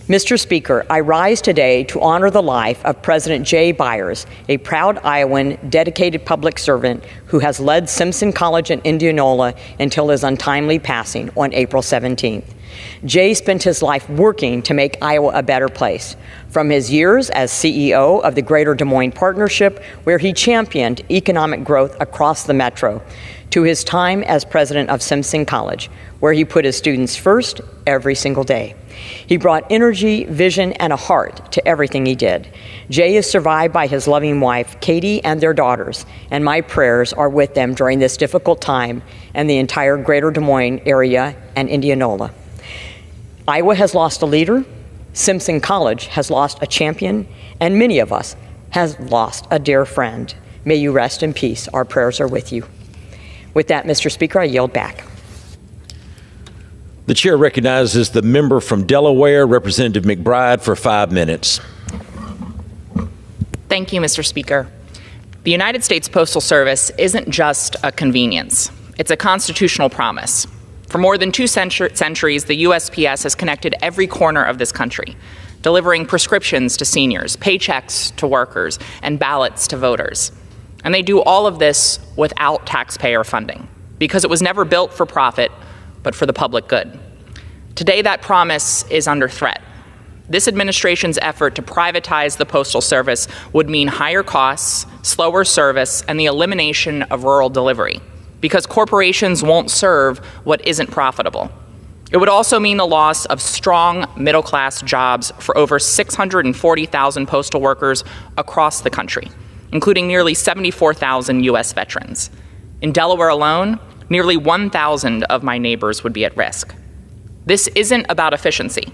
Mr. Speaker, I rise today to honor the life of President Jay Byers, a proud Iowan, dedicated public servant who has led Simpson College in Indianola until his untimely passing on April 17th. Jay spent his life working to make Iowa a better place. From his years as CEO of the Greater Des Moines Partnership, where he championed economic growth across the metro, to his time as president of Simpson College, where he put his students first every single day. He brought energy, vision, and a heart to everything he did. Jay is survived by his loving wife, Katie, and their daughters, and my prayers are with them during this difficult time and the entire Greater Des Moines area and Indianola. Iowa has lost a leader, Simpson College has lost a champion, and many of us has lost a dear friend. May you rest in peace. Our prayers are with you. With that, Mr. Speaker, I yield back. The chair recognizes the member from Delaware, Representative McBride, for 5 minutes. Thank you, Mr. Speaker. The United States Postal Service isn't just a convenience. It's a constitutional promise. For more than 2 centuries, the USPS has connected every corner of this country, delivering prescriptions to seniors, paychecks to workers, and ballots to voters. And they do all of this without taxpayer funding, because it was never built for profit, but for the public good. Today, that promise is under threat. This administration's effort to privatize the Postal Service would mean higher costs, slower service, and the elimination of rural delivery, because corporations won't serve what isn't profitable. It would also mean the loss of strong middle-class jobs for over 640,000 postal workers across the country, including nearly 74,000 U.S. veterans. In Delaware alone, nearly 1,000 of my neighbors would be at risk. This isn't about efficiency.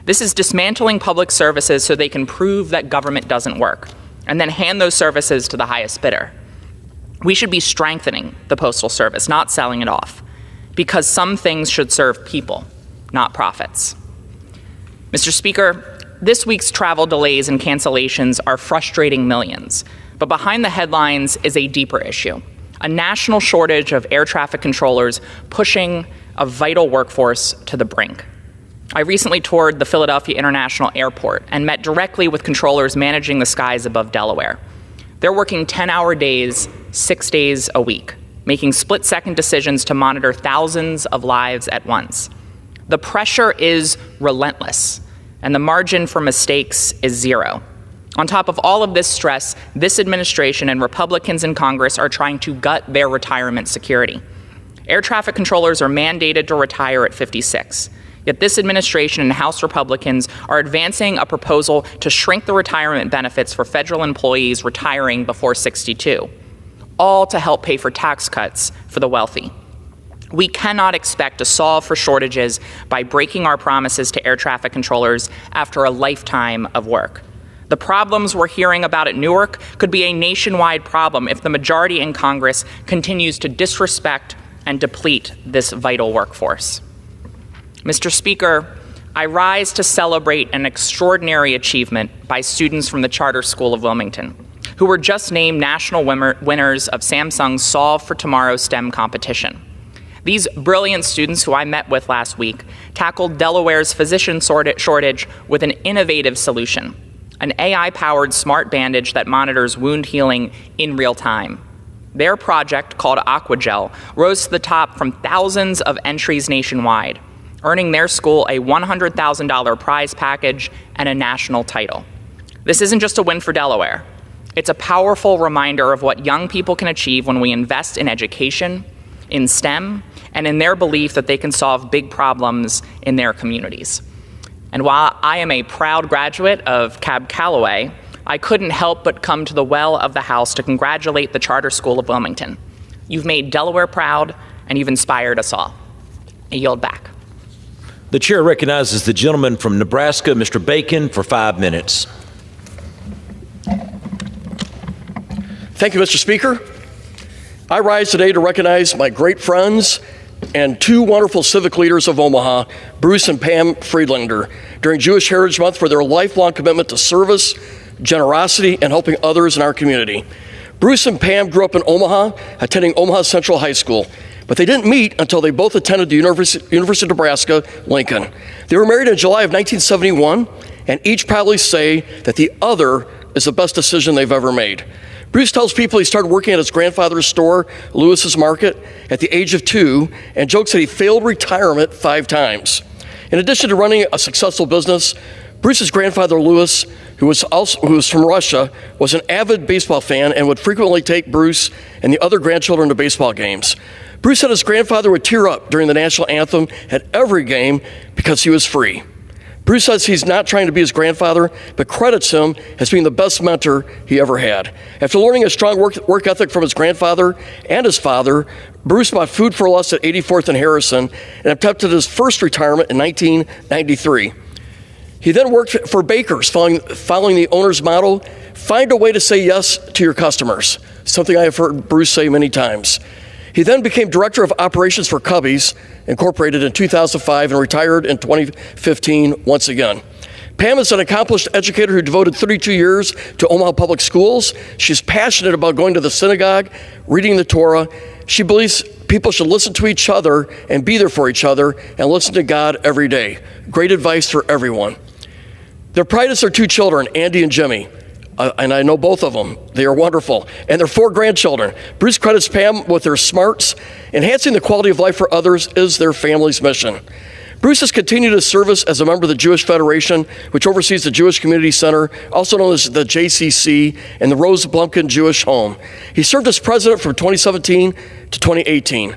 This is dismantling public services so they can prove that government doesn't work, and then hand those services to the highest bidder. We should be strengthening the Postal Service, not selling it off, because some things should serve people, not profits. Mr. Speaker, this week's travel delays and cancellations are frustrating millions, but behind the headlines is a deeper issue: a national shortage of air traffic controllers pushing a vital workforce to the brink. I recently toured the Philadelphia International Airport and met directly with controllers managing the skies above Delaware. They're working 10-hour days, 6 days a week, making split-second decisions to monitor thousands of lives at once. The pressure is relentless, and the margin for mistakes is zero. On top of all of this stress, this administration and Republicans in Congress are trying to gut their retirement security. Air traffic controllers are mandated to retire at 56. Yet this administration and House Republicans are advancing a proposal to shrink the retirement benefits for federal employees retiring before 62, all to help pay for tax cuts for the wealthy. We cannot expect to solve for shortages by breaking our promises to air traffic controllers after a lifetime of work. The problems we're hearing about at Newark could be a nationwide problem if the majority in Congress continues to disrespect and deplete this vital workforce. Mr. Speaker, I rise to celebrate an extraordinary achievement by students from the Charter School of Wilmington, who were just named national winners of Samsung's Solve for Tomorrow STEM competition. These brilliant students, who I met with last week, tackled Delaware's physician shortage with an innovative solution: an AI-powered smart bandage that monitors wound healing in real time. Their project, called Aquagel, rose to the top from thousands of entries nationwide, earning their school a $100,000 prize package and a national title. This isn't just a win for Delaware. It's a powerful reminder of what young people can achieve when we invest in education, in STEM, and in their belief that they can solve big problems in their communities. And while I am a proud graduate of Cab Calloway, I couldn't help but come to the well of the House to congratulate the Charter School of Wilmington. You've made Delaware proud, and you've inspired us all. I yield back. The chair recognizes the gentleman from Nebraska, Mr. Bacon, for 5 minutes. Thank you, Mr. Speaker. I rise today to recognize my great friends and 2 wonderful civic leaders of Omaha, Bruce and Pam Friedlander, during Jewish Heritage Month for their lifelong commitment to service, generosity, and helping others in our community. Bruce and Pam grew up in Omaha, attending Omaha Central High School. But they didn't meet until they both attended the University of Nebraska, Lincoln. They were married in July of 1971, and each proudly say that the other is the best decision they've ever made. Bruce tells people he started working at his grandfather's store, Lewis's Market, at the age of 2, and jokes that he failed retirement 5 times. In addition to running a successful business, Bruce's grandfather, Lewis, who was from Russia, was an avid baseball fan and would frequently take Bruce and the other grandchildren to baseball games. Bruce said his grandfather would tear up during the national anthem at every game because he was free. Bruce says he's not trying to be his grandfather, but credits him as being the best mentor he ever had. After learning a strong work ethic from his grandfather and his father, Bruce bought Food for Less at 84th and Harrison and attempted his first retirement in 1993. He then worked for Baker's, following the owner's motto, "Find a way to say yes to your customers," something I have heard Bruce say many times. He then became director of operations for Cubbies Incorporated in 2005 and retired in 2015 once again. Pam is an accomplished educator who devoted 32 years to Omaha Public Schools. She's passionate about going to the synagogue, reading the Torah. She believes people should listen to each other and be there for each other and listen to God every day. Great advice for everyone. Their pride is their 2 children, Andy and Jimmy. And I know both of them. They are wonderful. And their 4 grandchildren. Bruce credits Pam with their smarts. Enhancing the quality of life for others is their family's mission. Bruce has continued his service as a member of the Jewish Federation, which oversees the Jewish Community Center, also known as the JCC, and the Rose Blumkin Jewish Home. He served as president from 2017 to 2018.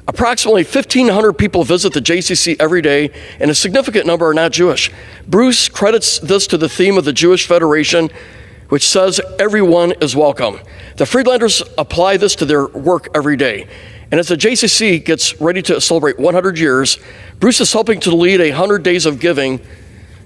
Approximately 1,500 people visit the JCC every day, and a significant number are not Jewish. Bruce credits this to the theme of the Jewish Federation, which says everyone is welcome. The Friedlanders apply this to their work every day. And as the JCC gets ready to celebrate 100 years, Bruce is helping to lead a 100 Days of Giving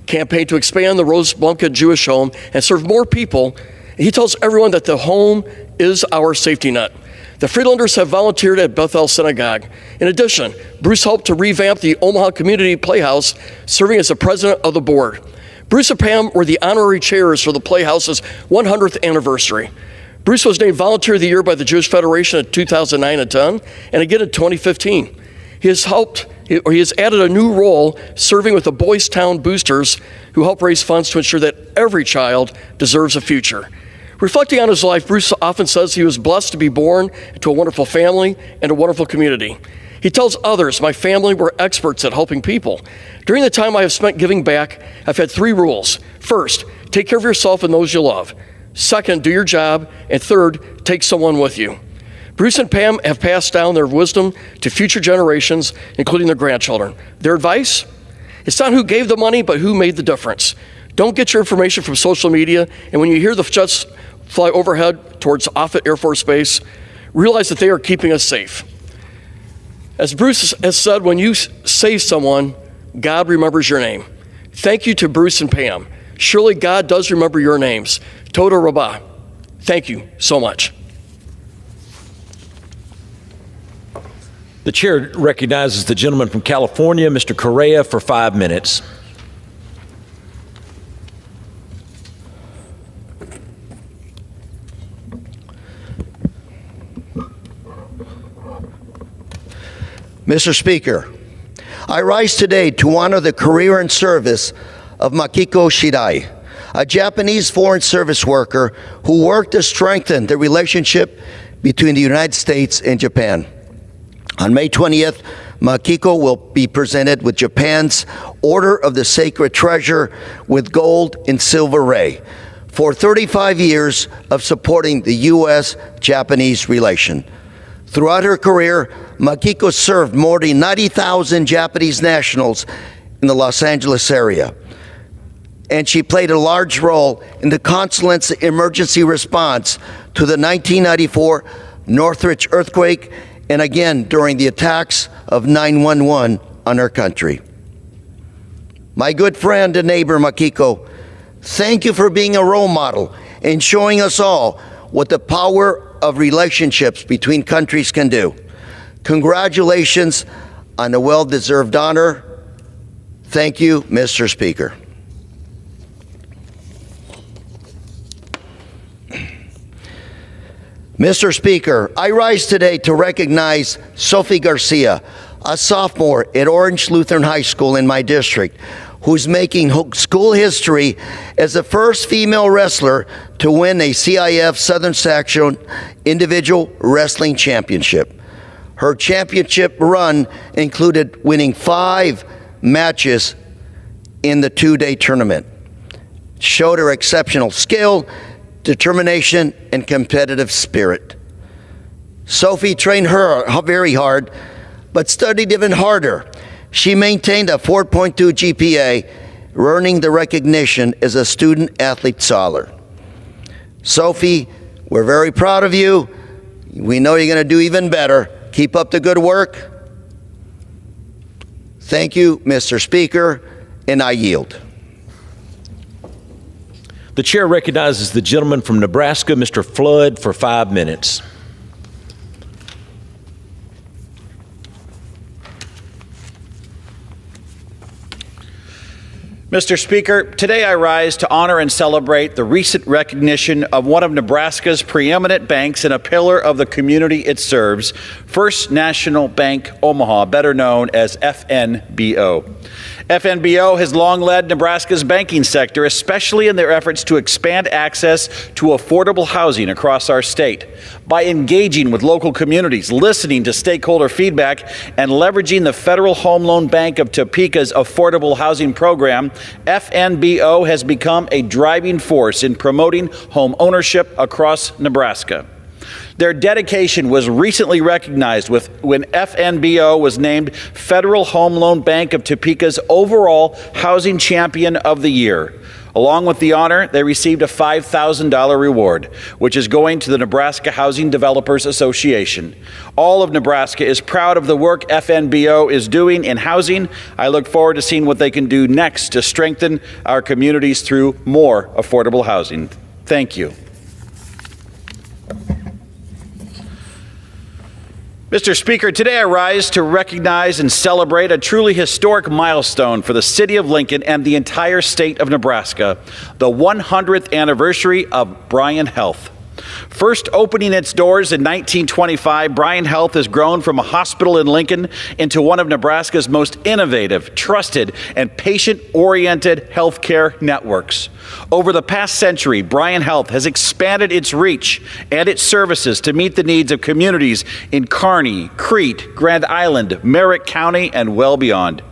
campaign to expand the Rose Blumkin Jewish Home and serve more people. He tells everyone that the home is our safety net. The Friedlanders have volunteered at Bethel Synagogue. In addition, Bruce helped to revamp the Omaha Community Playhouse, serving as the president of the board. Bruce and Pam were the honorary chairs for the Playhouse's 100th anniversary. Bruce was named Volunteer of the Year by the Jewish Federation in 2009 and 10, and again in 2015. He has added a new role serving with the Boys Town Boosters, who help raise funds to ensure that every child deserves a future. Reflecting on his life, Bruce often says he was blessed to be born into a wonderful family and a wonderful community. He tells others, "My family were experts at helping people. During the time I have spent giving back, I've had 3 rules. First, take care of yourself and those you love. Second, do your job. And third, take someone with you." Bruce and Pam have passed down their wisdom to future generations, including their grandchildren. Their advice? It's not who gave the money, but who made the difference. Don't get your information from social media, and when you hear the jets fly overhead towards Offutt Air Force Base, realize that they are keeping us safe. As Bruce has said, when you save someone, God remembers your name. Thank you to Bruce and Pam. Surely God does remember your names. Toda Rabbah. Thank you so much. The chair recognizes the gentleman from California, Mr. Correa, for 5 minutes. Mr. Speaker, I rise today to honor the career and service of Makiko Shidai, a Japanese Foreign Service worker who worked to strengthen the relationship between the United States and Japan. On May 20th, Makiko will be presented with Japan's Order of the Sacred Treasure with gold and silver ray for 35 years of supporting the U.S.-Japanese relation. Throughout her career, Makiko served more than 90,000 Japanese nationals in the Los Angeles area. And she played a large role in the consulate's emergency response to the 1994 Northridge earthquake and again during the attacks of 9/11 on our country. My good friend and neighbor Makiko, thank you for being a role model and showing us all what the power of relationships between countries can do. Congratulations on a well-deserved honor. Thank you, Mr. Speaker. Mr. Speaker, I rise today to recognize Sophie Garcia, a sophomore at Orange Lutheran High School in my district, who's making school history as the first female wrestler to win a CIF Southern Section Individual Wrestling Championship. Her championship run included winning 5 matches in the 2-day tournament. Showed her exceptional skill, determination, and competitive spirit. Sophie trained her very hard, but studied even harder. She maintained a 4.2 GPA, earning the recognition as a student athlete scholar. Sophie, we're very proud of you. We know you're going to do even better. Keep up the good work. Thank you, Mr. Speaker, and I yield. The chair recognizes the gentleman from Nebraska, Mr. Flood, for 5 minutes. Mr. Speaker, today I rise to honor and celebrate the recent recognition of one of Nebraska's preeminent banks and a pillar of the community it serves, First National Bank Omaha, better known as FNBO. FNBO has long led Nebraska's banking sector, especially in their efforts to expand access to affordable housing across our state. By engaging with local communities, listening to stakeholder feedback, and leveraging the Federal Home Loan Bank of Topeka's affordable housing program, FNBO has become a driving force in promoting home ownership across Nebraska. Their dedication was recently recognized when FNBO was named Federal Home Loan Bank of Topeka's overall Housing Champion of the Year. Along with the honor, they received a $5,000 reward, which is going to the Nebraska Housing Developers Association. All of Nebraska is proud of the work FNBO is doing in housing. I look forward to seeing what they can do next to strengthen our communities through more affordable housing. Thank you. Mr. Speaker, today I rise to recognize and celebrate a truly historic milestone for the city of Lincoln and the entire state of Nebraska, the 100th anniversary of Bryan Health. First opening its doors in 1925, Bryan Health has grown from a hospital in Lincoln into one of Nebraska's most innovative, trusted, and patient-oriented healthcare networks. Over the past century, Bryan Health has expanded its reach and its services to meet the needs of communities in Kearney, Crete, Grand Island, Merritt County, and well beyond.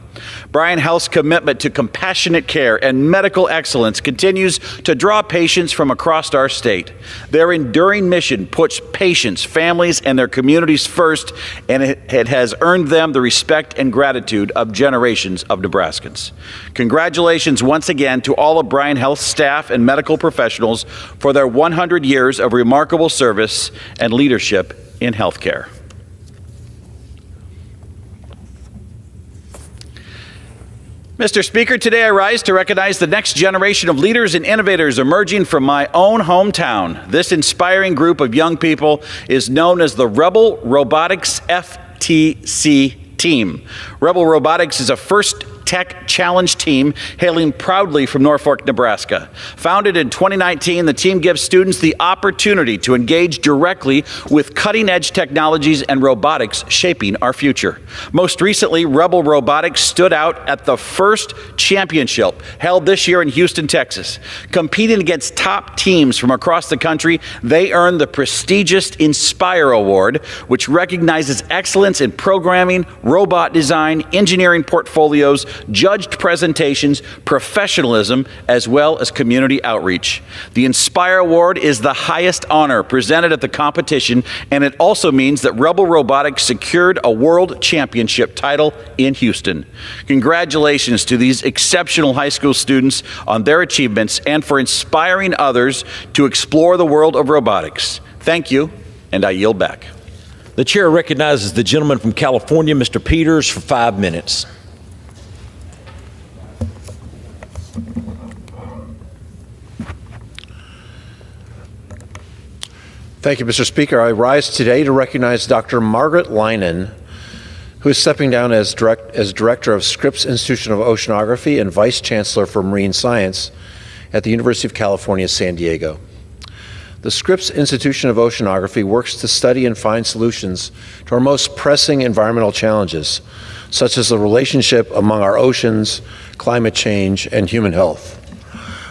Bryan Health's commitment to compassionate care and medical excellence continues to draw patients from across our state. Their enduring mission puts patients, families, and their communities first, and it has earned them the respect and gratitude of generations of Nebraskans. Congratulations once again to all of Bryan Health's staff and medical professionals for their 100 years of remarkable service and leadership in healthcare. Mr. Speaker, today I rise to recognize the next generation of leaders and innovators emerging from my own hometown. This inspiring group of young people is known as the Rebel Robotics FTC team. Rebel Robotics is a first tech challenge team hailing proudly from Norfolk, Nebraska. Founded in 2019, the team gives students the opportunity to engage directly with cutting-edge technologies and robotics shaping our future. Most recently, Rebel Robotics stood out at the first championship held this year in Houston, Texas. Competing against top teams from across the country, they earned the prestigious Inspire Award, which recognizes excellence in programming, robot design, engineering portfolios, judged presentations, professionalism, as well as community outreach. The Inspire Award is the highest honor presented at the competition, and it also means that Rebel Robotics secured a world championship title in Houston. Congratulations to these exceptional high school students on their achievements and for inspiring others to explore the world of robotics. Thank you, and I yield back. The chair recognizes the gentleman from California, Mr. Peters, for 5 minutes. Thank you, Mr. Speaker. I rise today to recognize Dr. Margaret Leinen, who is stepping down as Director of Scripps Institution of Oceanography and Vice Chancellor for Marine Science at the University of California, San Diego. The Scripps Institution of Oceanography works to study and find solutions to our most pressing environmental challenges, such as the relationship among our oceans, climate change, and human health.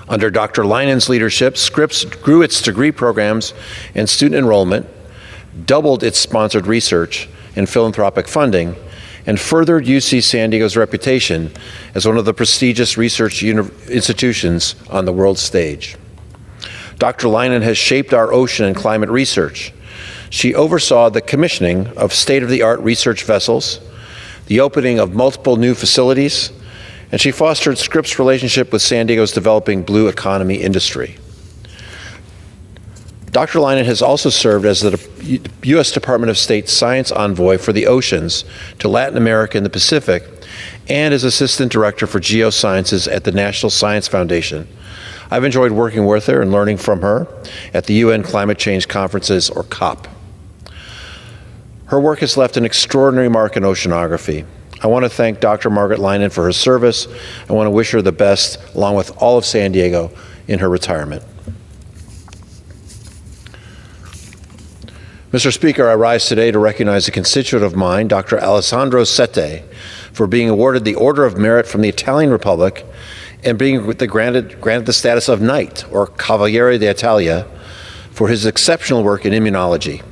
Under Dr. Leinen's leadership, Scripps grew its degree programs and student enrollment, doubled its sponsored research and philanthropic funding, and furthered UC San Diego's reputation as one of the prestigious research institutions on the world stage. Dr. Leinen has shaped our ocean and climate research. She oversaw the commissioning of state-of-the-art research vessels, the opening of multiple new facilities, and she fostered Scripps' relationship with San Diego's developing blue economy industry. Dr. Leinen has also served as the U.S. Department of State Science Envoy for the Oceans to Latin America and the Pacific, and as Assistant Director for Geosciences at the National Science Foundation. I've enjoyed working with her and learning from her at the UN Climate Change Conferences, or COP. Her work has left an extraordinary mark in oceanography. I want to thank Dr. Margaret Leinen for her service. I want to wish her the best, along with all of San Diego, in her retirement. Mr. Speaker, I rise today to recognize a constituent of mine, Dr. Alessandro Sette, for being awarded the Order of Merit from the Italian Republic and being granted the status of Knight, or Cavaliere d'Italia, for his exceptional work in immunology.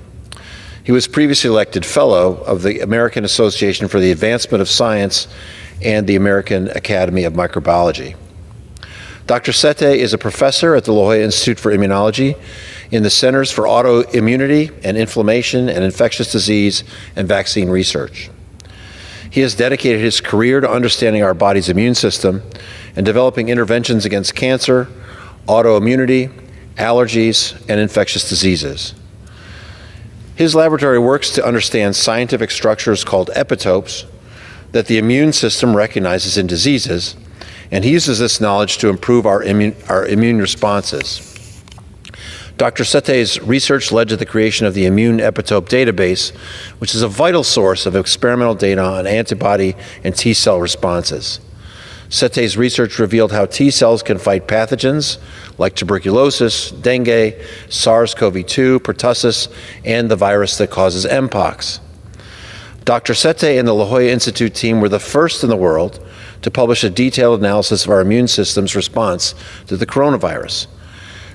He was previously elected Fellow of the American Association for the Advancement of Science and the American Academy of Microbiology. Dr. Sette is a professor at the La Jolla Institute for Immunology in the Centers for Autoimmunity and Inflammation and Infectious Disease and Vaccine Research. He has dedicated his career to understanding our body's immune system and developing interventions against cancer, autoimmunity, allergies, and infectious diseases. His laboratory works to understand scientific structures called epitopes that the immune system recognizes in diseases, and he uses this knowledge to improve our immune responses. Dr. Sette's research led to the creation of the Immune Epitope Database, which is a vital source of experimental data on antibody and T-cell responses. Sette's research revealed how T-cells can fight pathogens like tuberculosis, dengue, SARS-CoV-2, pertussis, and the virus that causes Mpox. Dr. Sette and the La Jolla Institute team were the first in the world to publish a detailed analysis of our immune system's response to the coronavirus.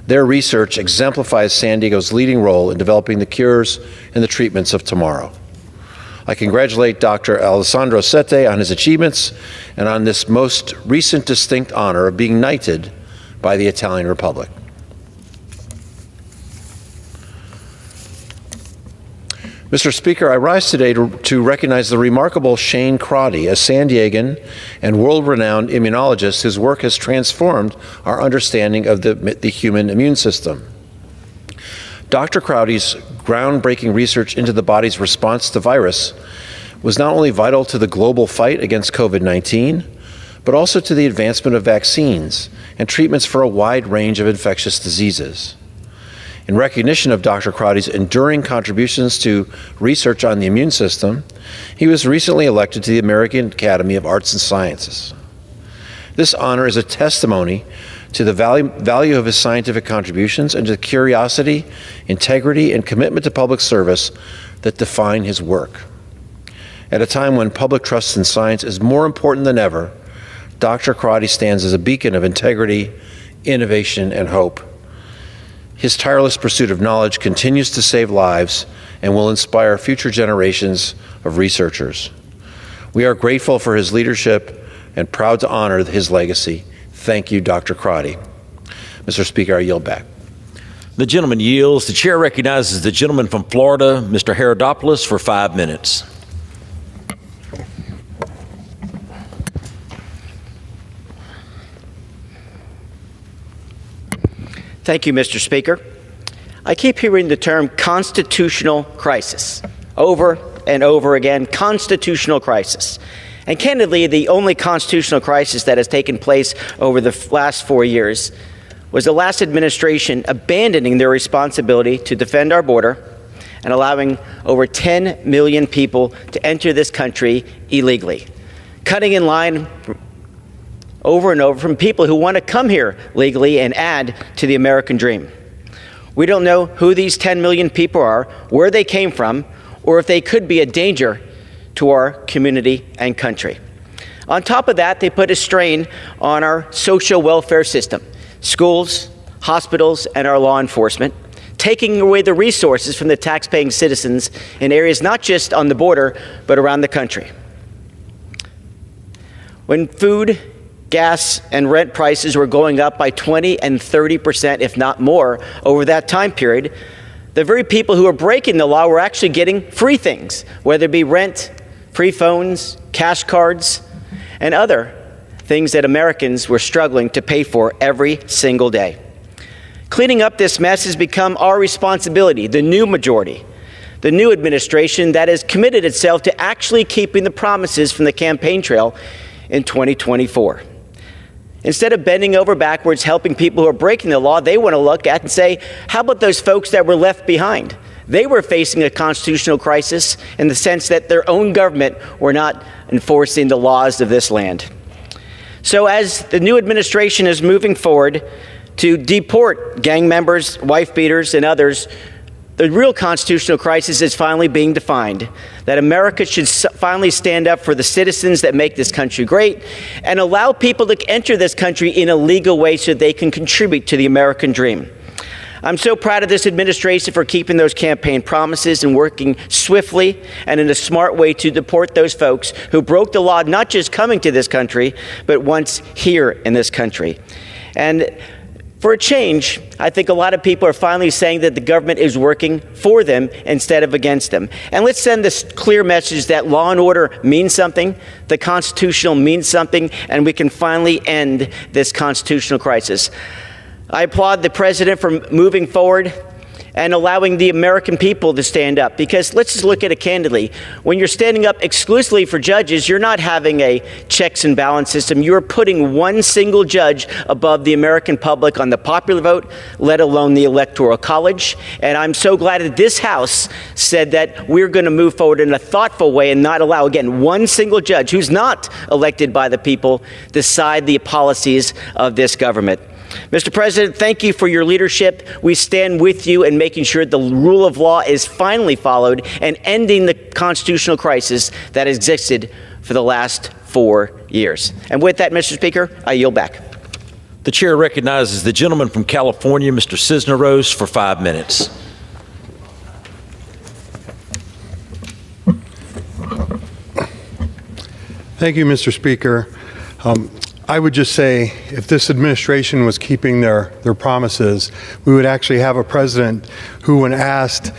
Their research exemplifies San Diego's leading role in developing the cures and the treatments of tomorrow. I congratulate Dr. Alessandro Sette on his achievements and on this most recent distinct honor of being knighted by the Italian Republic. Mr. Speaker, I rise today to recognize the remarkable Shane Crotty, a San Diegan and world-renowned immunologist whose work has transformed our understanding of the human immune system. Dr. Crotty's groundbreaking research into the body's response to virus was not only vital to the global fight against COVID-19, but also to the advancement of vaccines and treatments for a wide range of infectious diseases. In recognition of Dr. Crotty's enduring contributions to research on the immune system, he was recently elected to the American Academy of Arts and Sciences. This honor is a testimony to the value of his scientific contributions and to the curiosity, integrity, and commitment to public service that define his work. At a time when public trust in science is more important than ever, Dr. Crotty stands as a beacon of integrity, innovation, and hope. His tireless pursuit of knowledge continues to save lives and will inspire future generations of researchers. We are grateful for his leadership and proud to honor his legacy. Thank you, Dr. Crotty. Mr. Speaker, I yield back. The gentleman yields. The chair recognizes the gentleman from Florida, Mr. Herodopoulos, for 5 minutes. Thank you, Mr. Speaker. I keep hearing the term constitutional crisis over and over again, constitutional crisis. And candidly, the only constitutional crisis that has taken place over the last 4 years was the last administration abandoning their responsibility to defend our border and allowing over 10 million people to enter this country illegally, cutting in line over and over from people who want to come here legally and add to the American dream. We don't know who these 10 million people are, where they came from, or if they could be a danger to our community and country. On top of that, they put a strain on our social welfare system, schools, hospitals, and our law enforcement, taking away the resources from the tax-paying citizens in areas not just on the border, but around the country. When food, gas, and rent prices were going up by 20 and 30%, if not more, over that time period, the very people who were breaking the law were actually getting free things, whether it be rent, free phones, cash cards, and other things that Americans were struggling to pay for every single day. Cleaning up this mess has become our responsibility, the new majority, the new administration that has committed itself to actually keeping the promises from the campaign trail in 2024. Instead of bending over backwards, helping people who are breaking the law, they want to look at and say, how about those folks that were left behind? They were facing a constitutional crisis in the sense that their own government were not enforcing the laws of this land. So as the new administration is moving forward to deport gang members, wife beaters, and others, the real constitutional crisis is finally being defined, that America should finally stand up for the citizens that make this country great and allow people to enter this country in a legal way so they can contribute to the American dream. I'm so proud of this administration for keeping those campaign promises and working swiftly and in a smart way to deport those folks who broke the law, not just coming to this country, but once here in this country. And for a change, I think a lot of people are finally saying that the government is working for them instead of against them. And let's send this clear message that law and order means something, the constitutional means something, and we can finally end this constitutional crisis. I applaud the president for moving forward and allowing the American people to stand up, because let's just look at it candidly. When you're standing up exclusively for judges, you're not having a checks and balance system. You're putting one single judge above the American public on the popular vote, let alone the Electoral College. And I'm so glad that this House said that we're going to move forward in a thoughtful way and not allow, again, one single judge who's not elected by the people decide the policies of this government. Mr. President, thank you for your leadership. We stand with you in making sure the rule of law is finally followed and ending the constitutional crisis that existed for the last 4 years. And with that, Mr. Speaker, I yield back. The chair recognizes the gentleman from California, Mr. Cisneros, for 5 minutes. Thank you, Mr. Speaker. I would just say, if this administration was keeping their promises, we would actually have a president who, when asked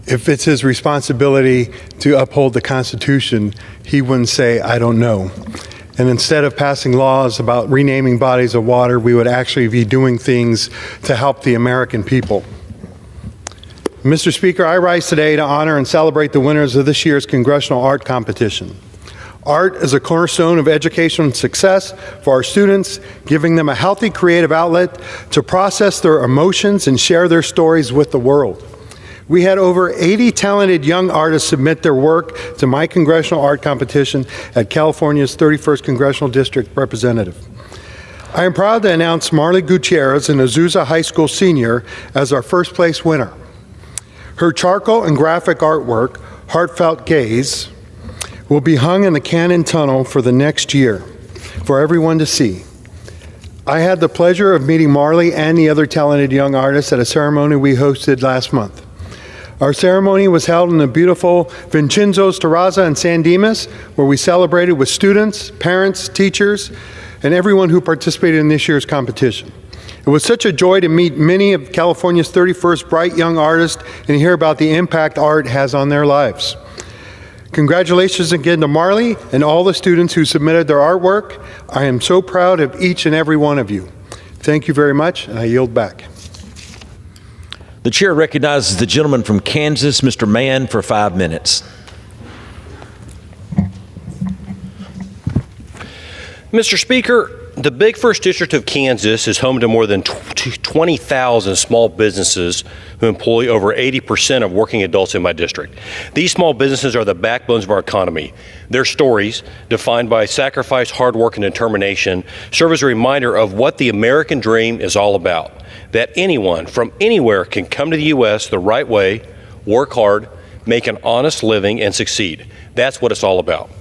if it's his responsibility to uphold the Constitution, he wouldn't say, I don't know. And instead of passing laws about renaming bodies of water, we would actually be doing things to help the American people. Mr. Speaker, I rise today to honor and celebrate the winners of this year's Congressional Art Competition. Art is a cornerstone of educational success for our students, giving them a healthy creative outlet to process their emotions and share their stories with the world. We had over 80 talented young artists submit their work to my Congressional Art Competition at California's 31st Congressional District Representative. I am proud to announce Marley Gutierrez, an Azusa High School senior, as our first place winner. Her charcoal and graphic artwork, Heartfelt Gaze, will be hung in the Cannon Tunnel for the next year for everyone to see. I had the pleasure of meeting Marley and the other talented young artists at a ceremony we hosted last month. Our ceremony was held in the beautiful Vincenzo's Terrazza in San Dimas, where we celebrated with students, parents, teachers, and everyone who participated in this year's competition. It was such a joy to meet many of California's 31st bright young artists and hear about the impact art has on their lives. Congratulations again to Marley and all the students who submitted their artwork. I am so proud of each and every one of you. Thank you very much, and I yield back. The chair recognizes the gentleman from Kansas, Mr. Mann, for 5 minutes. Mr. Speaker, the big first district of Kansas is home to more than 20,000 small businesses who employ over 80% of working adults in my district. These small businesses are the backbones of our economy. Their stories, defined by sacrifice, hard work, and determination, serve as a reminder of what the American dream is all about. that anyone from anywhere can come to the U.S. the right way, work hard, make an honest living, and succeed. That's what it's all about.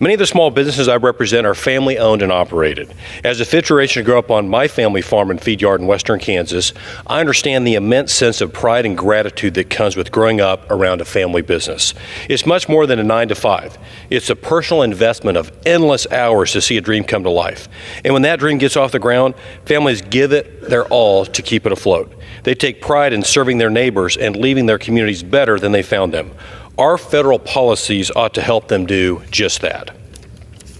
Many of the small businesses I represent are family-owned and operated. As a fifth generation to grow up on my family farm and feed yard in western Kansas, I understand the immense sense of pride and gratitude that comes with growing up around a family business. It's much more than a 9 to 5. It's a personal investment of endless hours to see a dream come to life. And when that dream gets off the ground, families give it their all to keep it afloat. They take pride in serving their neighbors and leaving their communities better than they found them. Our federal policies ought to help them do just that.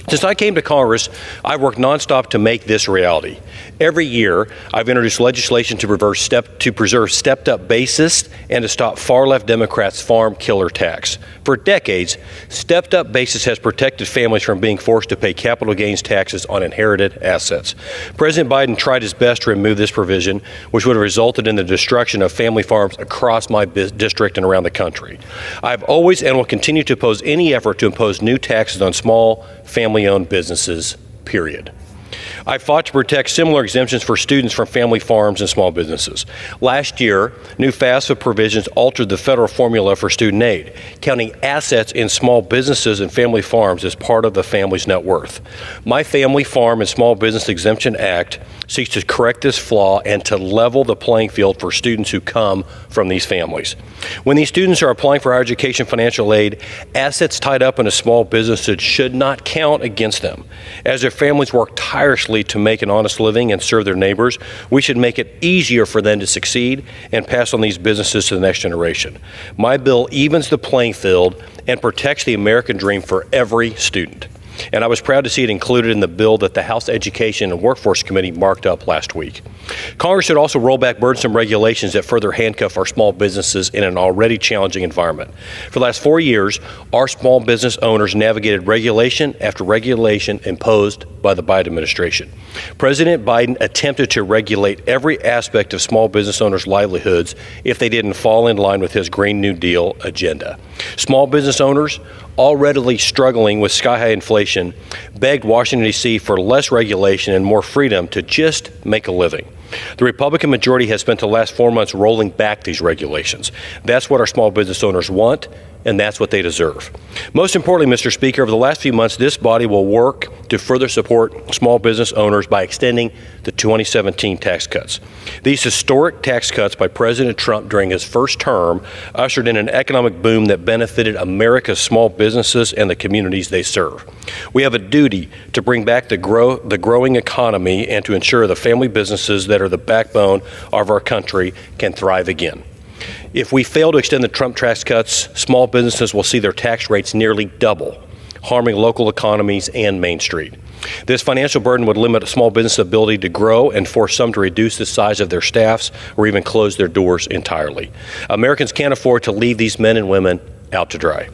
Since I came to Congress, I've worked nonstop to make this reality. Every year, I've introduced legislation to preserve stepped-up basis and to stop far-left Democrats' farm killer tax. For decades, stepped-up basis has protected families from being forced to pay capital gains taxes on inherited assets. President Biden tried his best to remove this provision, which would have resulted in the destruction of family farms across my district and around the country. I've always and will continue to oppose any effort to impose new taxes on small, family-owned businesses, period. I fought to protect similar exemptions for students from family farms and small businesses. Last year, new FAFSA provisions altered the federal formula for student aid, counting assets in small businesses and family farms as part of the family's net worth. My Family Farm and Small Business Exemption Act seeks to correct this flaw and to level the playing field for students who come from these families. When these students are applying for higher education financial aid, assets tied up in a small business should not count against them. As their families work tirelessly to make an honest living and serve their neighbors, we should make it easier for them to succeed and pass on these businesses to the next generation. My bill evens the playing field and protects the American dream for every student. And I was proud to see it included in the bill that the House Education and Workforce Committee marked up last week. Congress should also roll back burdensome regulations that further handcuff our small businesses in an already challenging environment. For the last 4 years, our small business owners navigated regulation after regulation imposed by the Biden administration. President Biden attempted to regulate every aspect of small business owners' livelihoods if they didn't fall in line with his Green New Deal agenda. Small business owners, already struggling with sky-high inflation, begged Washington, D.C. for less regulation and more freedom to just make a living. The Republican majority has spent the last 4 months rolling back these regulations. That's what our small business owners want, and that's what they deserve. Most importantly, Mr. Speaker, over the last few months, this body will work to further support small business owners by extending the 2017 tax cuts. These historic tax cuts by President Trump during his first term ushered in an economic boom that benefited America's small businesses and the communities they serve. We have a duty to bring back the growing economy and to ensure the family businesses that are the backbone of our country can thrive again. If we fail to extend the Trump tax cuts, small businesses will see their tax rates nearly double, harming local economies and Main Street. This financial burden would limit a small business' ability to grow and force some to reduce the size of their staffs or even close their doors entirely. Americans can't afford to leave these men and women out to dry.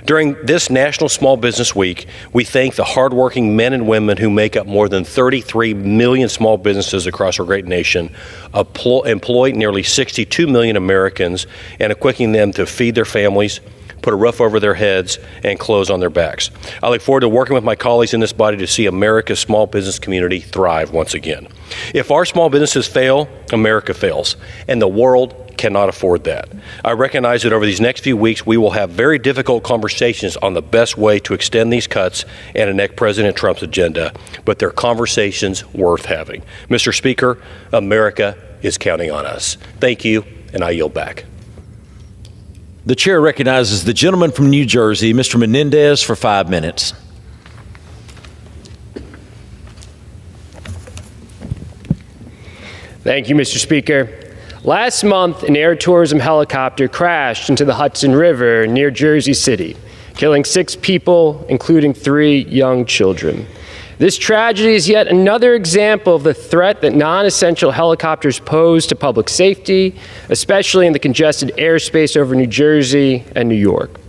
During this National Small Business Week, we thank the hardworking men and women who make up more than 33 million small businesses across our great nation, employ nearly 62 million Americans, and equipping them to feed their families, put a roof over their heads, and clothes on their backs. I look forward to working with my colleagues in this body to see America's small business community thrive once again. If our small businesses fail, America fails, and the world cannot afford that. I recognize that over these next few weeks, we will have very difficult conversations on the best way to extend these cuts and enact President Trump's agenda, but they're conversations worth having. Mr. Speaker, America is counting on us. Thank you, and I yield back. The chair recognizes the gentleman from New Jersey, Mr. Menendez, for 5 minutes. Thank you, Mr. Speaker. Last month, an air tourism helicopter crashed into the Hudson River near Jersey City, killing 6 people, including 3 young children. This tragedy is yet another example of the threat that non-essential helicopters pose to public safety, especially in the congested airspace over New Jersey and New York.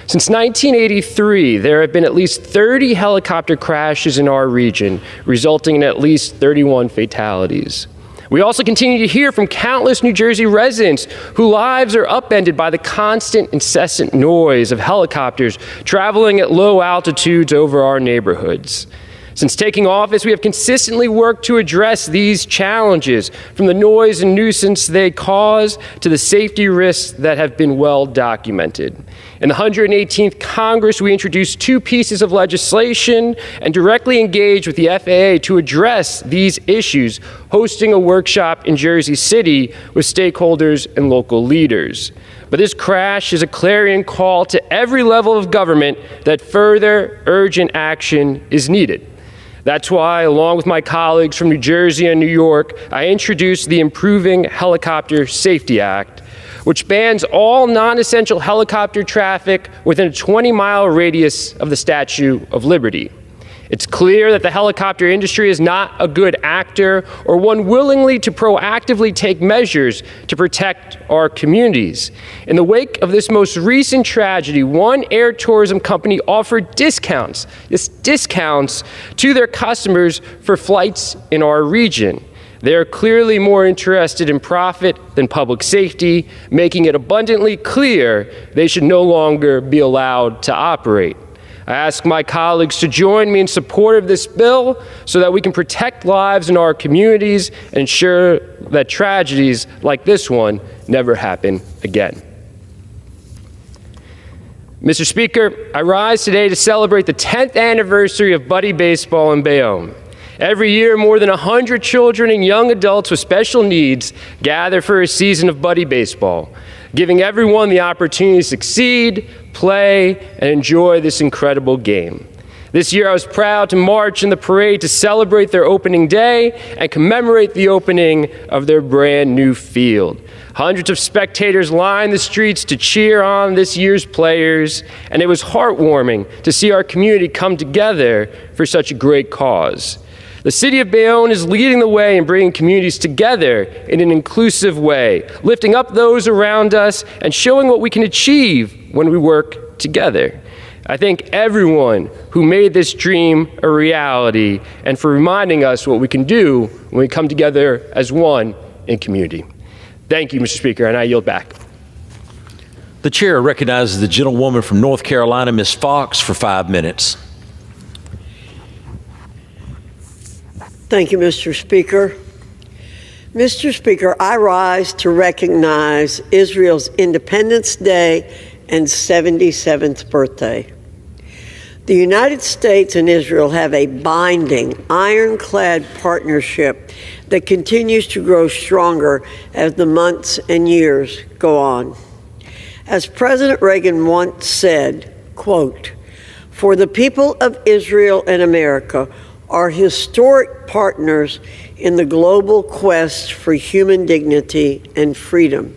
Since 1983, there have been at least 30 helicopter crashes in our region, resulting in at least 31 fatalities. We also continue to hear from countless New Jersey residents whose lives are upended by the constant, incessant noise of helicopters traveling at low altitudes over our neighborhoods. Since taking office, we have consistently worked to address these challenges, from the noise and nuisance they cause to the safety risks that have been well documented. In the 118th Congress, we introduced 2 pieces of legislation and directly engaged with the FAA to address these issues, hosting a workshop in Jersey City with stakeholders and local leaders. But this crash is a clarion call to every level of government that further urgent action is needed. That's why, along with my colleagues from New Jersey and New York, I introduced the Improving Helicopter Safety Act, which bans all non-essential helicopter traffic within a 20-mile radius of the Statue of Liberty. It's clear that the helicopter industry is not a good actor or one willingly to proactively take measures to protect our communities. In the wake of this most recent tragedy, one air tourism company offered discounts to their customers for flights in our region. They are clearly more interested in profit than public safety, making it abundantly clear they should no longer be allowed to operate. I ask my colleagues to join me in support of this bill so that we can protect lives in our communities and ensure that tragedies like this one never happen again. Mr. Speaker, I rise today to celebrate the 10th anniversary of Buddy Baseball in Bayonne. Every year, more than 100 children and young adults with special needs gather for a season of Buddy Baseball, giving everyone the opportunity to succeed, play, and enjoy this incredible game. This year, I was proud to march in the parade to celebrate their opening day and commemorate the opening of their brand new field. Hundreds of spectators lined the streets to cheer on this year's players, and it was heartwarming to see our community come together for such a great cause. The city of Bayonne is leading the way in bringing communities together in an inclusive way, lifting up those around us and showing what we can achieve when we work together. I thank everyone who made this dream a reality and for reminding us what we can do when we come together as one in community. Thank you, Mr. Speaker, and I yield back. The chair recognizes the gentlewoman from North Carolina, Ms. Fox, for 5 minutes. Thank you, Mr. Speaker. Mr. Speaker, I rise to recognize Israel's Independence Day and 77th birthday. The United States and Israel have a binding, ironclad partnership that continues to grow stronger as the months and years go on. As President Reagan once said, quote, "For the people of Israel and America are historic partners in the global quest for human dignity and freedom.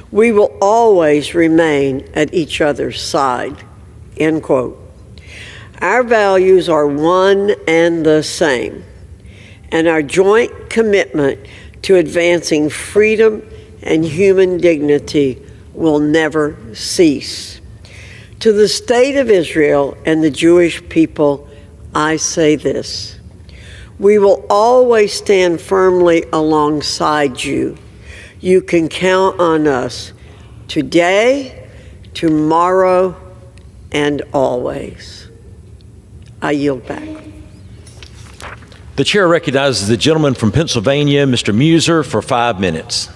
We will always remain at each other's side," end quote. Our values are one and the same, and our joint commitment to advancing freedom and human dignity will never cease. To the State of Israel and the Jewish people, I say this: we will always stand firmly alongside you. You can count on us today, tomorrow, and always. I yield back. The chair recognizes the gentleman from Pennsylvania, Mr. Muser, for 5 minutes.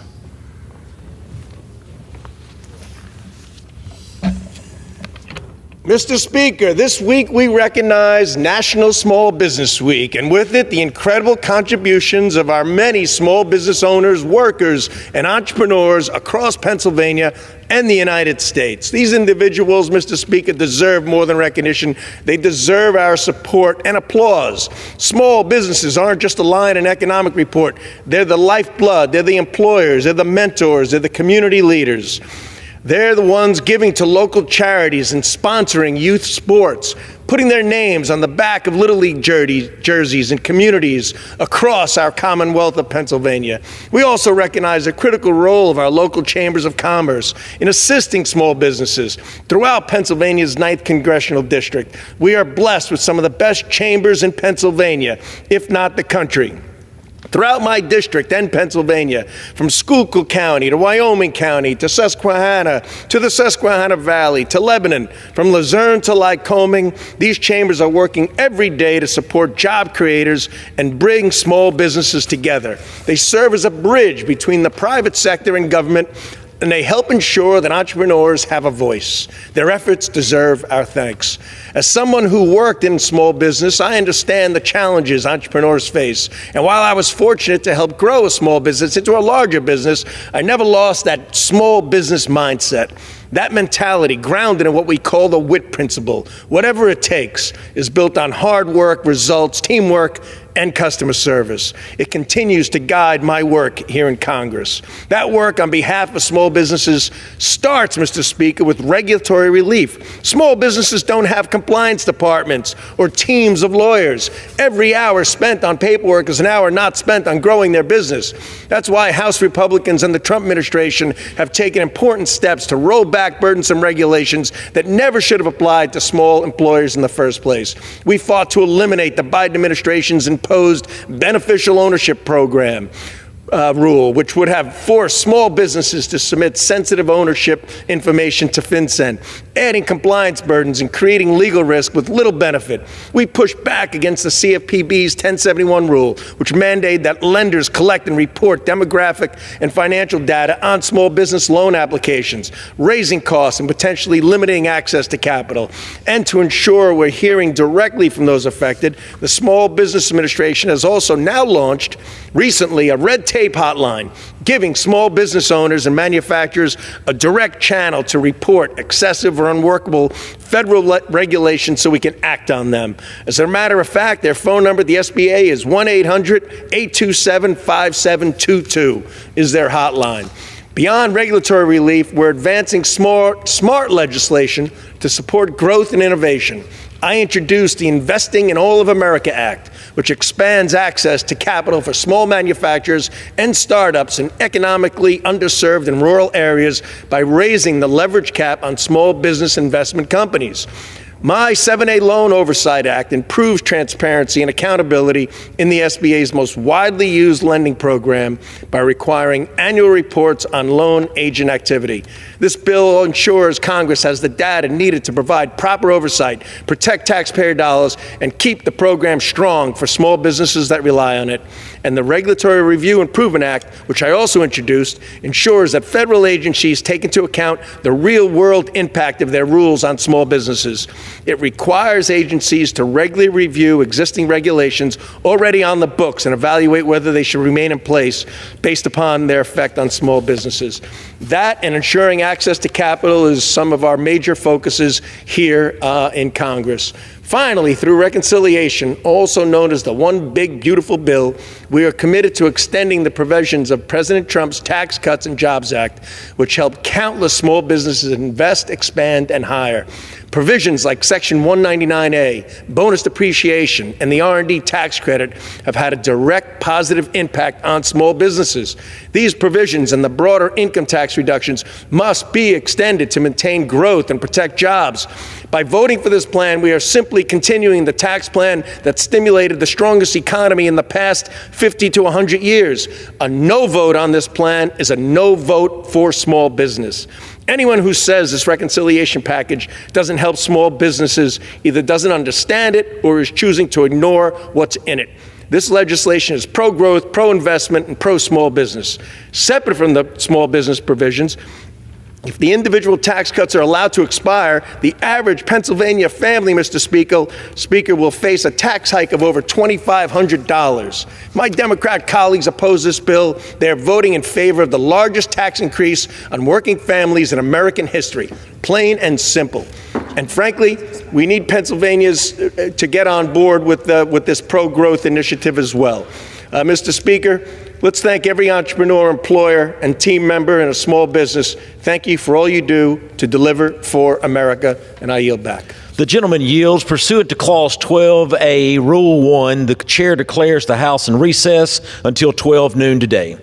Mr. Speaker, this week we recognize National Small Business Week, and with it, the incredible contributions of our many small business owners, workers, and entrepreneurs across Pennsylvania and the United States. These individuals, Mr. Speaker, deserve more than recognition. They deserve our support and applause. Small businesses aren't just a line in an economic report. They're the lifeblood. They're the employers. They're the mentors. They're the community leaders. They're the ones giving to local charities and sponsoring youth sports, putting their names on the back of Little League jerseys in communities across our Commonwealth of Pennsylvania. We also recognize the critical role of our local chambers of commerce in assisting small businesses throughout Pennsylvania's 9th Congressional District. We are blessed with some of the best chambers in Pennsylvania, if not the country. throughout my district and Pennsylvania, from Schuylkill County to Wyoming County to Susquehanna to the Susquehanna Valley to Lebanon, from Luzerne to Lycoming. These chambers are working every day to support job creators and bring small businesses together. They serve as a bridge between the private sector and government, and they help ensure that entrepreneurs have a voice. Their efforts deserve our thanks. As someone who worked in small business, I understand the challenges entrepreneurs face. And while I was fortunate to help grow a small business into a larger business, I never lost that small business mindset. That mentality, grounded in what we call the WIT principle, whatever it takes, is built on hard work, results, teamwork, and customer service. It continues to guide my work here in Congress. That work on behalf of small businesses starts, Mr. Speaker, with regulatory relief. Small businesses don't have compliance departments or teams of lawyers. Every hour spent on paperwork is an hour not spent on growing their business. That's why House Republicans and the Trump administration have taken important steps to roll back burdensome regulations that never should have applied to small employers in the first place. We fought to eliminate the Biden administration's imposed beneficial ownership program rule, which would have forced small businesses to submit sensitive ownership information to FinCEN, adding compliance burdens and creating legal risk with little benefit. We pushed back against the CFPB's 1071 rule, which mandated that lenders collect and report demographic and financial data on small business loan applications, raising costs and potentially limiting access to capital. And to ensure we're hearing directly from those affected, the Small Business Administration has also now launched recently a red tape hotline, giving small business owners and manufacturers a direct channel to report excessive or unworkable federal regulations so we can act on them. As a matter of fact, their phone number at the SBA is 1-800-827-5722 is their hotline. Beyond regulatory relief, we're advancing smart legislation to support growth and innovation. I introduced the Investing in All of America Act, which expands access to capital for small manufacturers and startups in economically underserved and rural areas by raising the leverage cap on small business investment companies. My 7A Loan Oversight Act improves transparency and accountability in the SBA's most widely used lending program by requiring annual reports on loan agent activity. This bill ensures Congress has the data needed to provide proper oversight, protect taxpayer dollars, and keep the program strong for small businesses that rely on it. And the Regulatory Review Improvement Act, which I also introduced, ensures that federal agencies take into account the real-world impact of their rules on small businesses. It requires agencies to regularly review existing regulations already on the books and evaluate whether they should remain in place based upon their effect on small businesses. That and ensuring access to capital is some of our major focuses here in Congress. Finally, through reconciliation, also known as the One Big Beautiful Bill, we are committed to extending the provisions of President Trump's Tax Cuts and Jobs Act, which helped countless small businesses invest, expand, and hire. Provisions like Section 199A, bonus depreciation, and the R&D tax credit have had a direct positive impact on small businesses. These provisions and the broader income tax reductions must be extended to maintain growth and protect jobs. By voting for this plan, we are simply continuing the tax plan that stimulated the strongest economy in the past 50 to 100 years. A no vote on this plan is a no vote for small business. Anyone who says this reconciliation package doesn't help small businesses either doesn't understand it or is choosing to ignore what's in it. This legislation is pro-growth, pro-investment, and pro-small business. Separate from the small business provisions, if the individual tax cuts are allowed to expire, the average Pennsylvania family, Mr. Speaker, will face a tax hike of over $2,500. My Democrat colleagues oppose this bill. They are voting in favor of the largest tax increase on working families in American history, plain and simple. And frankly, we need Pennsylvanians to get on board with this pro-growth initiative as well. Mr. Speaker, let's thank every entrepreneur, employer, and team member in a small business. Thank you for all you do to deliver for America, and I yield back. The gentleman yields. Pursuant to Clause 12A, Rule 1, the chair declares the House in recess until 12 noon today.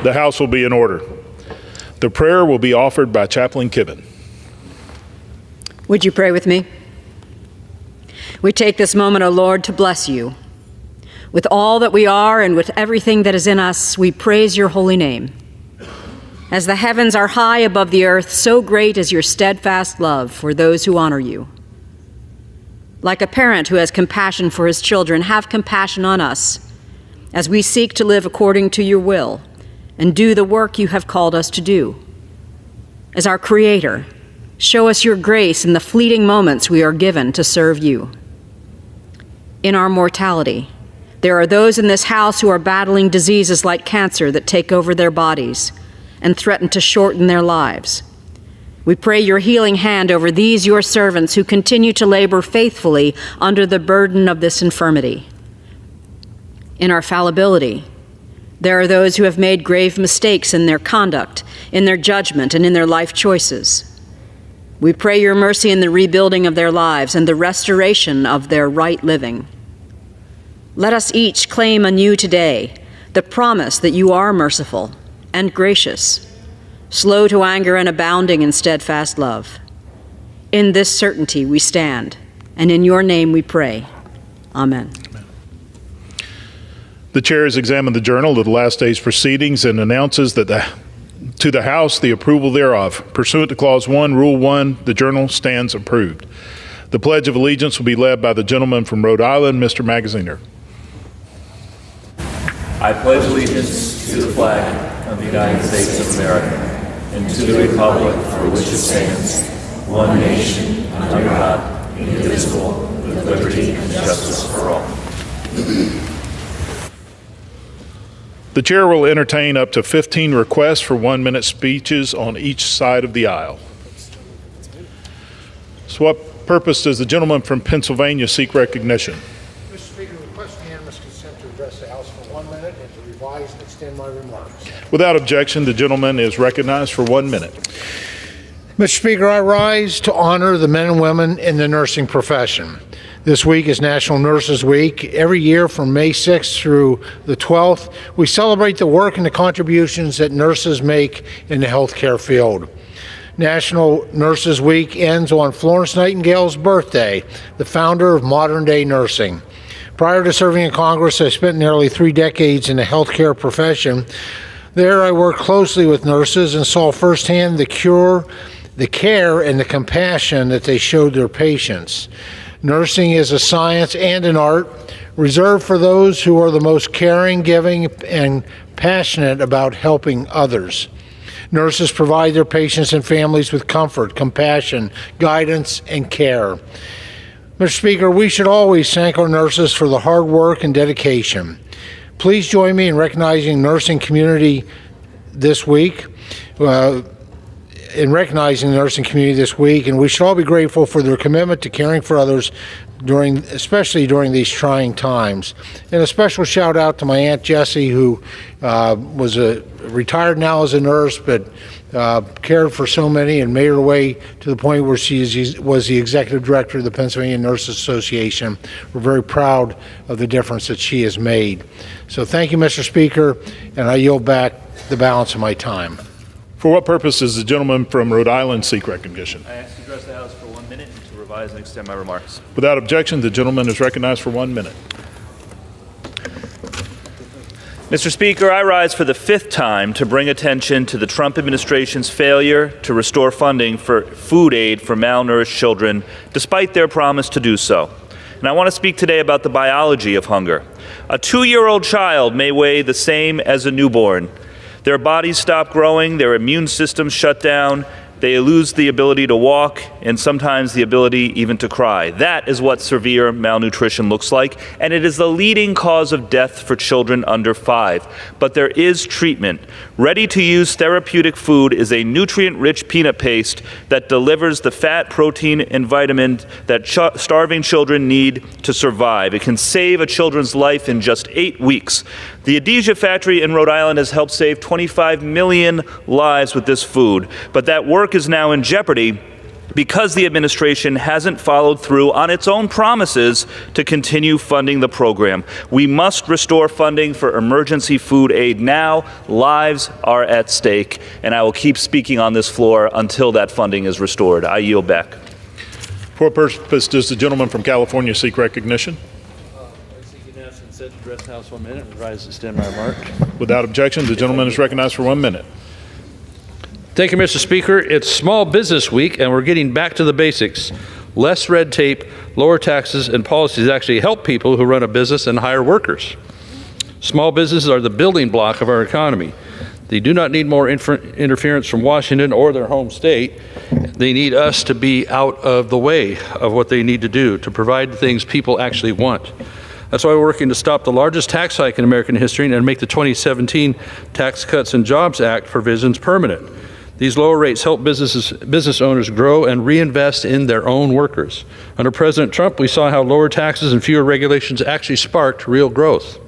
The House will be in order. The prayer will be offered by Chaplain Kibben. Would you pray with me? We take this moment, O Lord, to bless you. With all that we are and with everything that is in us, we praise your holy name. As the heavens are high above the earth, so great is your steadfast love for those who honor you. Like a parent who has compassion for his children, have compassion on us as we seek to live according to your will and do the work you have called us to do. As our Creator, show us your grace in the fleeting moments we are given to serve you. In our mortality, there are those in this house who are battling diseases like cancer that take over their bodies and threaten to shorten their lives. We pray your healing hand over these, your servants, who continue to labor faithfully under the burden of this infirmity. In our fallibility, there are those who have made grave mistakes in their conduct, in their judgment, and in their life choices. We pray your mercy in the rebuilding of their lives and the restoration of their right living. Let us each claim anew today the promise that you are merciful and gracious, slow to anger and abounding in steadfast love. In this certainty we stand, and in your name we pray. Amen. The chair has examined the journal of the last day's proceedings and announces that to the House the approval thereof. Pursuant to Clause 1, Rule 1, the journal stands approved. The Pledge of Allegiance will be led by the gentleman from Rhode Island, Mr. Magaziner. I pledge allegiance to the flag of the United States of America and to the republic for which it stands, one nation, under God, indivisible, with liberty and justice for all. The chair will entertain up to 15 requests for 1-minute speeches on each side of the aisle. So what purpose does the gentleman from Pennsylvania seek recognition? Mr. Speaker, request unanimous consent to address the House for 1 minute and to revise and extend my remarks. Without objection, the gentleman is recognized for 1 minute. Mr. Speaker, I rise to honor the men and women in the nursing profession. This week is National Nurses Week. Every year from May 6th through the 12th, we celebrate the work and the contributions that nurses make in the healthcare field. National Nurses Week ends on Florence Nightingale's birthday, the founder of modern-day nursing. Prior to serving in Congress, I spent nearly 3 decades in the healthcare profession. There, I worked closely with nurses and saw firsthand the care, and the compassion that they showed their patients. Nursing is a science and an art reserved for those who are the most caring, giving, and passionate about helping others. Nurses provide their patients and families with comfort, compassion, guidance, and care. Mr. Speaker, we should always thank our nurses for the hard work and dedication. Please join me in recognizing the nursing community this week. And we should all be grateful for their commitment to caring for others, especially during these trying times. And a special shout out to my Aunt Jessie, who was retired now as a nurse, but cared for so many and made her way to the point where she was the executive director of the Pennsylvania Nurses Association. We're very proud of the difference that she has made. So thank you, Mr. Speaker, and I yield back the balance of my time. For what purpose does the gentleman from Rhode Island seek recognition? I ask to address the House for 1 minute and to revise and extend my remarks. Without objection, the gentleman is recognized for 1 minute. Mr. Speaker, I rise for the 5th time to bring attention to the Trump administration's failure to restore funding for food aid for malnourished children, despite their promise to do so. And I want to speak today about the biology of hunger. A 2-year-old child may weigh the same as a newborn. Their bodies stop growing, their immune systems shut down, they lose the ability to walk, and sometimes the ability even to cry. That is what severe malnutrition looks like, and it is the leading cause of death for children under 5. But there is treatment. Ready-to-use therapeutic food is a nutrient-rich peanut paste that delivers the fat, protein, and vitamin that starving children need to survive. It can save a children's life in just 8 weeks. The Adesia factory in Rhode Island has helped save 25 million lives with this food, but that work is now in jeopardy because the administration hasn't followed through on its own promises to continue funding the program. We must restore funding for emergency food aid now. Lives are at stake, and I will keep speaking on this floor until that funding is restored. I yield back. For what purpose does the gentleman from California seek recognition? I seek unanimous consent to address the House 1 minute and rise to extend my remarks. Without objection, the gentleman is recognized for 1 minute. Thank you, Mr. Speaker. It's Small Business Week, and we're getting back to the basics. Less red tape, lower taxes, and policies actually help people who run a business and hire workers. Small businesses are the building block of our economy. They do not need more interference from Washington or their home state. They need us to be out of the way of what they need to do to provide the things people actually want. That's why we're working to stop the largest tax hike in American history and make the 2017 Tax Cuts and Jobs Act provisions permanent. These lower rates help business owners grow and reinvest in their own workers. Under President Trump, we saw how lower taxes and fewer regulations actually sparked real growth.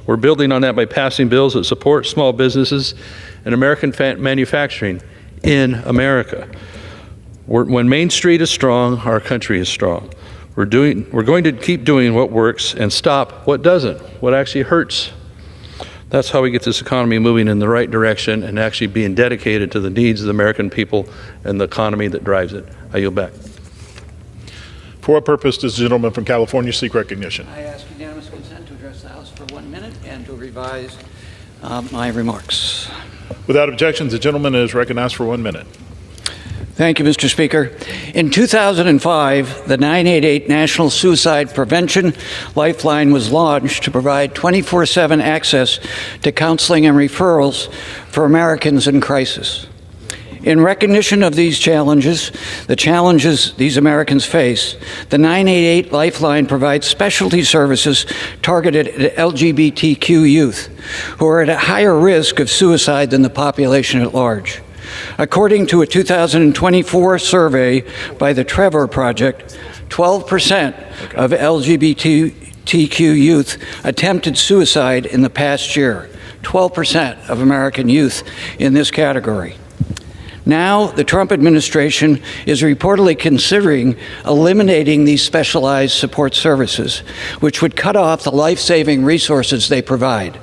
We're building on that by passing bills that support small businesses and American manufacturing in America. When Main Street is strong, our country is strong. We're going to keep doing what works and stop what doesn't, what actually hurts. That's how we get this economy moving in the right direction and actually being dedicated to the needs of the American people and the economy that drives it. I yield back. For what purpose does the gentleman from California seek recognition? I ask unanimous consent to address the House for 1 minute and to revise my remarks. Without objection, the gentleman is recognized for 1 minute. Thank you, Mr. Speaker. In 2005, the 988 National Suicide Prevention Lifeline was launched to provide 24/7 access to counseling and referrals for Americans in crisis. In recognition of these challenges, the challenges these Americans face, the 988 Lifeline provides specialty services targeted at LGBTQ youth who are at a higher risk of suicide than the population at large. According to a 2024 survey by the Trevor Project, 12% of LGBTQ youth attempted suicide in the past year. 12% of American youth in this category. Now, the Trump administration is reportedly considering eliminating these specialized support services, which would cut off the life-saving resources they provide.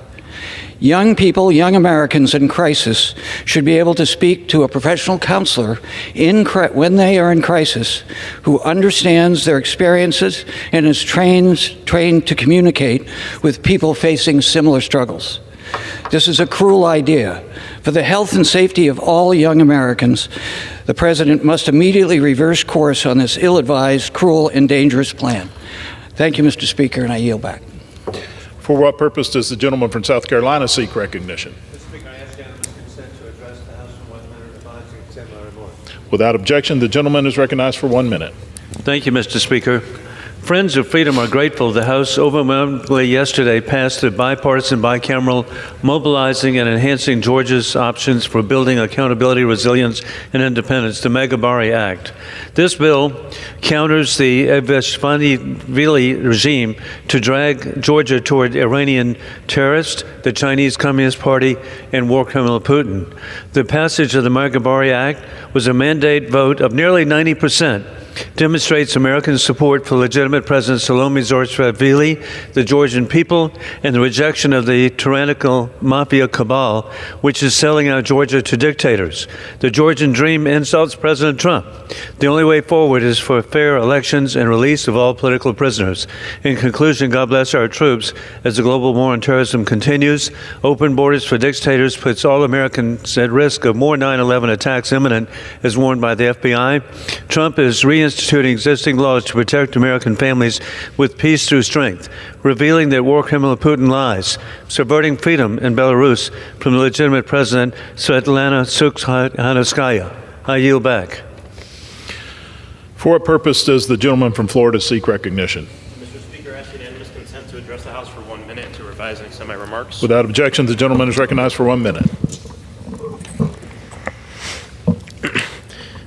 Young people, young Americans in crisis should be able to speak to a professional counselor when they are in crisis who understands their experiences and is trained to communicate with people facing similar struggles. This is a cruel idea. For the health and safety of all young Americans, the President must immediately reverse course on this ill-advised, cruel, and dangerous plan. Thank you, Mr. Speaker, and I yield back. For what purpose does the gentleman from South Carolina seek recognition? Mr. Speaker, I ask unanimous consent to address the House for 1 minute and rise to extend my remarks. Without objection, the gentleman is recognized for 1 minute. Thank you, Mr. Speaker. Friends of Freedom are grateful the House overwhelmingly yesterday passed a bipartisan, bicameral, mobilizing and enhancing Georgia's options for building accountability, resilience, and independence, the Megabarri Act. This bill counters the Eveshvili regime to drag Georgia toward Iranian terrorists, the Chinese Communist Party, and war criminal Putin. The passage of the Megabarri Act was a mandate vote of nearly 90%. Demonstrates American support for legitimate President Salome Zurabishvili, the Georgian people, and the rejection of the tyrannical mafia cabal, which is selling out Georgia to dictators. The Georgian dream insults President Trump. The only way forward is for fair elections and release of all political prisoners. In conclusion, God bless our troops as the global war on terrorism continues. Open borders for dictators puts all Americans at risk of more 9/11 attacks imminent, as warned by the FBI. Trump is reinstituting existing laws to protect American families with peace through strength, revealing that war criminal Putin lies, subverting freedom in Belarus from the legitimate President Svetlana Sukhanskaya. I yield back. For what purpose does the gentleman from Florida seek recognition? Mr. Speaker, I ask unanimous consent to address the House for 1 minute and to revise and extend my remarks. Without objection, the gentleman is recognized for 1 minute.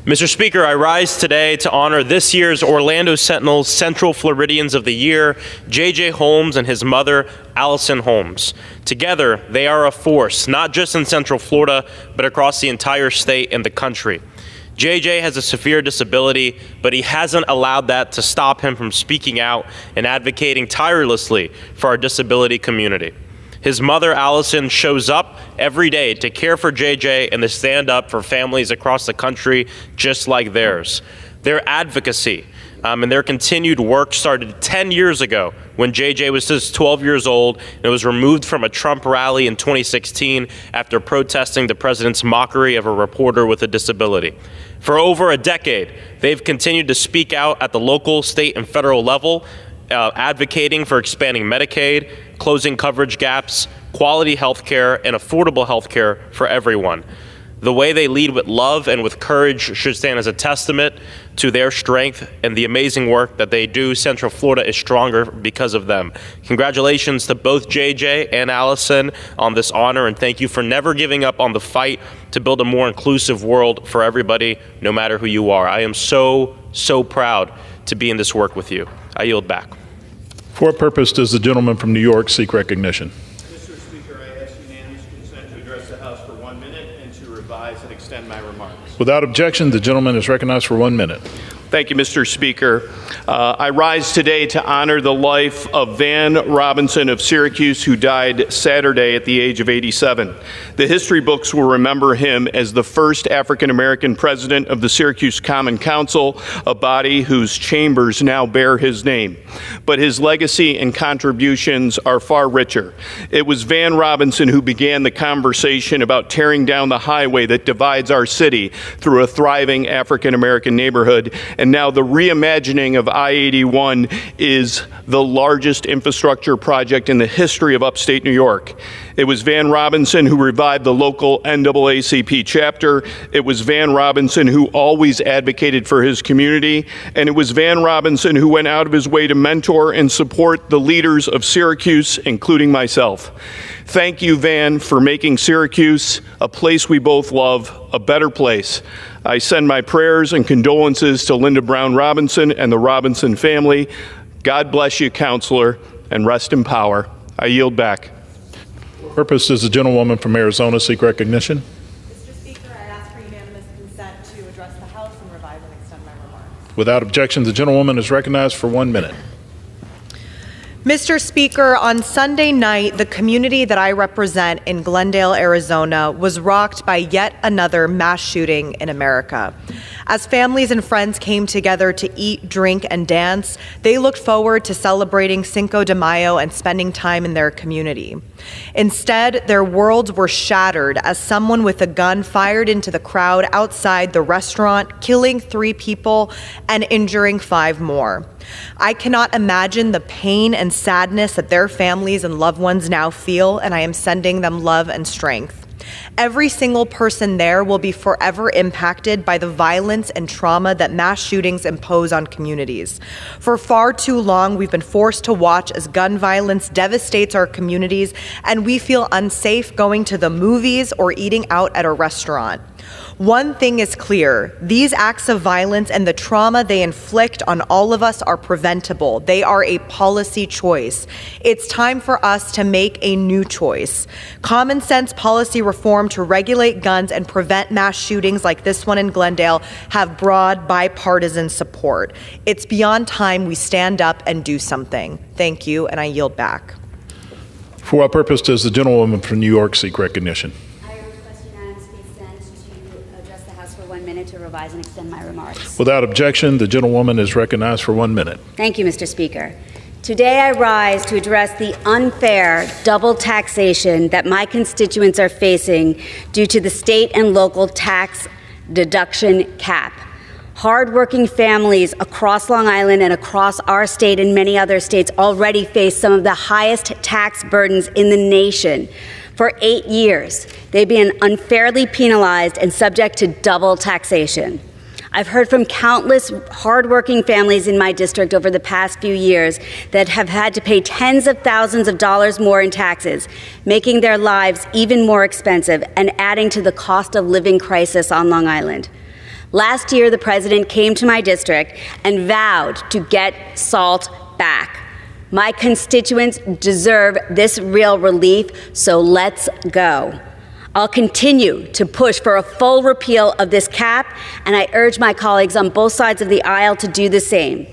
Mr. Speaker, I rise today to honor this year's Orlando Sentinel's Central Floridians of the Year, J.J. Holmes and his mother, Allison Holmes. Together, they are a force, not just in Central Florida, but across the entire state and the country. JJ has a severe disability, but he hasn't allowed that to stop him from speaking out and advocating tirelessly for our disability community. His mother, Allison, shows up every day to care for JJ and to stand up for families across the country just like theirs. Their advocacy and their continued work started 10 years ago when JJ was just 12 years old and was removed from a Trump rally in 2016 after protesting the president's mockery of a reporter with a disability. For over a decade, they've continued to speak out at the local, state, and federal level, advocating for expanding Medicaid, closing coverage gaps, quality health care, and affordable health care for everyone. The way they lead with love and with courage should stand as a testament to their strength and the amazing work that they do. Central Florida is stronger because of them. Congratulations to both JJ and Allison on this honor, and thank you for never giving up on the fight to build a more inclusive world for everybody, no matter who you are. I am so, so proud to be in this work with you. I yield back. For what purpose does the gentleman from New York seek recognition? Mr. Speaker, I ask unanimous consent to address the House for 1 minute and to revise and extend my remarks. Without objection, the gentleman is recognized for 1 minute. Thank you, Mr. Speaker. I rise today to honor the life of Van Robinson of Syracuse, who died Saturday at the age of 87. The history books will remember him as the first African-American president of the Syracuse Common Council, a body whose chambers now bear his name. But his legacy and contributions are far richer. It was Van Robinson who began the conversation about tearing down the highway that divides our city through a thriving African-American neighborhood. And now the reimagining of I-81 is the largest infrastructure project in the history of upstate New York. It was Van Robinson who revived the local NAACP chapter. It was Van Robinson who always advocated for his community. And it was Van Robinson who went out of his way to mentor and support the leaders of Syracuse, including myself. Thank you, Van, for making Syracuse, a place we both love, a better place. I send my prayers and condolences to Linda Brown Robinson and the Robinson family. God bless you, Counselor, and rest in power. I yield back. For what purpose does the gentlewoman from Arizona seek recognition? Mr. Speaker, I ask for unanimous consent to address the House and revise and extend my remarks. Without objection, the gentlewoman is recognized for 1 minute. Mr. Speaker, on Sunday night, the community that I represent in Glendale, Arizona, was rocked by yet another mass shooting in America. As families and friends came together to eat, drink, and dance, they looked forward to celebrating Cinco de Mayo and spending time in their community. Instead, their worlds were shattered as someone with a gun fired into the crowd outside the restaurant, killing 3 people and injuring 5 more. I cannot imagine the pain and sadness that their families and loved ones now feel, and I am sending them love and strength. Every single person there will be forever impacted by the violence and trauma that mass shootings impose on communities. For far too long, we've been forced to watch as gun violence devastates our communities, and we feel unsafe going to the movies or eating out at a restaurant. One thing is clear: these acts of violence and the trauma they inflict on all of us are preventable. They are a policy choice. It's time for us to make a new choice. Common sense policy reform to regulate guns and prevent mass shootings like this one in Glendale have broad bipartisan support. It's beyond time we stand up and do something. Thank you, and I yield back. For what purpose does the gentlewoman from New York seek recognition? To revise and extend my remarks. Without objection, the gentlewoman is recognized for 1 minute. Thank you, Mr. Speaker. Today I rise to address the unfair double taxation that my constituents are facing due to the state and local tax deduction cap. Hardworking families across Long Island and across our state and many other states already face some of the highest tax burdens in the nation. For 8 years, they've been unfairly penalized and subject to double taxation. I've heard from countless hardworking families in my district over the past few years that have had to pay tens of thousands of dollars more in taxes, making their lives even more expensive and adding to the cost of living crisis on Long Island. Last year, the president came to my district and vowed to get SALT back. My constituents deserve this real relief, so let's go. I'll continue to push for a full repeal of this cap, and I urge my colleagues on both sides of the aisle to do the same.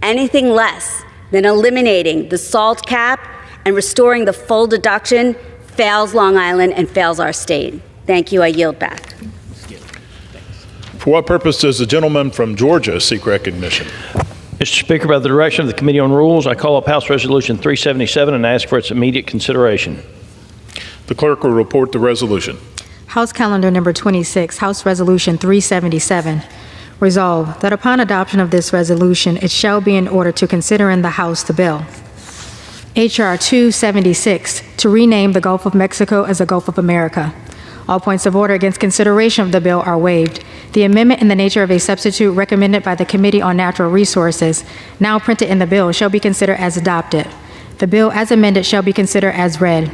Anything less than eliminating the SALT cap and restoring the full deduction fails Long Island and fails our state. Thank you. I yield back. For what purpose does the gentleman from Georgia seek recognition? Mr. Speaker, by the direction of the Committee on Rules, I call up House Resolution 377 and ask for its immediate consideration. The clerk will report the resolution. House Calendar Number 26, House Resolution 377. Resolved that upon adoption of this resolution, it shall be in order to consider in the House the bill H.R. 276 to rename the Gulf of Mexico as the Gulf of America. All points of order against consideration of the bill are waived. The amendment in the nature of a substitute recommended by the Committee on Natural Resources, now printed in the bill, shall be considered as adopted. The bill as amended shall be considered as read.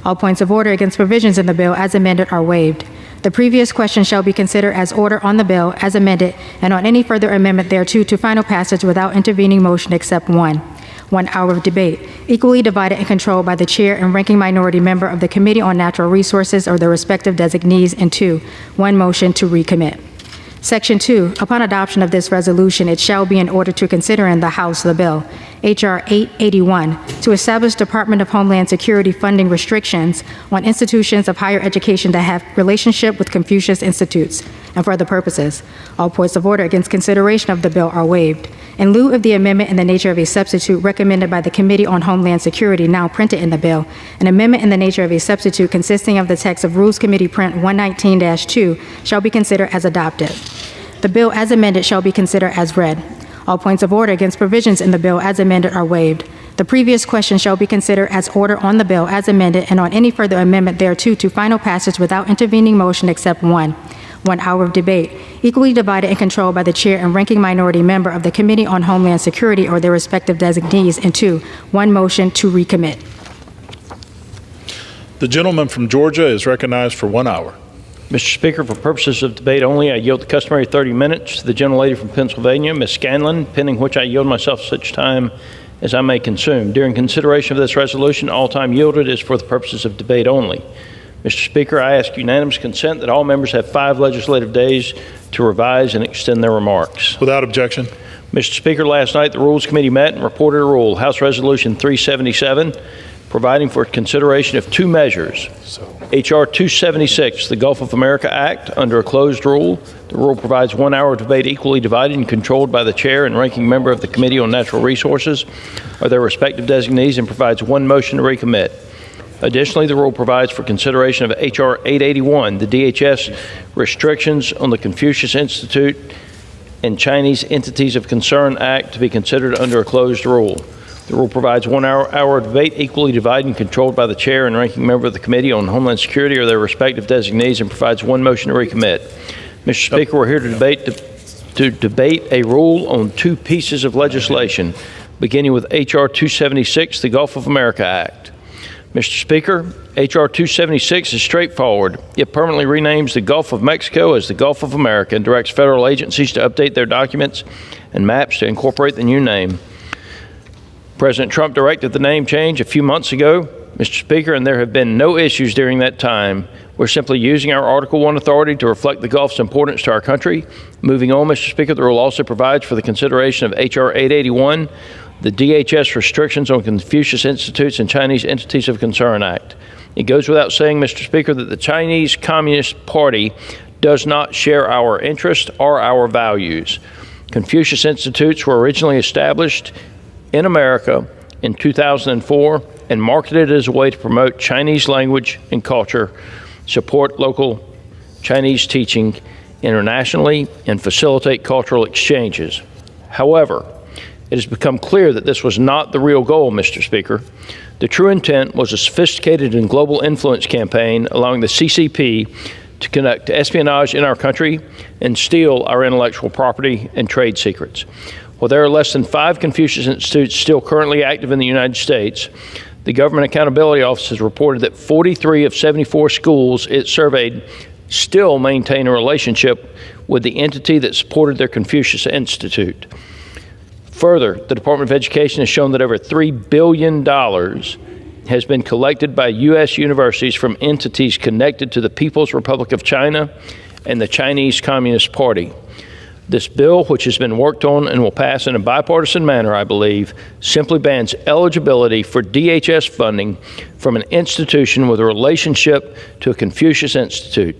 All points of order against provisions in the bill as amended are waived. The previous question shall be considered as order on the bill as amended and on any further amendment thereto to final passage without intervening motion except one. 1 hour of debate, equally divided and controlled by the chair and ranking minority member of the Committee on Natural Resources or their respective designees, and 2, 1 motion to recommit. Section 2, upon adoption of this resolution, it shall be in order to consider in the House the bill H.R. 881 to establish Department of Homeland Security funding restrictions on institutions of higher education that have relationship with Confucius institutes and for other purposes. All points of order against consideration of the bill are waived. In lieu of the amendment in the nature of a substitute recommended by the Committee on Homeland Security, now printed in the bill, an amendment in the nature of a substitute consisting of the text of Rules Committee Print 119-2 shall be considered as adopted. The bill as amended shall be considered as read. All points of order against provisions in the bill as amended are waived. The previous question shall be considered as order on the bill as amended and on any further amendment thereto to final passage without intervening motion except one. 1 hour of debate, equally divided and controlled by the chair and ranking minority member of the Committee on Homeland Security or their respective designees, and 2, 1 motion to recommit. The gentleman from Georgia is recognized for 1 hour. Mr. Speaker, for purposes of debate only, I yield the customary 30 minutes to the gentlelady from Pennsylvania, Ms. Scanlon, pending which I yield myself such time as I may consume. During consideration of this resolution, all time yielded is for the purposes of debate only. Mr. Speaker, I ask unanimous consent that all members have 5 legislative days to revise and extend their remarks. Without objection. Mr. Speaker, last night the Rules Committee met and reported a rule, House Resolution 377, providing for consideration of 2 measures. H.R. 276, the Gulf of America Act, under a closed rule. The rule provides 1 hour of debate equally divided and controlled by the chair and ranking member of the Committee on Natural Resources or their respective designees, and provides 1 motion to recommit. Additionally, the rule provides for consideration of H.R. 881, the DHS restrictions on the Confucius Institute and Chinese Entities of Concern Act to be considered under a closed rule. The rule provides 1 hour of debate equally divided and controlled by the chair and ranking member of the Committee on Homeland Security or their respective designees, and provides 1 motion to recommit. Mr. Speaker, we're here to debate a rule on 2 pieces of legislation, beginning with H.R. 276, the Gulf of America Act. Mr. Speaker, H.R. 276 is straightforward. It permanently renames the Gulf of Mexico as the Gulf of America and directs federal agencies to update their documents and maps to incorporate the new name. President Trump directed the name change a few months ago, Mr. Speaker, and there have been no issues during that time. We're simply using our Article 1 authority to reflect the Gulf's importance to our country. Moving on, Mr. Speaker, the rule also provides for the consideration of H.R. 881, the DHS Restrictions on Confucius Institutes and Chinese Entities of Concern Act. It goes without saying, Mr. Speaker, that the Chinese Communist Party does not share our interests or our values. Confucius Institutes were originally established in America in 2004 and marketed as a way to promote Chinese language and culture, support local Chinese teaching internationally, and facilitate cultural exchanges. However, it has become clear that this was not the real goal, Mr. Speaker. The true intent was a sophisticated and global influence campaign allowing the CCP to conduct espionage in our country and steal our intellectual property and trade secrets. While there are less than 5 Confucius Institutes still currently active in the United States, the Government Accountability Office has reported that 43 of 74 schools it surveyed still maintain a relationship with the entity that supported their Confucius Institute. Further, the Department of Education has shown that over $3 billion has been collected by U.S. universities from entities connected to the People's Republic of China and the Chinese Communist Party. This bill, which has been worked on and will pass in a bipartisan manner, I believe, simply bans eligibility for DHS funding from an institution with a relationship to a Confucius Institute,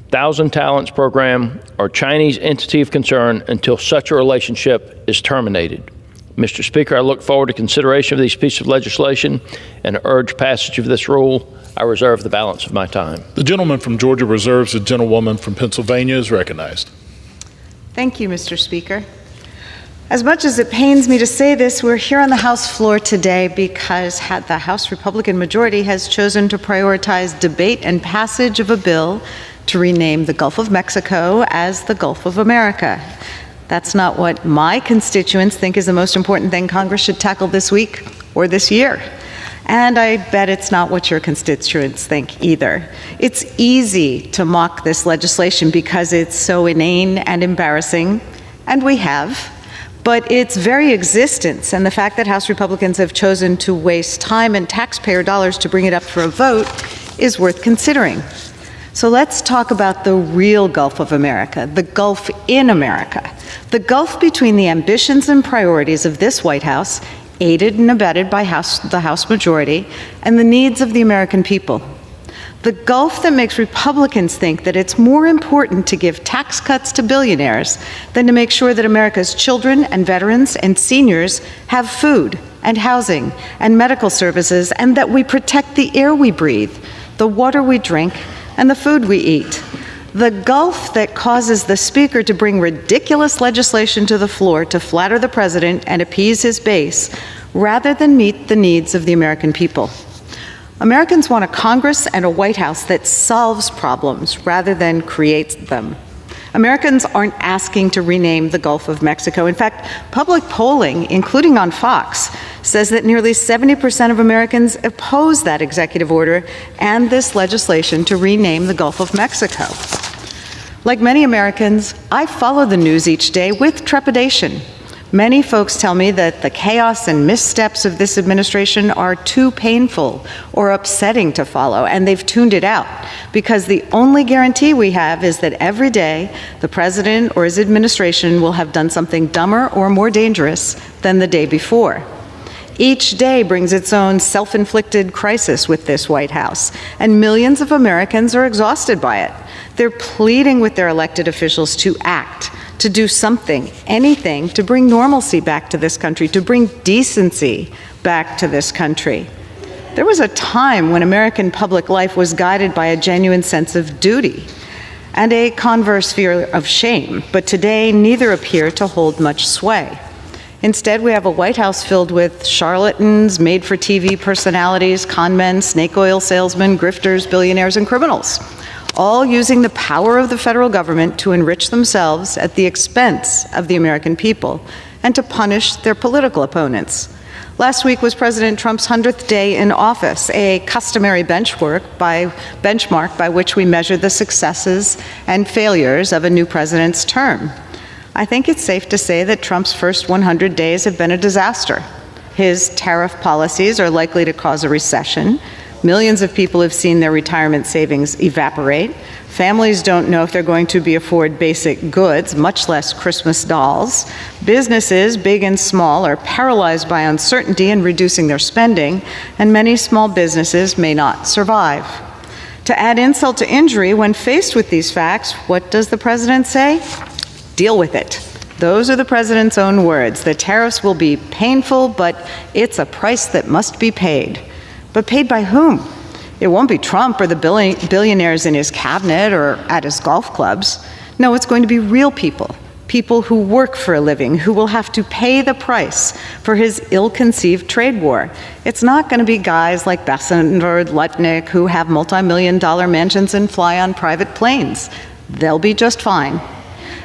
Thousand Talents Program, or Chinese entity of concern until such a relationship is terminated. Mr. Speaker, I look forward to consideration of these pieces of legislation and urge passage of this rule. I reserve the balance of my time. The gentleman from Georgia reserves. The gentlewoman from Pennsylvania is recognized. Thank you, Mr. Speaker. As much as it pains me to say this, we're here on the House floor today because the House Republican majority has chosen to prioritize debate and passage of a bill to rename the Gulf of Mexico as the Gulf of America. That's not what my constituents think is the most important thing Congress should tackle this week or this year. And I bet it's not what your constituents think either. It's easy to mock this legislation because it's so inane and embarrassing, and we have. But its very existence and the fact that House Republicans have chosen to waste time and taxpayer dollars to bring it up for a vote is worth considering. So let's talk about the real Gulf of America, the Gulf in America, the Gulf between the ambitions and priorities of this White House, aided and abetted by the House majority, and the needs of the American people. The Gulf that makes Republicans think that it's more important to give tax cuts to billionaires than to make sure that America's children and veterans and seniors have food and housing and medical services, and that we protect the air we breathe, the water we drink, and the food we eat. The Gulf that causes the Speaker to bring ridiculous legislation to the floor to flatter the President and appease his base, rather than meet the needs of the American people. Americans want a Congress and a White House that solves problems rather than creates them. Americans aren't asking to rename the Gulf of Mexico. In fact, public polling, including on Fox, says that nearly 70% of Americans oppose that executive order and this legislation to rename the Gulf of Mexico. Like many Americans, I follow the news each day with trepidation. Many folks tell me that the chaos and missteps of this administration are too painful or upsetting to follow, and they've tuned it out, because the only guarantee we have is that every day the president or his administration will have done something dumber or more dangerous than the day before. Each day brings its own self-inflicted crisis with this White House, and millions of Americans are exhausted by it. They're pleading with their elected officials to act, to do something, anything, to bring normalcy back to this country, to bring decency back to this country. There was a time when American public life was guided by a genuine sense of duty and a converse fear of shame, but today neither appear to hold much sway. Instead, we have a White House filled with charlatans, made-for-TV personalities, con men, snake oil salesmen, grifters, billionaires, and criminals, all using the power of the federal government to enrich themselves at the expense of the American people and to punish their political opponents. Last week was President Trump's 100th day in office, a customary benchmark by which we measure the successes and failures of a new president's term. I think it's safe to say that Trump's first 100 days have been a disaster. His tariff policies are likely to cause a recession. Millions of people have seen their retirement savings evaporate. Families don't know if they're going to be afford basic goods, much less Christmas dolls. Businesses, big and small, are paralyzed by uncertainty and reducing their spending, and many small businesses may not survive. To add insult to injury, when faced with these facts, what does the president say? Deal with it. Those are the president's own words. The tariffs will be painful, but it's a price that must be paid. But paid by whom? It won't be Trump or the billionaires in his cabinet or at his golf clubs. No, it's going to be real people, people who work for a living, who will have to pay the price for his ill-conceived trade war. It's not going to be guys like Bessent or Lutnick who have multi-million-dollar mansions and fly on private planes. They'll be just fine.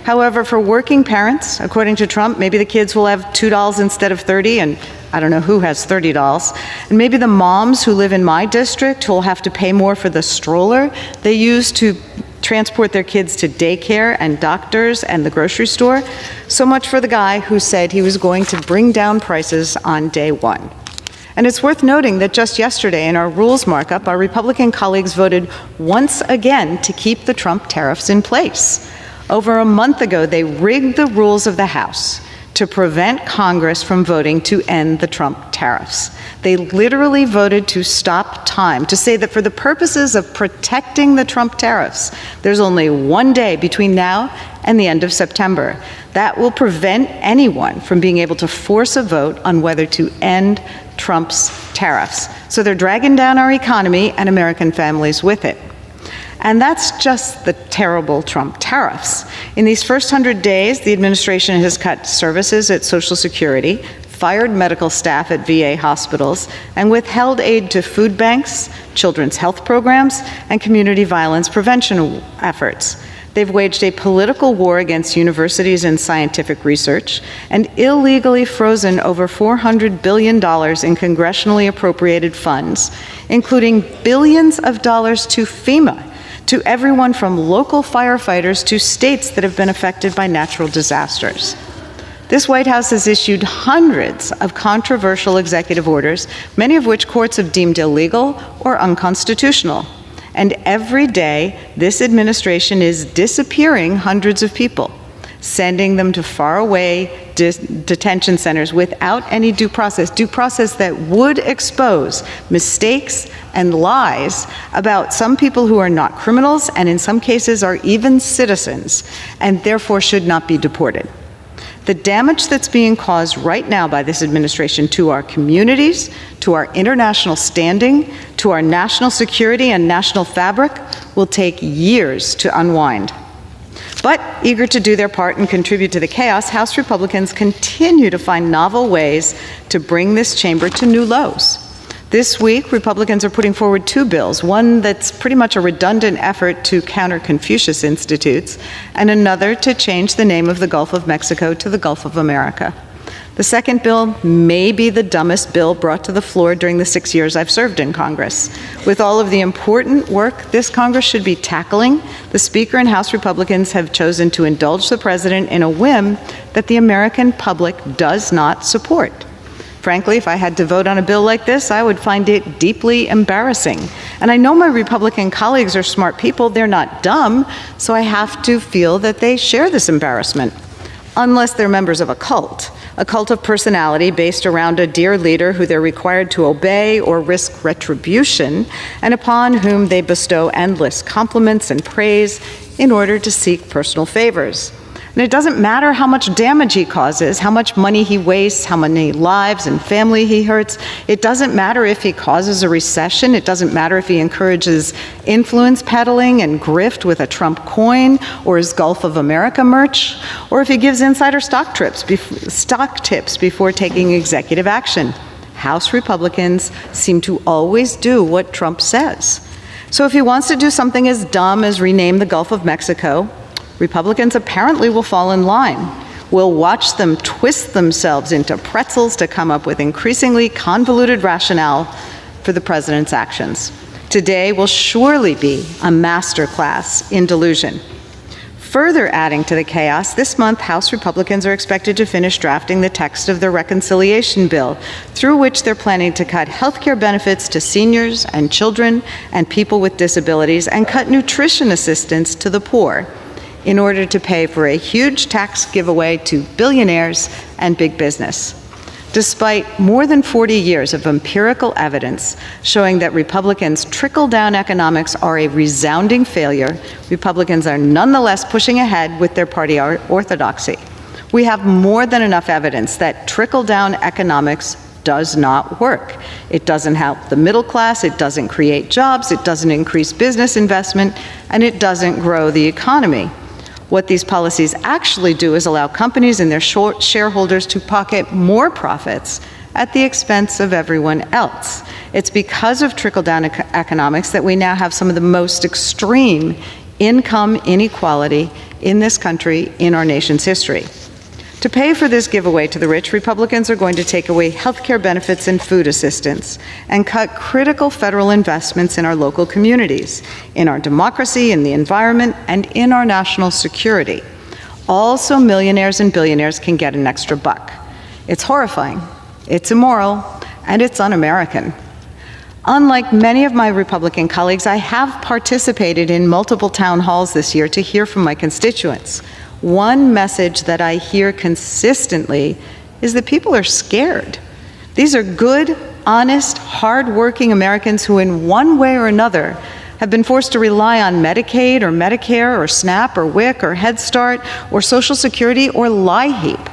However, for working parents, according to Trump, maybe the kids will have $2 instead of 30, and I don't know who has $30. And maybe the moms who live in my district who will have to pay more for the stroller they use to transport their kids to daycare and doctors and the grocery store. So much for the guy who said he was going to bring down prices on day one. And it's worth noting that just yesterday in our rules markup, our Republican colleagues voted once again to keep the Trump tariffs in place. Over a month ago, they rigged the rules of the House to prevent Congress from voting to end the Trump tariffs. They literally voted to stop time, to say that for the purposes of protecting the Trump tariffs, there's only 1 day between now and the end of September. That will prevent anyone from being able to force a vote on whether to end Trump's tariffs. So they're dragging down our economy and American families with it. And that's just the terrible Trump tariffs. In these first 100 days, the administration has cut services at Social Security, fired medical staff at VA hospitals, and withheld aid to food banks, children's health programs, and community violence prevention efforts. They've waged a political war against universities and scientific research, and illegally frozen over $400 billion in congressionally appropriated funds, including billions of dollars to FEMA, to everyone from local firefighters to states that have been affected by natural disasters. This White House has issued hundreds of controversial executive orders, many of which courts have deemed illegal or unconstitutional. And every day, this administration is disappearing hundreds of people, sending them to faraway detention centers without any due process that would expose mistakes and lies about some people who are not criminals and in some cases are even citizens and therefore should not be deported. The damage that's being caused right now by this administration to our communities, to our international standing, to our national security and national fabric will take years to unwind. But eager to do their part and contribute to the chaos, House Republicans continue to find novel ways to bring this chamber to new lows. This week, Republicans are putting forward 2 bills, one that's pretty much a redundant effort to counter Confucius institutes, and another to change the name of the Gulf of Mexico to the Gulf of America. The second bill may be the dumbest bill brought to the floor during the 6 years I've served in Congress. With all of the important work this Congress should be tackling, the Speaker and House Republicans have chosen to indulge the President in a whim that the American public does not support. Frankly, if I had to vote on a bill like this, I would find it deeply embarrassing. And I know my Republican colleagues are smart people, they're not dumb, so I have to feel that they share this embarrassment. Unless they're members of a cult of personality based around a dear leader who they're required to obey or risk retribution, and upon whom they bestow endless compliments and praise in order to seek personal favors. And it doesn't matter how much damage he causes, how much money he wastes, how many lives and family he hurts. It doesn't matter if he causes a recession. It doesn't matter if he encourages influence peddling and grift with a Trump coin or his Gulf of America merch, or if he gives insider stock tips before taking executive action. House Republicans seem to always do what Trump says. So if he wants to do something as dumb as rename the Gulf of Mexico, Republicans apparently will fall in line. We'll watch them twist themselves into pretzels to come up with increasingly convoluted rationale for the president's actions. Today will surely be a masterclass in delusion. Further adding to the chaos, this month House Republicans are expected to finish drafting the text of their reconciliation bill, through which they're planning to cut health care benefits to seniors and children and people with disabilities and cut nutrition assistance to the poor, in order to pay for a huge tax giveaway to billionaires and big business. Despite more than 40 years of empirical evidence showing that Republicans' trickle-down economics are a resounding failure, Republicans are nonetheless pushing ahead with their party orthodoxy. We have more than enough evidence that trickle-down economics does not work. It doesn't help the middle class, it doesn't create jobs, it doesn't increase business investment, and it doesn't grow the economy. What these policies actually do is allow companies and their shareholders to pocket more profits at the expense of everyone else. It's because of trickle-down economics that we now have some of the most extreme income inequality in this country in our nation's history. To pay for this giveaway to the rich, Republicans are going to take away health care benefits and food assistance and cut critical federal investments in our local communities, in our democracy, in the environment, and in our national security. Also, millionaires and billionaires can get an extra buck. It's horrifying, it's immoral, and it's un-American. Unlike many of my Republican colleagues, I have participated in multiple town halls this year to hear from my constituents. One message that I hear consistently is that people are scared. These are good, honest, hard-working Americans who in one way or another have been forced to rely on Medicaid or Medicare or SNAP or WIC or Head Start or Social Security or LIHEAP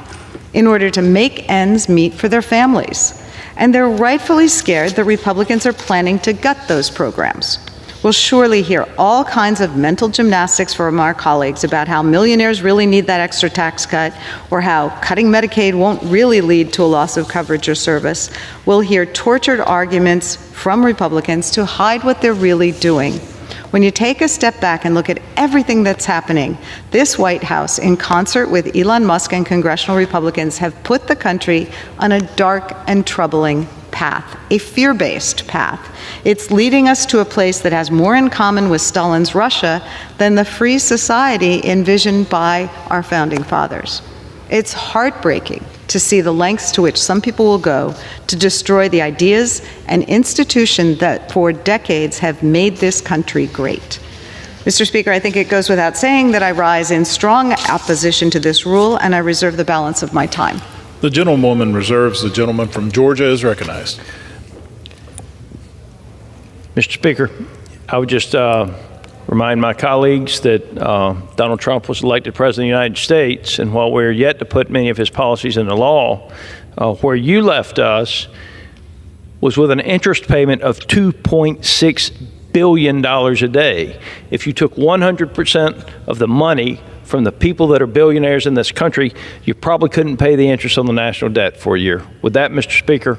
in order to make ends meet for their families. And they're rightfully scared that Republicans are planning to gut those programs. We'll surely hear all kinds of mental gymnastics from our colleagues about how millionaires really need that extra tax cut, or how cutting Medicaid won't really lead to a loss of coverage or service. We'll hear tortured arguments from Republicans to hide what they're really doing. When you take a step back and look at everything that's happening, this White House, in concert with Elon Musk and congressional Republicans, have put the country on a dark and troubling path, a fear-based path. It's leading us to a place that has more in common with Stalin's Russia than the free society envisioned by our founding fathers. It's heartbreaking to see the lengths to which some people will go to destroy the ideas and institutions that for decades have made this country great. Mr. Speaker, I think it goes without saying that I rise in strong opposition to this rule, and I reserve the balance of my time. The gentlewoman reserves. The gentleman from Georgia is recognized. Mr. Speaker, I would just remind my colleagues that Donald Trump was elected President of the United States, and while we're yet to put many of his policies into law, where you left us was with an interest payment of $2.6 billion a day. If you took 100% of the money from the people that are billionaires in this country, you probably couldn't pay the interest on the national debt for a year. With that, Mr. Speaker,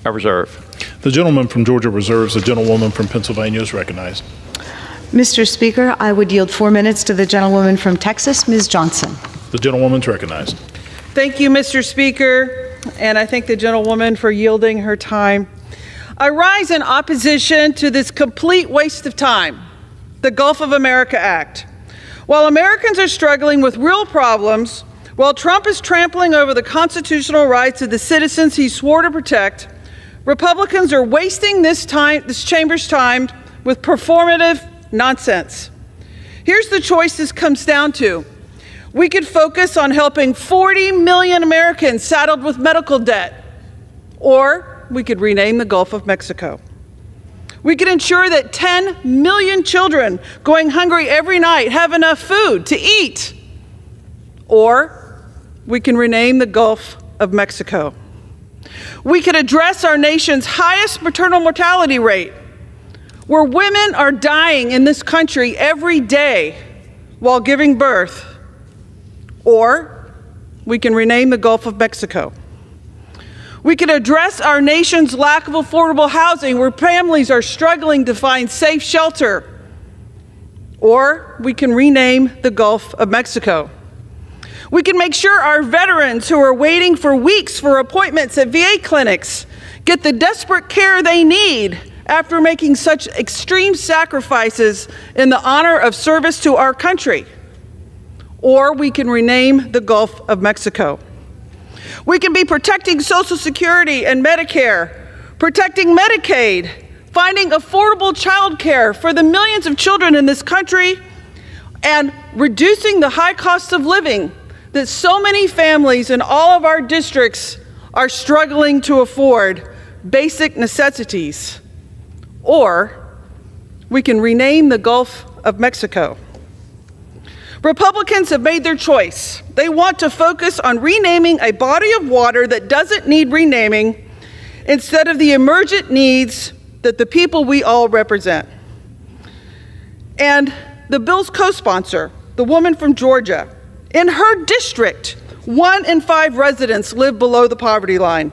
I reserve. The gentleman from Georgia reserves. The gentlewoman from Pennsylvania is recognized. Mr. Speaker, I would yield 4 minutes to the gentlewoman from Texas, Ms. Johnson. The gentlewoman's recognized. Thank you, Mr. Speaker, and I thank the gentlewoman for yielding her time. I rise in opposition to this complete waste of time, the Gulf of America Act. While Americans are struggling with real problems, while Trump is trampling over the constitutional rights of the citizens he swore to protect, Republicans are wasting this chamber's time with performative nonsense. Here's the choice this comes down to. We could focus on helping 40 million Americans saddled with medical debt, or we could rename the Gulf of Mexico. We could ensure that 10 million children going hungry every night have enough food to eat, or we can rename the Gulf of Mexico. We could address our nation's highest maternal mortality rate, where women are dying in this country every day while giving birth, or we can rename the Gulf of Mexico. We could address our nation's lack of affordable housing, where families are struggling to find safe shelter, or we can rename the Gulf of Mexico. We can make sure our veterans who are waiting for weeks for appointments at VA clinics get the desperate care they need after making such extreme sacrifices in the honor of service to our country. Or we can rename the Gulf of Mexico. We can be protecting Social Security and Medicare, protecting Medicaid, finding affordable child care for the millions of children in this country, and reducing the high cost of living that so many families in all of our districts are struggling to afford basic necessities. Or we can rename the Gulf of Mexico. Republicans have made their choice. They want to focus on renaming a body of water that doesn't need renaming instead of the emergent needs that the people we all represent. And the bill's co-sponsor, the woman from Georgia, in her district, 1 in 5 residents live below the poverty line.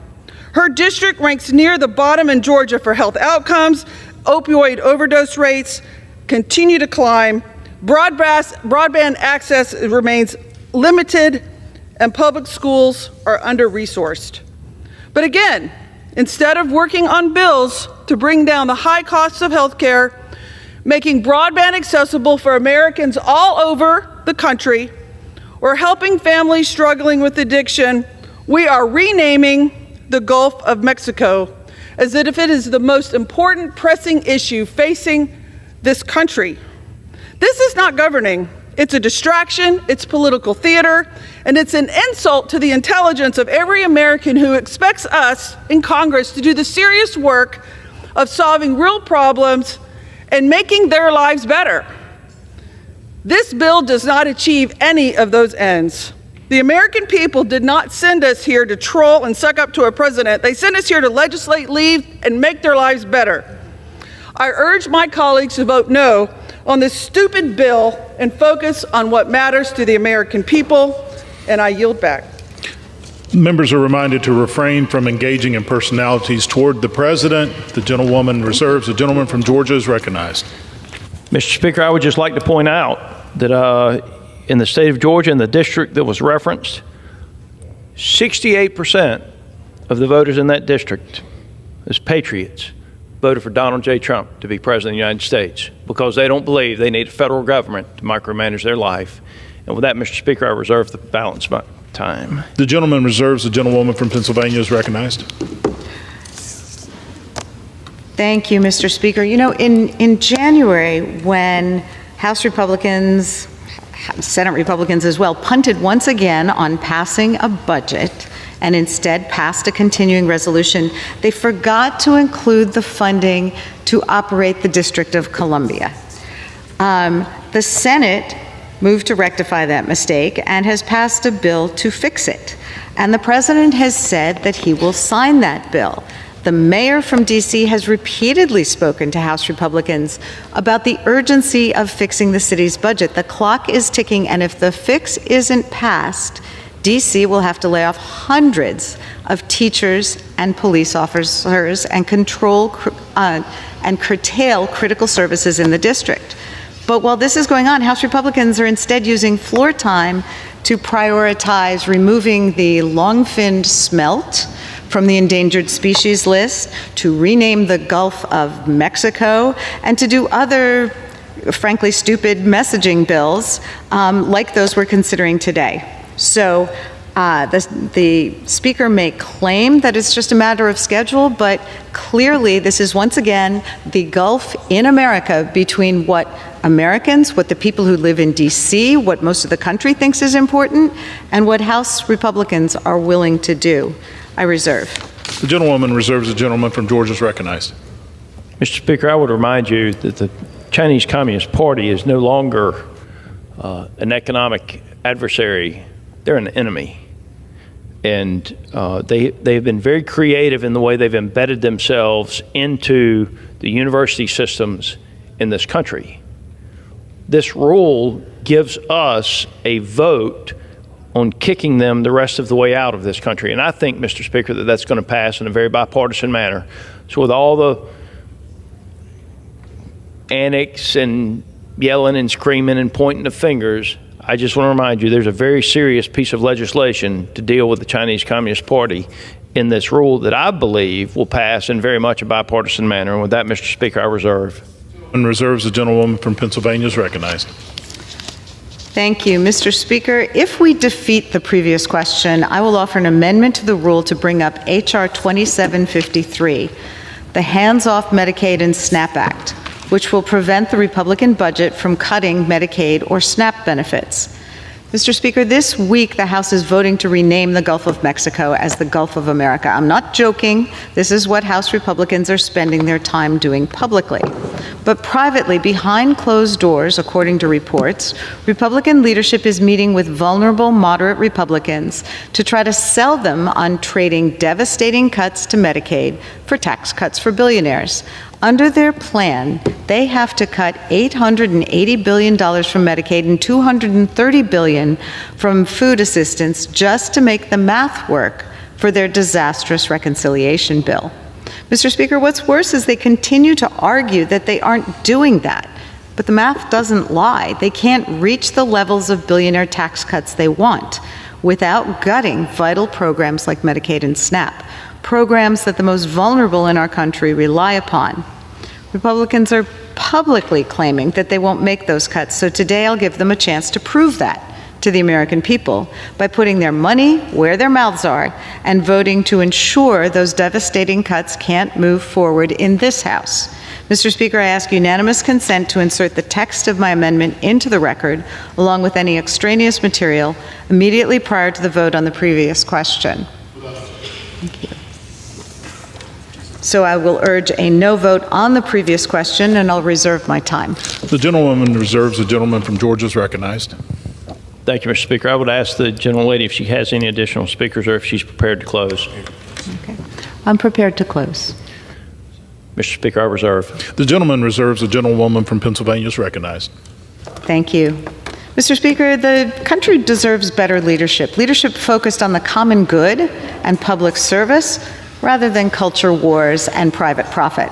Her district ranks near the bottom in Georgia for health outcomes. Opioid overdose rates continue to climb. Broadband access remains limited, and public schools are under-resourced. But again, instead of working on bills to bring down the high costs of health care, making broadband accessible for Americans all over the country, or helping families struggling with addiction, we are renaming the Gulf of Mexico as if it is the most important pressing issue facing this country. This is not governing. It's a distraction, it's political theater, and it's an insult to the intelligence of every American who expects us in Congress to do the serious work of solving real problems and making their lives better. This bill does not achieve any of those ends. The American people did not send us here to troll and suck up to a president. They sent us here to legislate, lead, and make their lives better. I urge my colleagues to vote no on this stupid bill and focus on what matters to the American people, and I yield back. Members are reminded to refrain from engaging in personalities toward the president. The gentlewoman reserves. The gentleman from Georgia is recognized. Mr. Speaker, I would just like to point out that in the state of Georgia, in the district that was referenced, 68% of the voters in that district, as patriots, voted for Donald J. Trump to be president of the United States because they don't believe they need a federal government to micromanage their life. And with that, Mr. Speaker, I reserve the balance of my time. The gentleman reserves. The gentlewoman from Pennsylvania is recognized. Thank you, Mr. Speaker. You know, in January, when House Republicans, Senate Republicans as well, punted once again on passing a budget and instead passed a continuing resolution, they forgot to include the funding to operate the District of Columbia. The Senate moved to rectify that mistake and has passed a bill to fix it. And the president has said that he will sign that bill. The mayor from D.C. has repeatedly spoken to House Republicans about the urgency of fixing the city's budget. The clock is ticking, and if the fix isn't passed, D.C. will have to lay off hundreds of teachers and police officers and curtail critical services in the district. But while this is going on, House Republicans are instead using floor time to prioritize removing the long-finned smelt from the endangered species list, to rename the Gulf of Mexico, and to do other, frankly, stupid messaging bills like those we're considering today. So the Speaker may claim that it's just a matter of schedule, but clearly this is once again the gulf in America between what Americans, what the people who live in D.C., what most of the country thinks is important, and what House Republicans are willing to do. I reserve. The gentlewoman reserves. The gentleman from Georgia is recognized. Mr. Speaker, I would remind you that the Chinese Communist Party is no longer an economic adversary. They're an enemy. And they have been very creative in the way they've embedded themselves into the university systems in this country. This rule gives us a vote on kicking them the rest of the way out of this country. And I think, Mr. Speaker, that that's going to pass in a very bipartisan manner. So with all the annex and yelling and screaming and pointing the fingers, I just want to remind you there's a very serious piece of legislation to deal with the Chinese Communist Party in this rule that I believe will pass in very much a bipartisan manner. And with that, Mr. Speaker, I reserve. And reserves. The gentlewoman from Pennsylvania is recognized. Thank you, Mr. Speaker. If we defeat the previous question, I will offer an amendment to the rule to bring up H.R. 2753, the Hands-Off Medicaid and SNAP Act, which will prevent the Republican budget from cutting Medicaid or SNAP benefits. Mr. Speaker, this week the House is voting to rename the Gulf of Mexico as the Gulf of America. I'm not joking. This is what House Republicans are spending their time doing publicly. But privately, behind closed doors, according to reports, Republican leadership is meeting with vulnerable moderate Republicans to try to sell them on trading devastating cuts to Medicaid for tax cuts for billionaires. Under their plan, they have to cut $880 billion from Medicaid and $230 billion from food assistance just to make the math work for their disastrous reconciliation bill. Mr. Speaker, what's worse is they continue to argue that they aren't doing that. But the math doesn't lie. They can't reach the levels of billionaire tax cuts they want without gutting vital programs like Medicaid and SNAP, programs that the most vulnerable in our country rely upon. Republicans are publicly claiming that they won't make those cuts, so today I'll give them a chance to prove that. to the American people by putting their money where their mouths are and voting to ensure those devastating cuts can't move forward in this House. Mr. Speaker, I ask unanimous consent to insert the text of my amendment into the record, along with any extraneous material, immediately prior to the vote on the previous question. Thank you. So I will urge a no vote on the previous question, and I'll reserve my time. The gentlewoman reserves. The gentleman from Georgia is recognized. Thank you, Mr. Speaker. I would ask the gentlelady if she has any additional speakers or if she's prepared to close. Okay. I'm prepared to close. Mr. Speaker, I reserve. The gentleman reserves. The gentlewoman from Pennsylvania is recognized. Thank you. Mr. Speaker, the country deserves better leadership, leadership focused on the common good and public service rather than culture wars and private profit.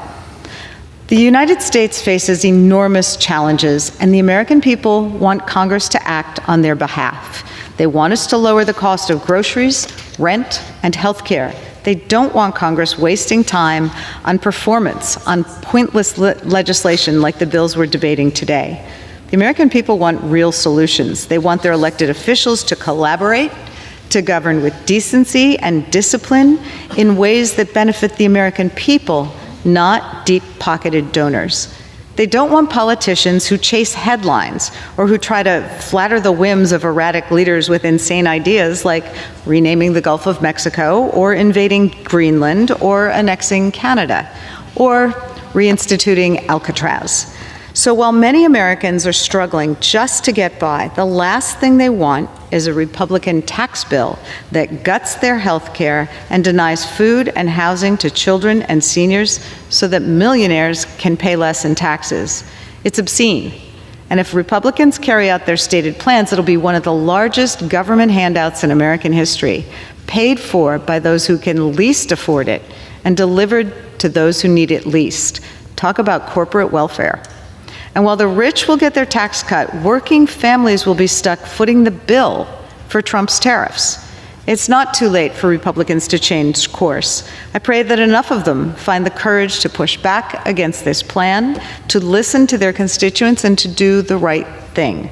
The United States faces enormous challenges, and the American people want Congress to act on their behalf. They want us to lower the cost of groceries, rent, and health care. They don't want Congress wasting time on performance, on pointless legislation like the bills we're debating today. The American people want real solutions. They want their elected officials to collaborate, to govern with decency and discipline in ways that benefit the American people, not deep-pocketed donors. They don't want politicians who chase headlines or who try to flatter the whims of erratic leaders with insane ideas like renaming the Gulf of Mexico or invading Greenland or annexing Canada or reinstituting Alcatraz. So while many Americans are struggling just to get by, the last thing they want is a Republican tax bill that guts their health care and denies food and housing to children and seniors so that millionaires can pay less in taxes. It's obscene. And if Republicans carry out their stated plans, it'll be one of the largest government handouts in American history, paid for by those who can least afford it and delivered to those who need it least. Talk about corporate welfare. And while the rich will get their tax cut, working families will be stuck footing the bill for Trump's tariffs. It's not too late for Republicans to change course. I pray that enough of them find the courage to push back against this plan, to listen to their constituents, and to do the right thing.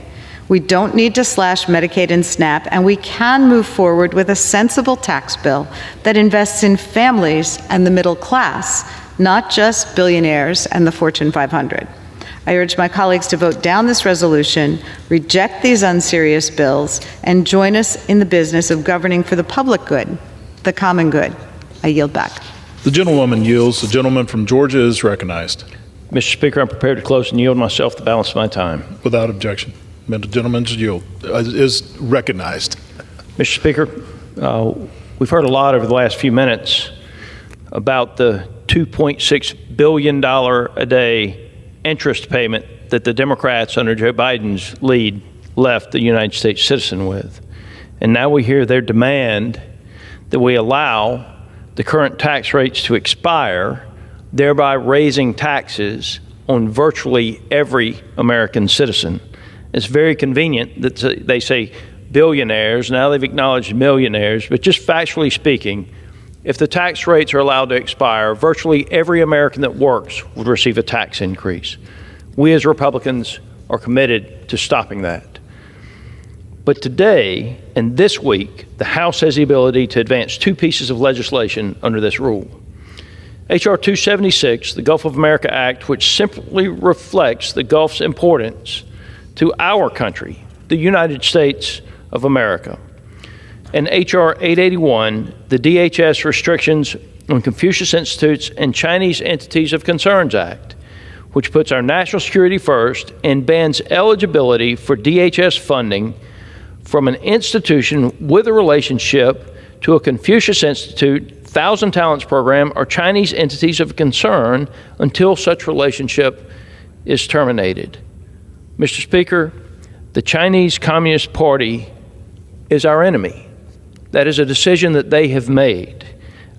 We don't need to slash Medicaid and SNAP, and we can move forward with a sensible tax bill that invests in families and the middle class, not just billionaires and the Fortune 500. I urge my colleagues to vote down this resolution, reject these unserious bills, and join us in the business of governing for the public good, the common good. I yield back. The gentlewoman yields. The gentleman from Georgia is recognized. Mr. Speaker, I'm prepared to close and yield myself the balance of my time. Without objection. The gentleman is recognized. Mr. Speaker, we've heard a lot over the last few minutes about the $2.6 billion a day interest payment that the Democrats under Joe Biden's lead left the United States citizen with. And now we hear their demand that we allow the current tax rates to expire, thereby raising taxes on virtually every American citizen. It's very convenient that they say billionaires, now they've acknowledged millionaires, but just factually speaking, if the tax rates are allowed to expire, virtually every American that works would receive a tax increase. We as Republicans are committed to stopping that. But today and this week, the House has the ability to advance two pieces of legislation under this rule. H.R. 276, the Gulf of America Act, which simply reflects the Gulf's importance to our country, the United States of America. And H.R. 881, the DHS Restrictions on Confucius Institutes and Chinese Entities of Concerns Act, which puts our national security first and bans eligibility for DHS funding from an institution with a relationship to a Confucius Institute, Thousand Talents Program, or Chinese entities of concern until such relationship is terminated. Mr. Speaker, the Chinese Communist Party is our enemy. That is a decision that they have made.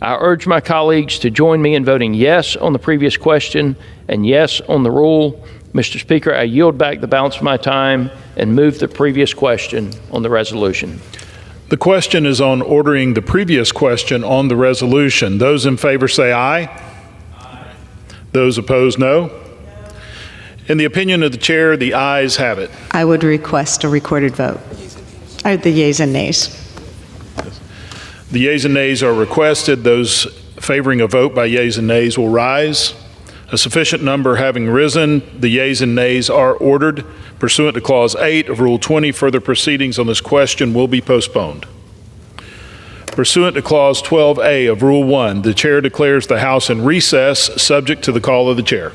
I urge my colleagues to join me in voting yes on the previous question and yes on the rule. Mr. Speaker, I yield back the balance of my time and move the previous question on the resolution. The question is on ordering the previous question on the resolution. Those in favor say aye. Aye. Those opposed, no. In the opinion of the chair, the ayes have it. I would request a recorded vote. The yeas and nays. The yeas and nays are requested. Those favoring a vote by yeas and nays will rise. A sufficient number having risen, the yeas and nays are ordered. Pursuant to Clause 8 of Rule 20, further proceedings on this question will be postponed. Pursuant to Clause 12A of Rule 1, the Chair declares the House in recess, subject to the call of the Chair.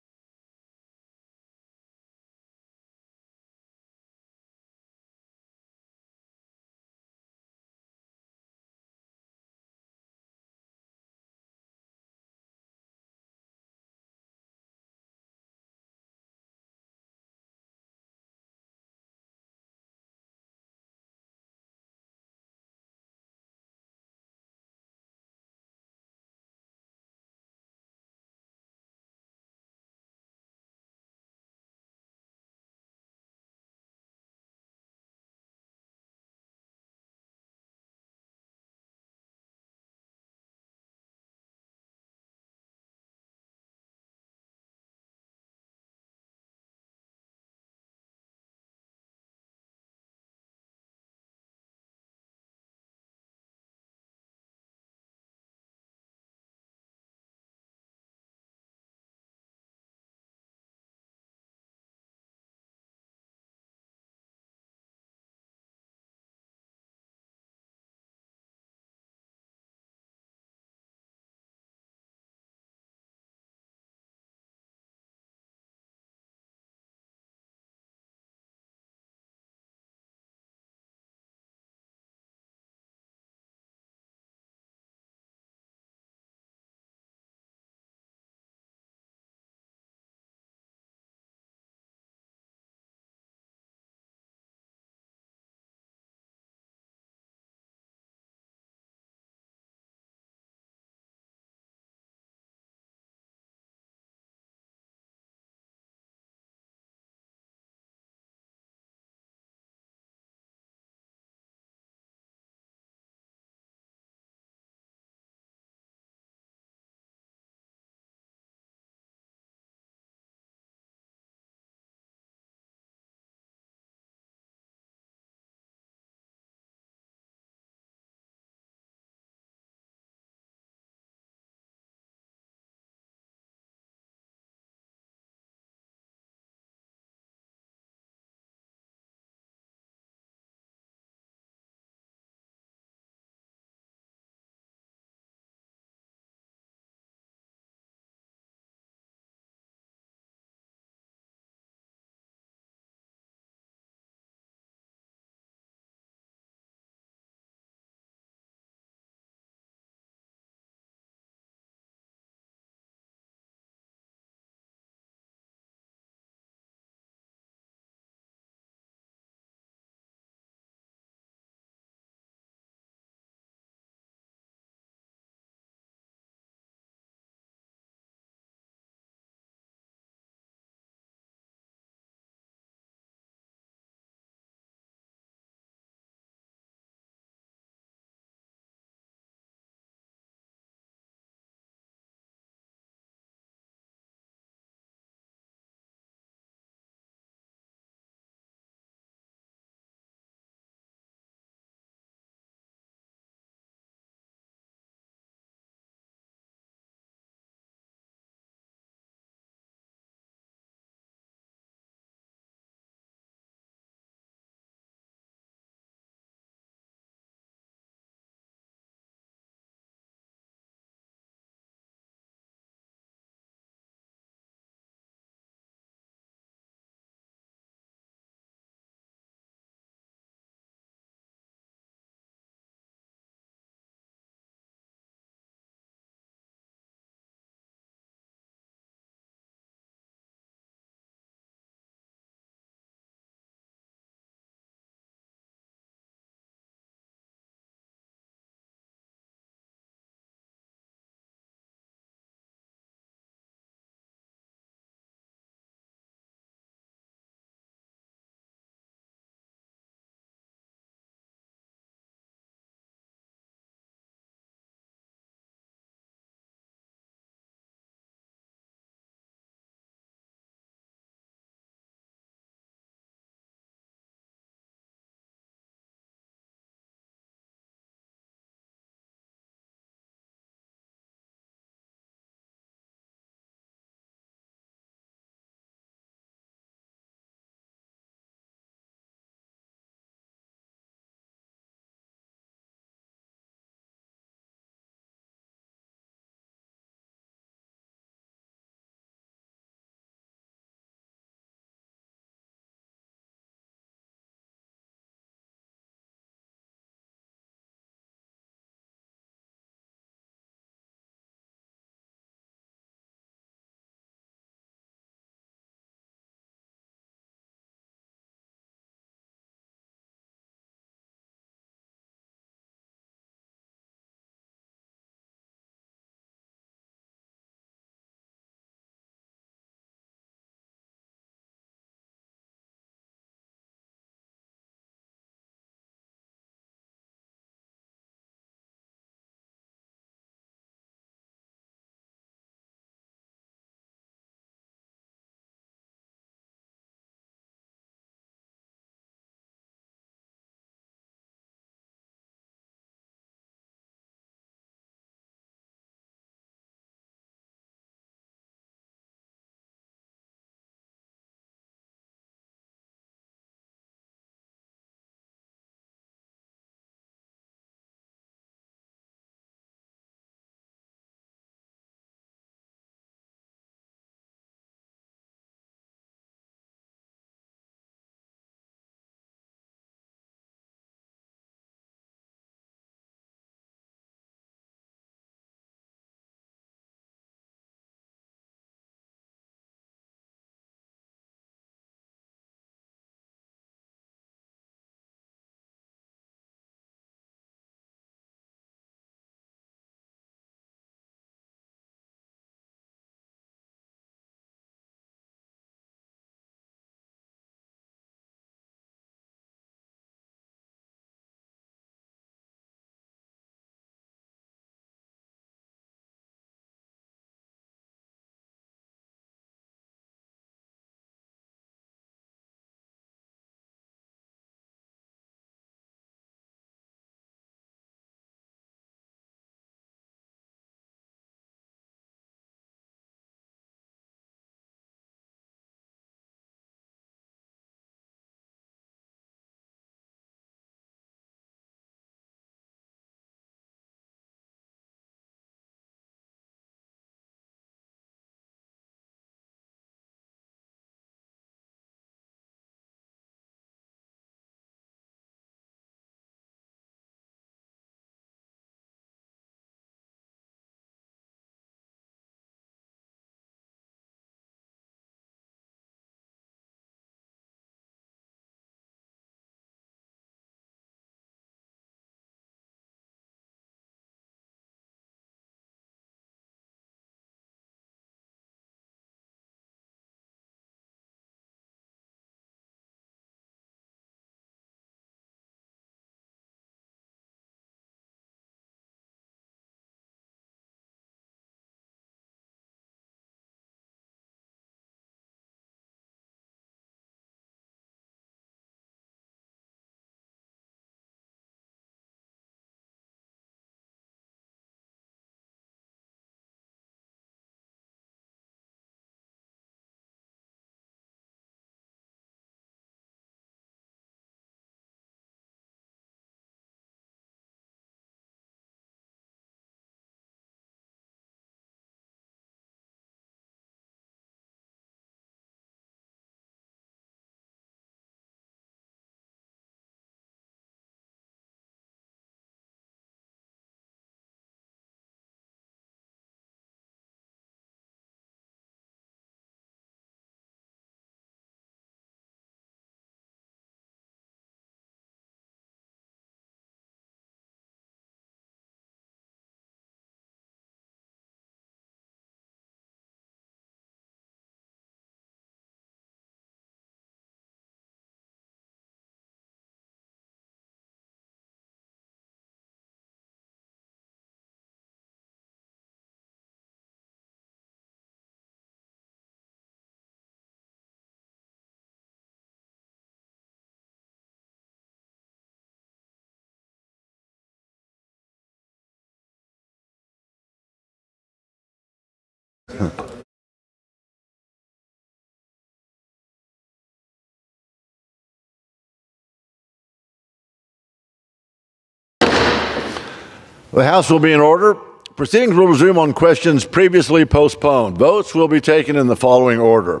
The House will be in order. Proceedings will resume on questions previously postponed. Votes will be taken in the following order.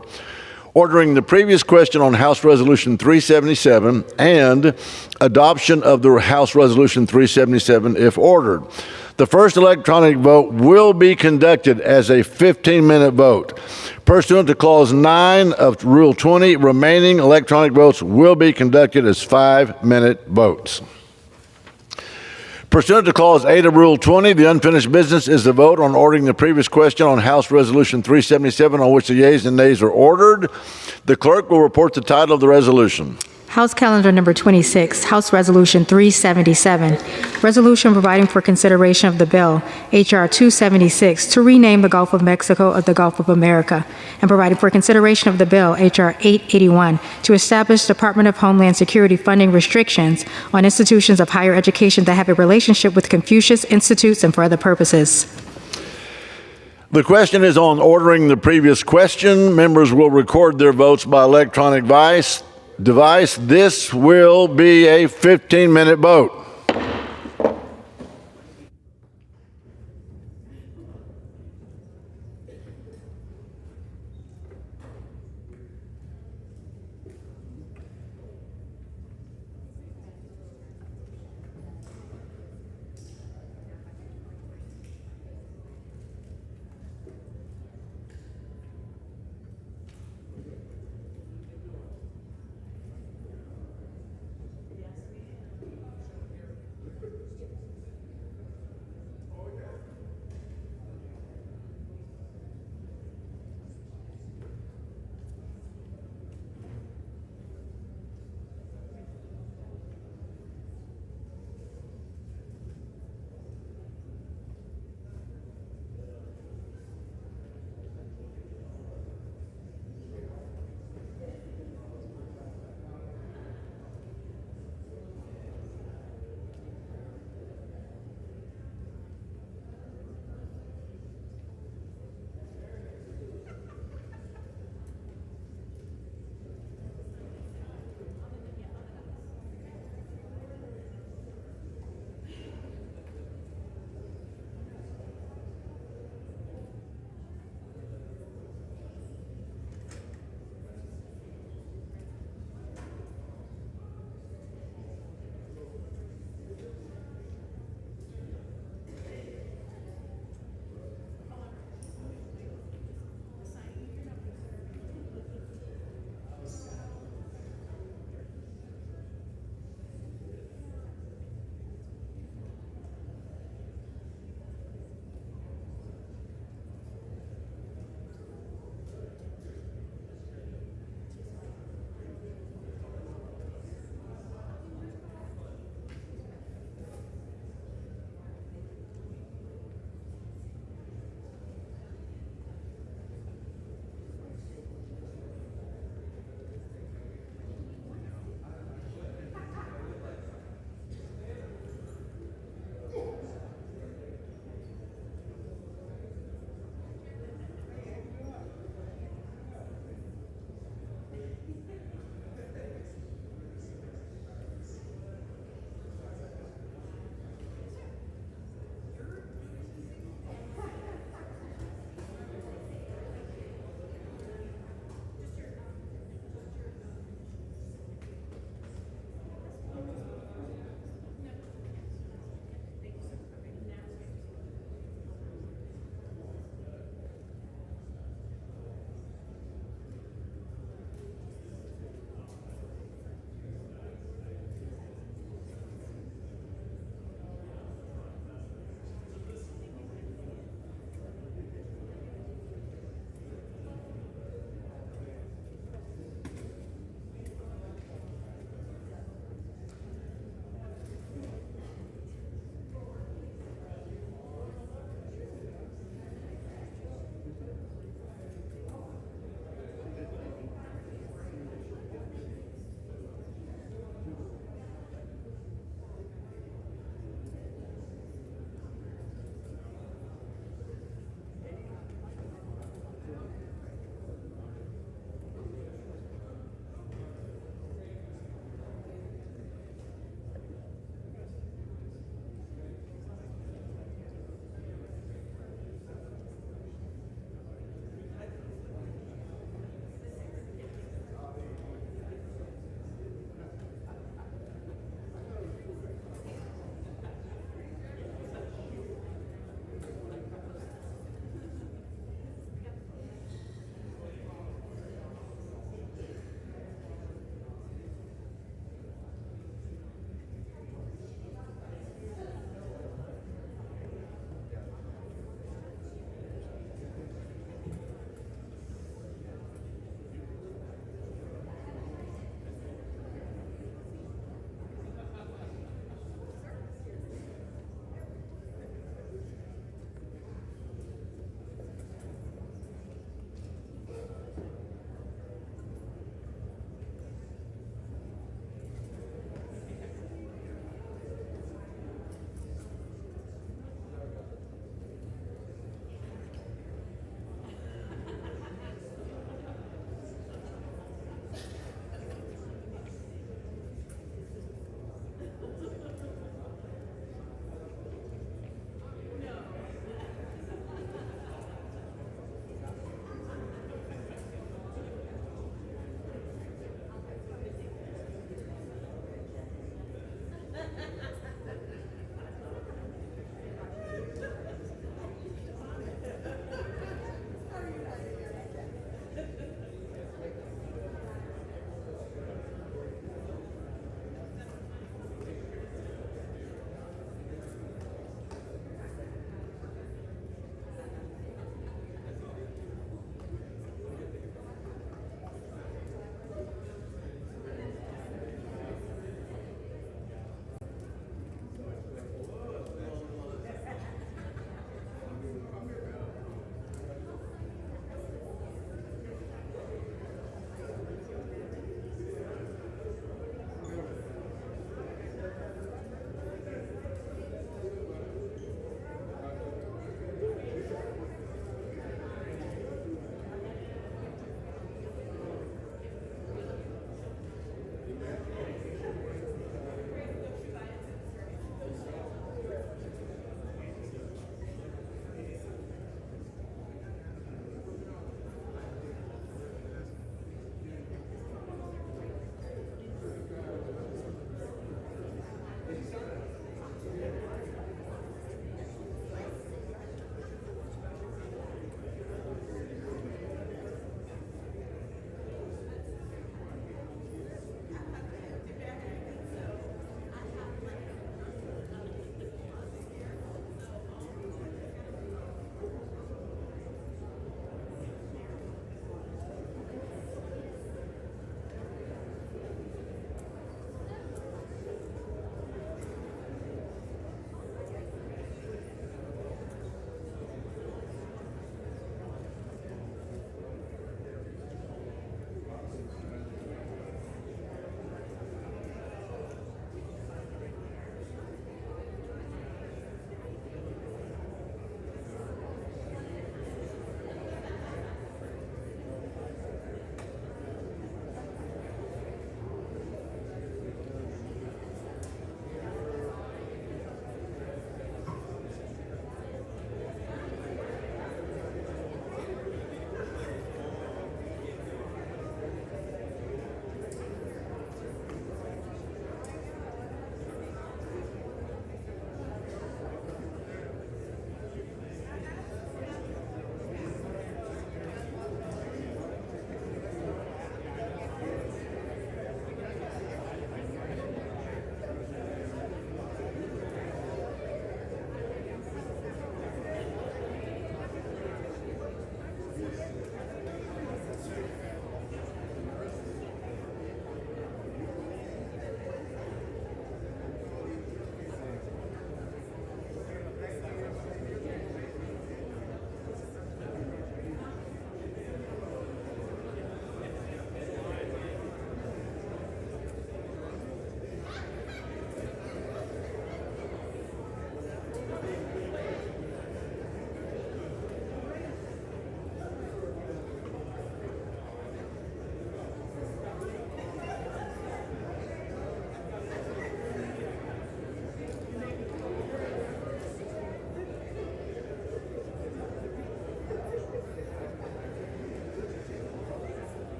Ordering the previous question on House Resolution 377 and adoption of the House Resolution 377 if ordered. The first electronic vote will be conducted as a 15-minute vote. Pursuant to Clause 9 of Rule 20, remaining electronic votes will be conducted as 5-minute votes. Pursuant to Clause 8 of Rule 20, the unfinished business is the vote on ordering the previous question on House Resolution 377, on which the yeas and nays are ordered. The clerk will report the title of the resolution. House Calendar Number 26, House Resolution 377, Resolution providing for consideration of the bill, H.R. 276, to rename the Gulf of Mexico of the Gulf of America, and providing for consideration of the bill, H.R. 881, to establish Department of Homeland Security funding restrictions on institutions of higher education that have a relationship with Confucius institutes and for other purposes. The question is on ordering the previous question. Members will record their votes by electronic device. This will be a 15-minute vote.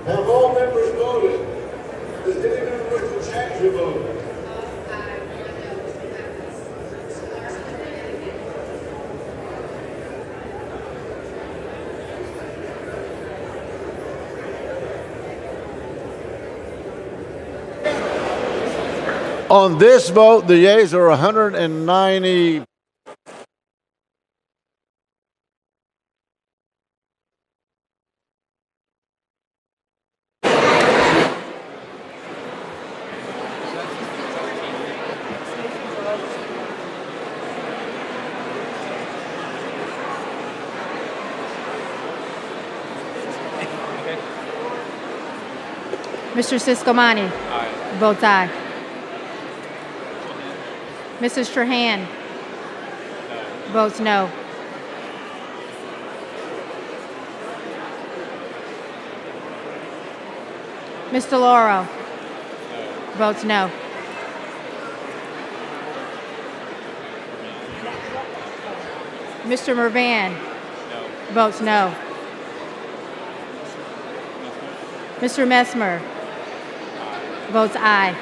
Have all members voted? Does anyone wish to change your vote? On this vote, the yeas are 190. Mr. Siscomani? Aye. Votes aye. Mrs. Strahan? No. Votes no. Mr. Lauro? No. Votes no. Mr. Mervan? No. Votes no. Mr. Messmer? Votes aye.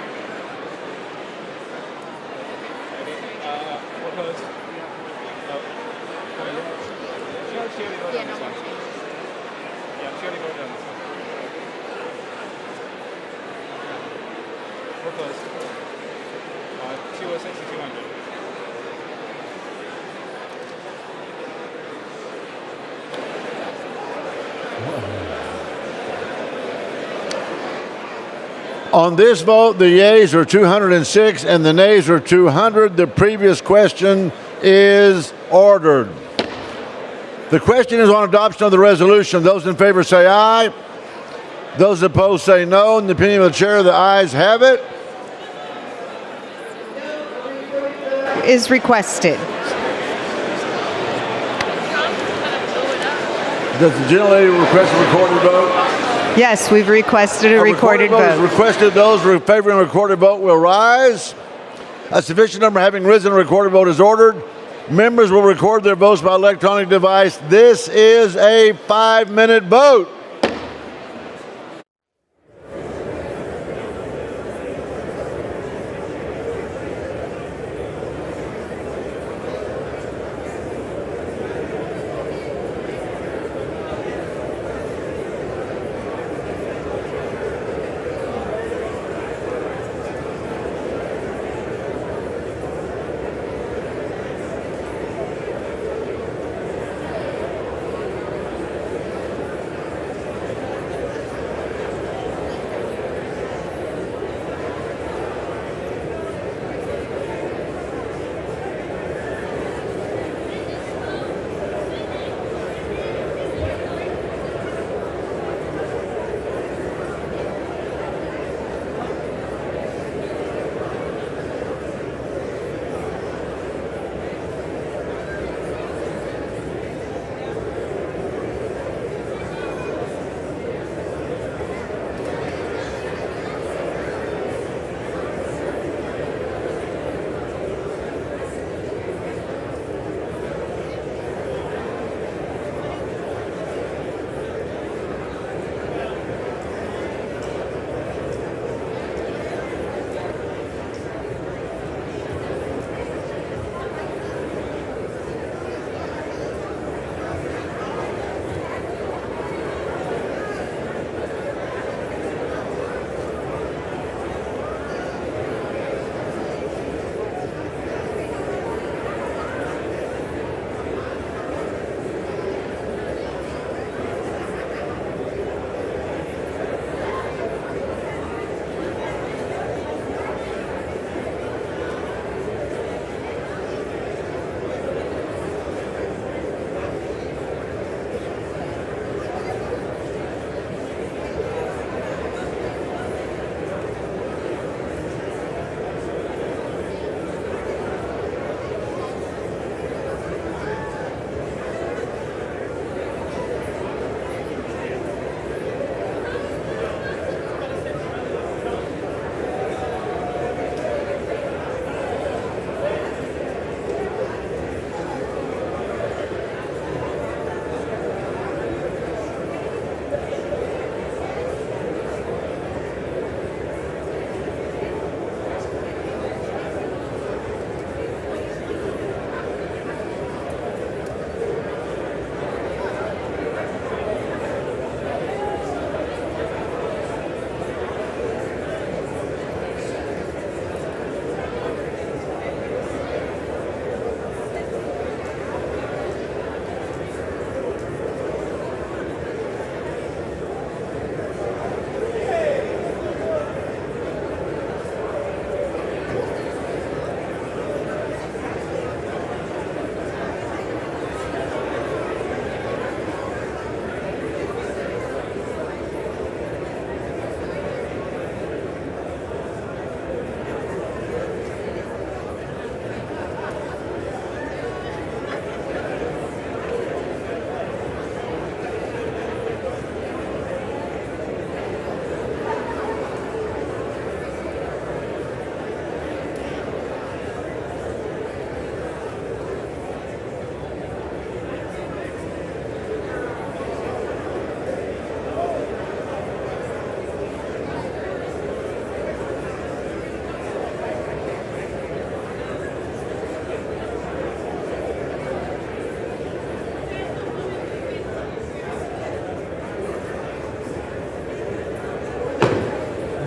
On this vote, the yeas are 206 and the nays are 200. The previous question is ordered. The question is on adoption of the resolution. Those in favor say aye. Those opposed say no. In the opinion of the chair, the ayes have it. Is requested. Does the gentlelady request a recorded vote? Yes, we've requested a recorded vote. Requested. Those favoring a recorded vote will rise. A sufficient number having risen, a recorded vote is ordered. Members will record their votes by electronic device. This is a 5-minute vote.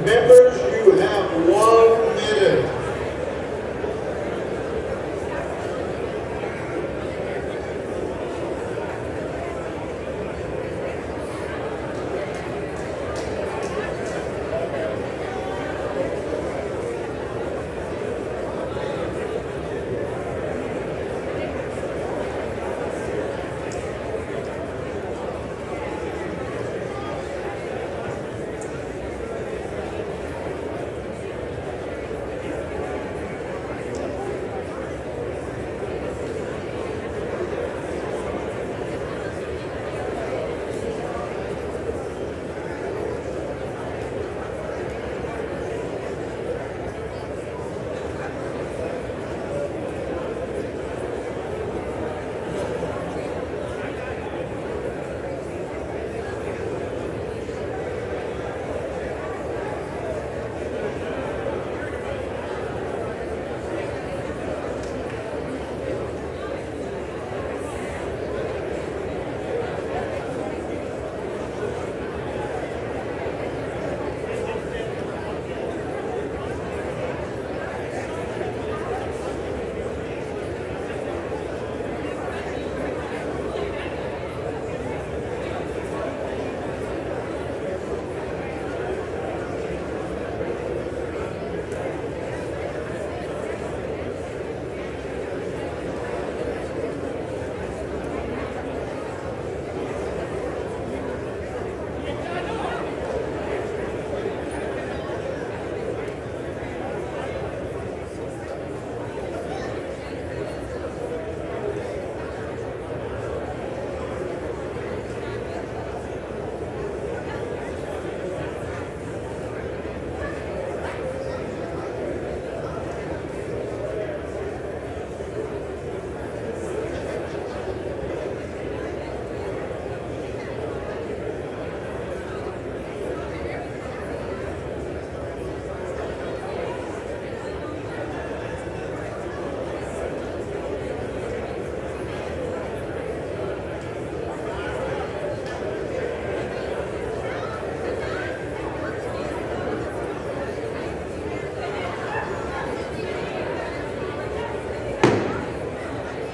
Members, you have 1 minute.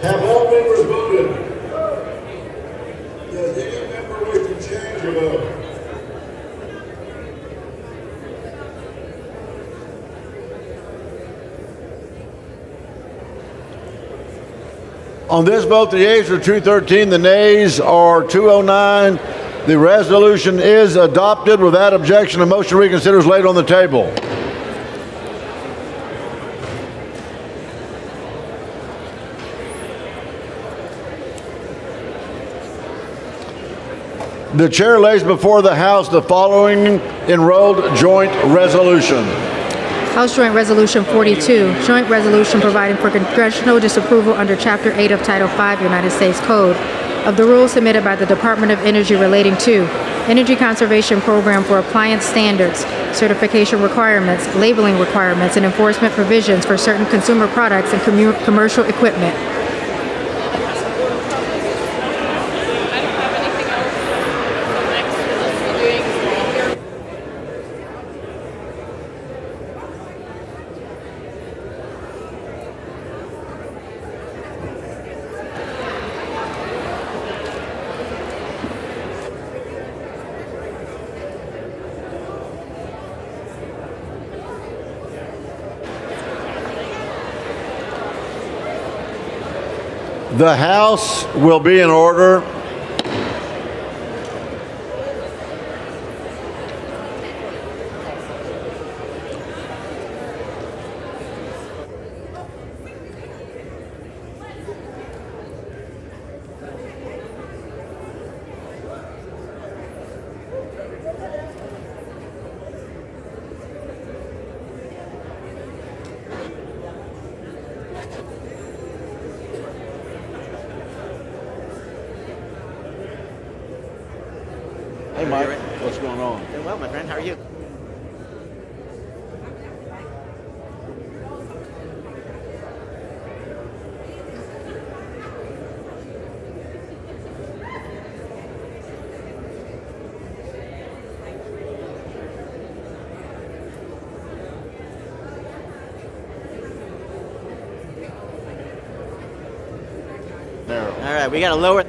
Have all members voted? Does any member wish to change your vote? On this vote, the yeas are 213, the nays are 209. The resolution is adopted. Without objection, a motion to reconsider is laid on the table. The chair lays before the House the following enrolled joint resolution. House Joint Resolution 42, Joint Resolution providing for congressional disapproval under Chapter 8 of Title 5 United States Code of the rules submitted by the Department of Energy relating to Energy Conservation Program for appliance standards, certification requirements, labeling requirements, and enforcement provisions for certain consumer products and commercial equipment. The House will be in order. Hey, Mike, what's going on? Doing well, my friend. How are you? right, we got to lower.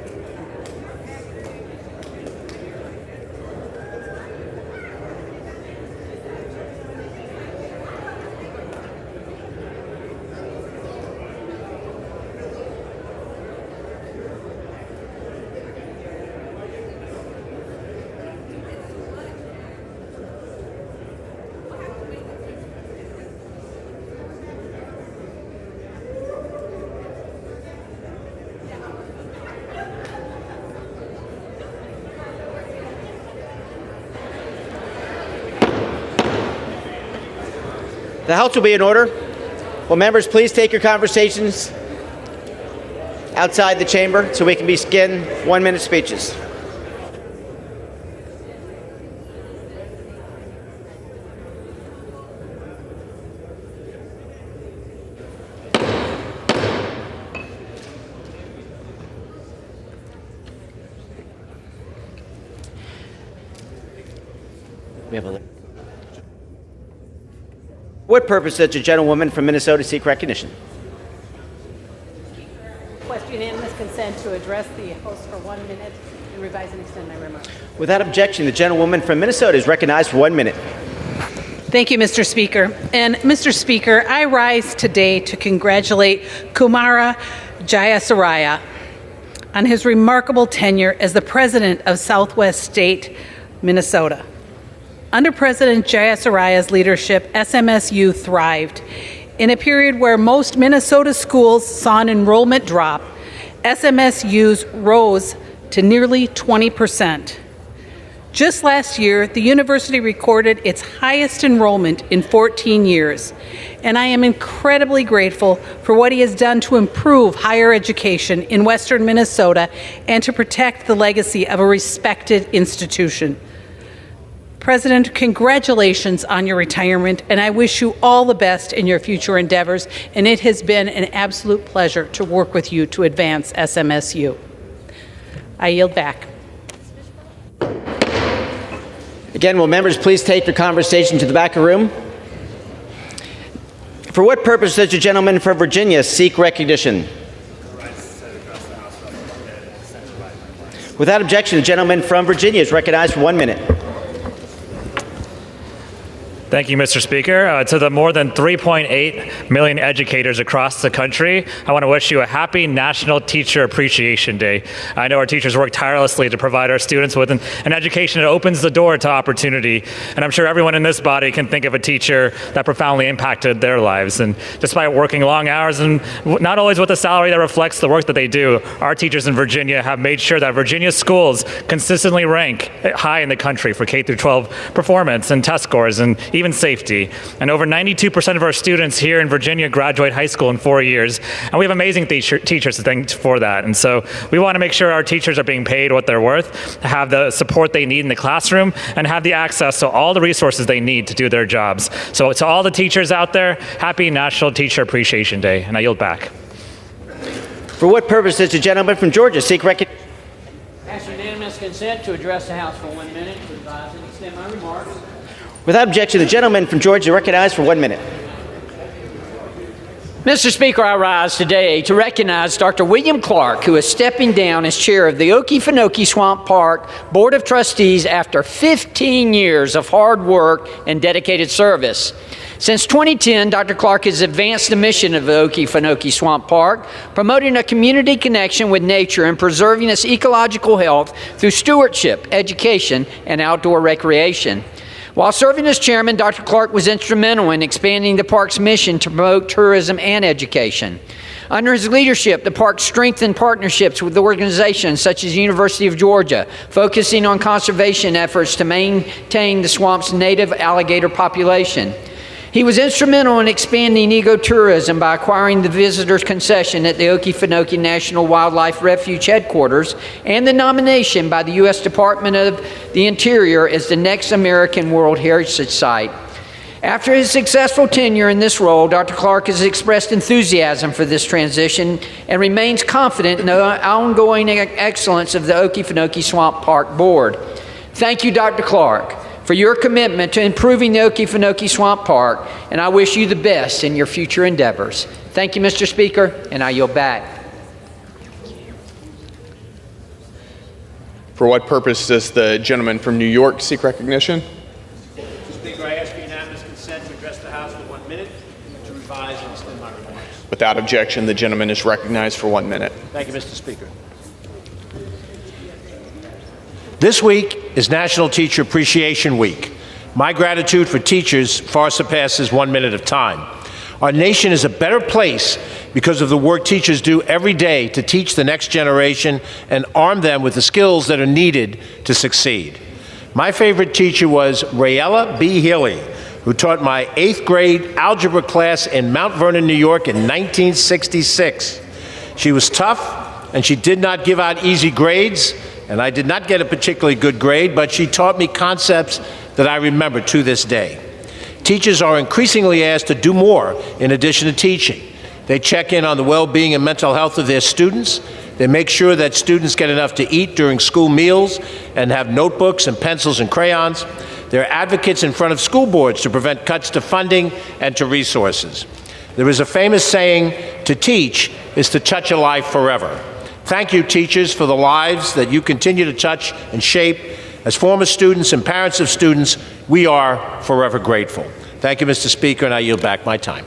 The House will be in order. Will members please take your conversations outside the chamber so we can begin 1-minute speeches. We have a What purpose does the gentlewoman from Minnesota seek recognition? Request unanimous consent to address the House for 1 minute and revise and extend my remarks. Without objection, the gentlewoman from Minnesota is recognized for 1 minute. Thank you, Mr. Speaker. And Mr. Speaker, I rise today to congratulate Kumara Jayasuriya on his remarkable tenure as the president of Southwest State, Minnesota. Under President Jayasuriya's leadership, SMSU thrived. In a period where most Minnesota schools saw an enrollment drop, SMSU's rose to nearly 20%. Just last year, the university recorded its highest enrollment in 14 years, and I am incredibly grateful for what he has done to improve higher education in Western Minnesota and to protect the legacy of a respected institution. President, congratulations on your retirement, and I wish you all the best in your future endeavors, and it has been an absolute pleasure to work with you to advance SMSU. I yield back. Again, will members please take your conversation to the back of the room? For what purpose does the gentleman from Virginia seek recognition? Without objection, the gentleman from Virginia is recognized for 1 minute. Thank you, Mr. Speaker. To the more than 3.8 million educators across the country, I want to wish you a happy National Teacher Appreciation Day. I know our teachers work tirelessly to provide our students with an education that opens the door to opportunity, and I'm sure everyone in this body can think of a teacher that profoundly impacted their lives. And despite working long hours and not always with a salary that reflects the work that they do, our teachers in Virginia have made sure that Virginia schools consistently rank high in the country for K-12 performance and test scores and even safety. And over 92% of our students here in Virginia graduate high school in 4 years. And we have amazing teachers to thank for that. And so we want to make sure our teachers are being paid what they're worth, have the support they need in the classroom, and have the access to all the resources they need to do their jobs. So to all the teachers out there, happy National Teacher Appreciation Day. And I yield back. For what purpose does the gentleman from Georgia seek recognition? Ask unanimous consent to address the House for 1 minute to revise and extend my remarks. Without objection, the gentleman from Georgia is recognized for 1 minute. Mr. Speaker, I rise today to recognize Dr. William Clark, who is stepping down as chair of the Okefenokee Swamp Park Board of Trustees after 15 years of hard work and dedicated service. Since 2010, Dr. Clark has advanced the mission of the Okefenokee Swamp Park, promoting a community connection with nature and preserving its ecological health through stewardship, education, and outdoor recreation. While serving as chairman, Dr. Clark was instrumental in expanding the park's mission to promote tourism and education. Under his leadership, the park strengthened partnerships with organizations such as the University of Georgia, focusing on conservation efforts to maintain the swamp's native alligator population. He was instrumental in expanding ecotourism by acquiring the visitor's concession at the Okefenokee National Wildlife Refuge headquarters and the nomination by the U.S. Department of the Interior as the next American World Heritage Site. After his successful tenure in this role, Dr. Clark has expressed enthusiasm for this transition and remains confident in the ongoing excellence of the Okefenokee Swamp Park Board. Thank you, Dr. Clark, for your commitment to improving the Okefenokee Swamp Park, and I wish you the best in your future endeavors. Thank you, Mr. Speaker, and I yield back. For what purpose does the gentleman from New York seek recognition? Mr. Speaker, I ask for unanimous consent to address the House for 1 minute and to revise and extend my remarks. Without objection, the gentleman is recognized for 1 minute. Thank you, Mr. Speaker. This week is National Teacher Appreciation Week. My gratitude for teachers far surpasses 1 minute of time. Our nation is a better place because of the work teachers do every day to teach the next generation and arm them with the skills that are needed to succeed. My favorite teacher was Rayella B. Healy, who taught my 8th grade algebra class in Mount Vernon, New York in 1966. She was tough, and she did not give out easy grades, and I did not get a particularly good grade, but she taught me concepts that I remember to this day. Teachers are increasingly asked to do more in addition to teaching. They check in on the well-being and mental health of their students. They make sure that students get enough to eat during school meals and have notebooks and pencils and crayons. They're advocates in front of school boards to prevent cuts to funding and to resources. There is a famous saying, to teach is to touch a life forever. Thank you, teachers, for the lives that you continue to touch and shape. As former students and parents of students, we are forever grateful. Thank you, Mr. Speaker, and I yield back my time.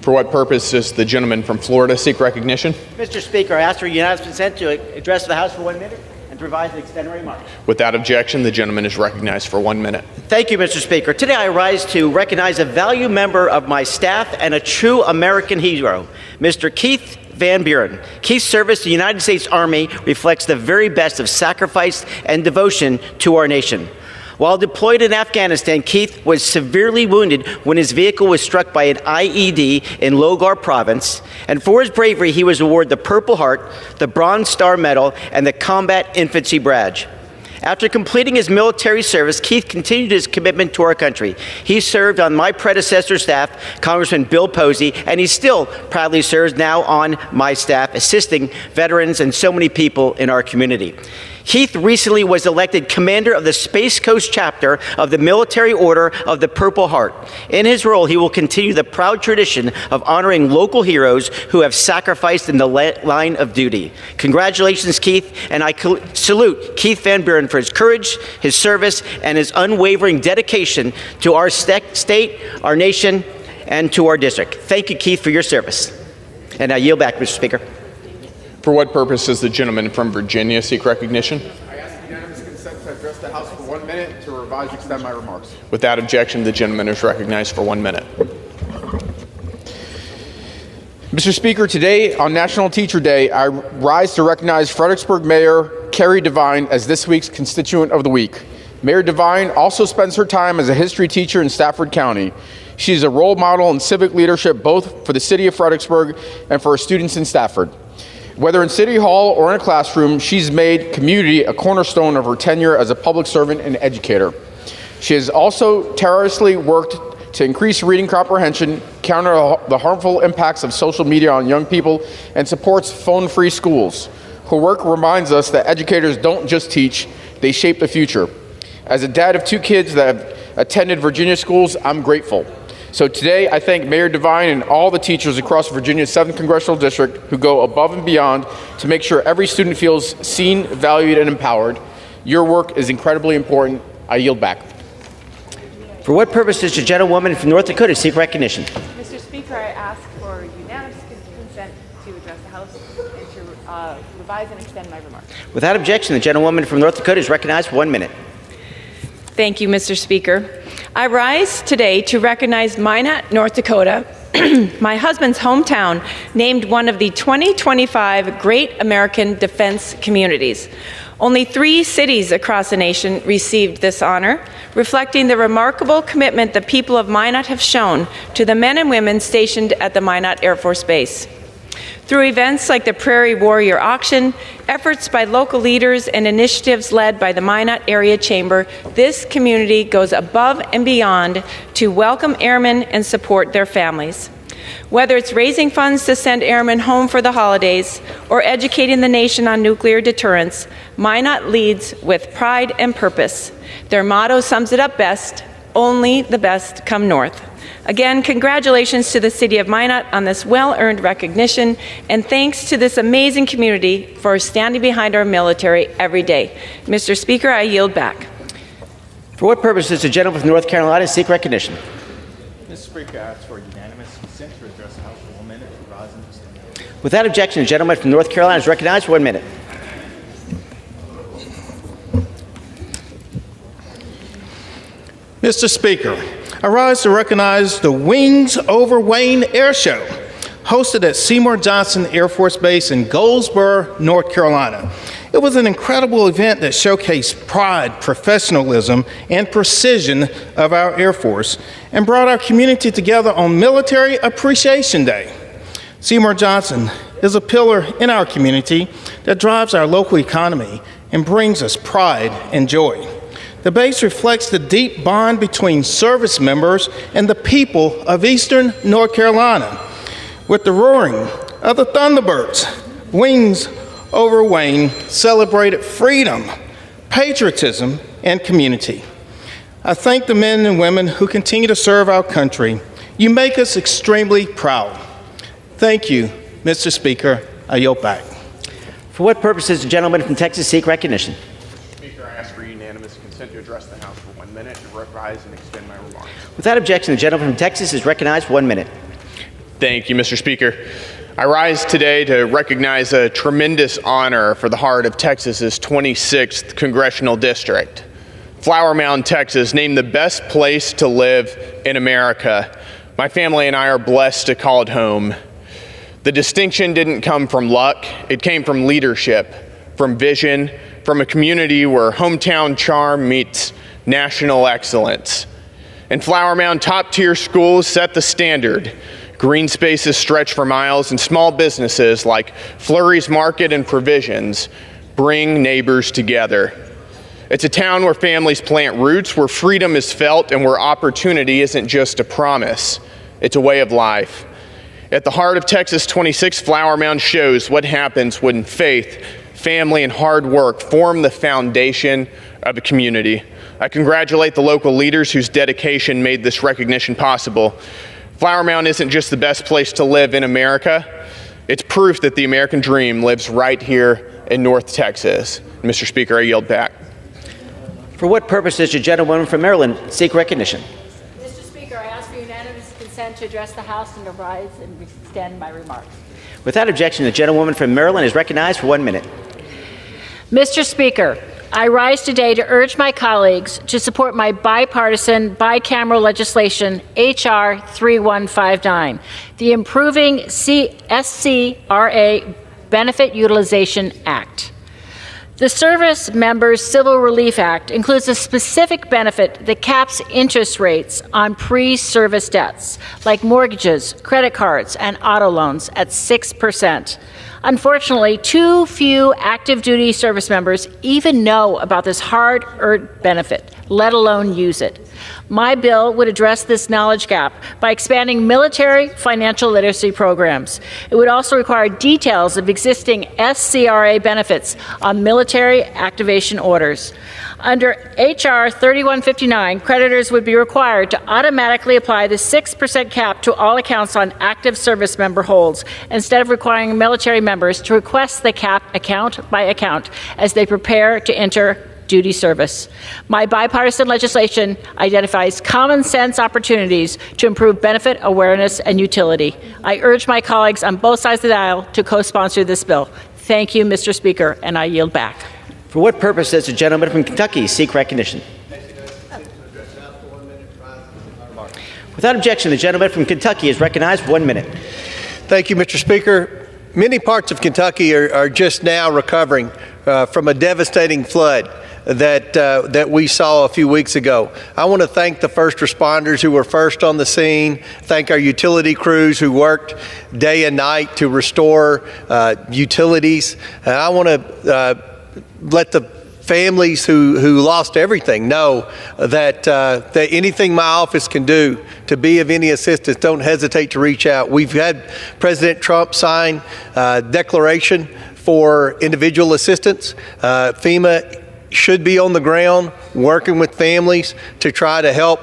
For what purpose does the gentleman from Florida seek recognition? Mr. Speaker, I ask for unanimous consent to address the House for 1 minute and to revise and extend my remarks. Without objection, the gentleman is recognized for 1 minute. Thank you, Mr. Speaker. Today I rise to recognize a valued member of my staff and a true American hero, Mr. Keith Van Buren. Keith's service to the United States Army reflects the very best of sacrifice and devotion to our nation. While deployed in Afghanistan, Keith was severely wounded when his vehicle was struck by an IED in Logar Province, and for his bravery, he was awarded the Purple Heart, the Bronze Star Medal, and the Combat Infantry Badge. After completing his military service, Keith continued his commitment to our country. He served on my predecessor's staff, Congressman Bill Posey, and he still proudly serves now on my staff, assisting veterans and so many people in our community. Keith recently was elected commander of the Space Coast chapter of the Military Order of the Purple Heart. In his role, he will continue the proud tradition of honoring local heroes who have sacrificed in the line of duty. Congratulations, Keith, and I salute Keith Van Buren for his courage, his service, and his unwavering dedication to our state, our nation, and to our district. Thank you, Keith, for your service. And I yield back, Mr. Speaker. For what purpose does the gentleman from Virginia seek recognition? I ask unanimous consent to address the House for 1 minute to revise and extend my remarks. Without objection, the gentleman is recognized for 1 minute. Mr. Speaker, today on National Teacher Day, I rise to recognize Fredericksburg Mayor Carrie Devine as this week's Constituent of the Week. Mayor Devine also spends her time as a history teacher in Stafford County. She is a role model in civic leadership both for the city of Fredericksburg and for her students in Stafford. Whether in City Hall or in a classroom, she's made community a cornerstone of her tenure as a public servant and educator. She has also tirelessly worked to increase reading comprehension, counter the harmful impacts of social media on young people, and supports phone-free schools. Her work reminds us that educators don't just teach, they shape the future. As a dad of 2 kids that have attended Virginia schools, I'm grateful. So today, I thank Mayor Devine and all the teachers across Virginia's 7th Congressional District who go above and beyond to make sure every student feels seen, valued, and empowered. Your work is incredibly important. I yield back. For what purpose does the gentlewoman from North Dakota seek recognition? Mr. Speaker, I ask for unanimous consent to address the House and to revise and extend my remarks. Without objection, the gentlewoman from North Dakota is recognized for 1 minute. Thank you, Mr. Speaker. I rise today to recognize Minot, North Dakota, my husband's hometown, named one of the 2025 Great American Defense Communities. Only 3 cities across the nation received this honor, reflecting the remarkable commitment the people of Minot have shown to the men and women stationed at the Minot Air Force Base. Through events like the Prairie Warrior Auction, efforts by local leaders, and initiatives led by the Minot Area Chamber, this community goes above and beyond to welcome airmen and support their families. Whether it's raising funds to send airmen home for the holidays or educating the nation on nuclear deterrence, Minot leads with pride and purpose. Their motto sums it up best: only the best come north. Again, congratulations to the City of Minot on this well-earned recognition, and thanks to this amazing community for standing behind our military every day. Mr. Speaker, I yield back. For what purpose does the gentleman from North Carolina seek recognition? Mr. Speaker, I ask for unanimous consent to address the House for 1 minute. Rise and extend. Without objection, the gentleman from North Carolina is recognized for 1 minute. Mr. Speaker, I rise to recognize the Wings Over Wayne Air Show, hosted at Seymour Johnson Air Force Base in Goldsboro, North Carolina. It was an incredible event that showcased pride, professionalism, and precision of our Air Force and brought our community together on Military Appreciation Day. Seymour Johnson is a pillar in our community that drives our local economy and brings us pride and joy. The base reflects the deep bond between service members and the people of Eastern North Carolina. With the roaring of the Thunderbirds, Wings Over Wayne celebrated freedom, patriotism, and community. I thank the men and women who continue to serve our country. You make us extremely proud. Thank you, Mr. Speaker. I yield back. For what purpose does the gentleman from Texas seek recognition? Speaker, I ask for unanimous consent to address the House for 1 minute and rise and extend my remarks. Without objection, the gentleman from Texas is recognized for 1 minute. Thank you, Mr. Speaker. I rise today to recognize a tremendous honor for the heart of Texas's 26th Congressional District. Flower Mound, Texas, named the best place to live in America. My family and I are blessed to call it home. The distinction didn't come from luck. It came from leadership, from vision, from a community where hometown charm meets national excellence. And Flower Mound top-tier schools set the standard. Green spaces stretch for miles, and small businesses like Flurry's Market and Provisions bring neighbors together. It's a town where families plant roots, where freedom is felt, and where opportunity isn't just a promise. It's a way of life. At the heart of Texas 26, Flower Mound shows what happens when faith, family, and hard work form the foundation of a community. I congratulate the local leaders whose dedication made this recognition possible. Flower Mound isn't just the best place to live in America. It's proof that the American dream lives right here in North Texas. Mr. Speaker, I yield back. For what purpose does the gentlewoman from Maryland seek recognition? Mr. Speaker, I ask for unanimous consent to address the House and to rise and extend my remarks. Without objection, the gentlewoman from Maryland is recognized for 1 minute. Mr. Speaker, I rise today to urge my colleagues to support my bipartisan, bicameral legislation, H.R. 3159, the Improving SCRA Benefit Utilization Act. The Service Members Civil Relief Act includes a specific benefit that caps interest rates on pre-service debts, like mortgages, credit cards, and auto loans at 6%. Unfortunately, too few active duty service members even know about this hard-earned benefit, let alone use it. My bill would address this knowledge gap by expanding military financial literacy programs. It would also require details of existing SCRA benefits on military activation orders. Under H.R. 3159, creditors would be required to automatically apply the 6% cap to all accounts on active service member holds, instead of requiring military members to request the cap account by account as they prepare to enter duty service. My bipartisan legislation identifies common sense opportunities to improve benefit awareness and utility. I urge my colleagues on both sides of the aisle to co-sponsor this bill. Thank you, Mr. Speaker, and I yield back. For what purpose does the gentleman from Kentucky seek recognition? Without objection, the gentleman from Kentucky is recognized for 1 minute. Thank you, Mr. Speaker. Many parts of Kentucky are just now recovering from a devastating flood that we saw a few weeks ago. I want to thank the first responders who were first on the scene, thank our utility crews who worked day and night to restore utilities. And I want to let the families who lost everything know that anything my office can do to be of any assistance, don't hesitate to reach out. We've had President Trump sign a declaration for individual assistance. FEMA should be on the ground working with families to try to help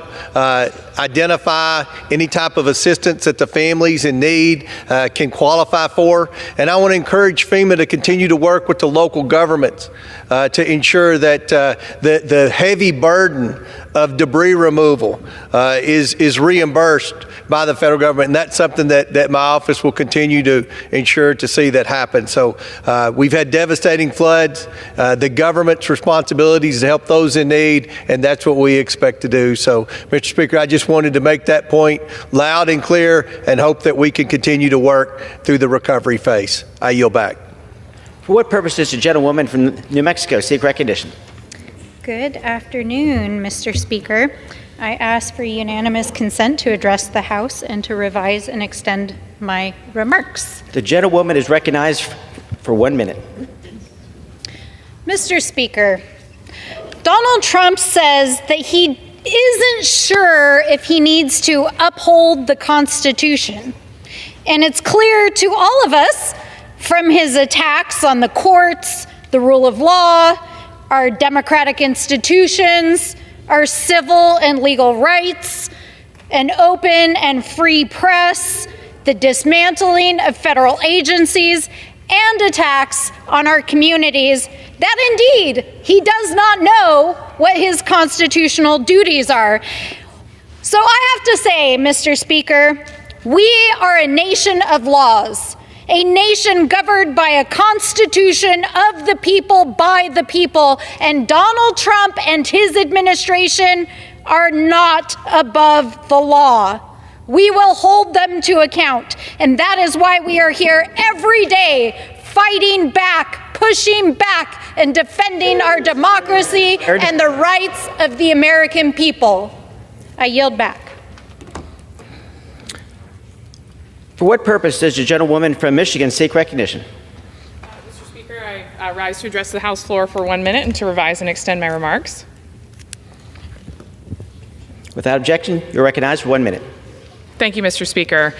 identify any type of assistance that the families in need can qualify for. And I want to encourage FEMA to continue to work with the local governments to ensure that the heavy burden of debris removal is reimbursed by the federal government. And that's something that my office will continue to ensure to see that happen. So we've had devastating floods. The government's responsibility is to help those in need, and that's what we expect to do. So, Mr. Speaker, I just wanted to make that point loud and clear and hope that we can continue to work through the recovery phase. I yield back. For what purpose does the gentlewoman from New Mexico seek recognition? Good afternoon, Mr. Speaker. I ask for unanimous consent to address the House and to revise and extend my remarks. The gentlewoman is recognized for 1 minute. Mr. Speaker, Donald Trump says that he isn't sure if he needs to uphold the Constitution. And it's clear to all of us from his attacks on the courts, the rule of law, our democratic institutions, our civil and legal rights, an open and free press, the dismantling of federal agencies, and attacks on our communities, that indeed he does not know what his constitutional duties are. So I have to say, Mr. Speaker, we are a nation of laws, a nation governed by a constitution of the people, by the people, and Donald Trump and his administration are not above the law. We will hold them to account, and that is why we are here every day fighting back, pushing back, and defending our democracy and the rights of the American people. I yield back. For what purpose does the gentlewoman from Michigan seek recognition? Mr. Speaker, I rise to address the House floor for 1 minute and to revise and extend my remarks. Without objection, you're recognized for 1 minute. Thank you, Mr. Speaker.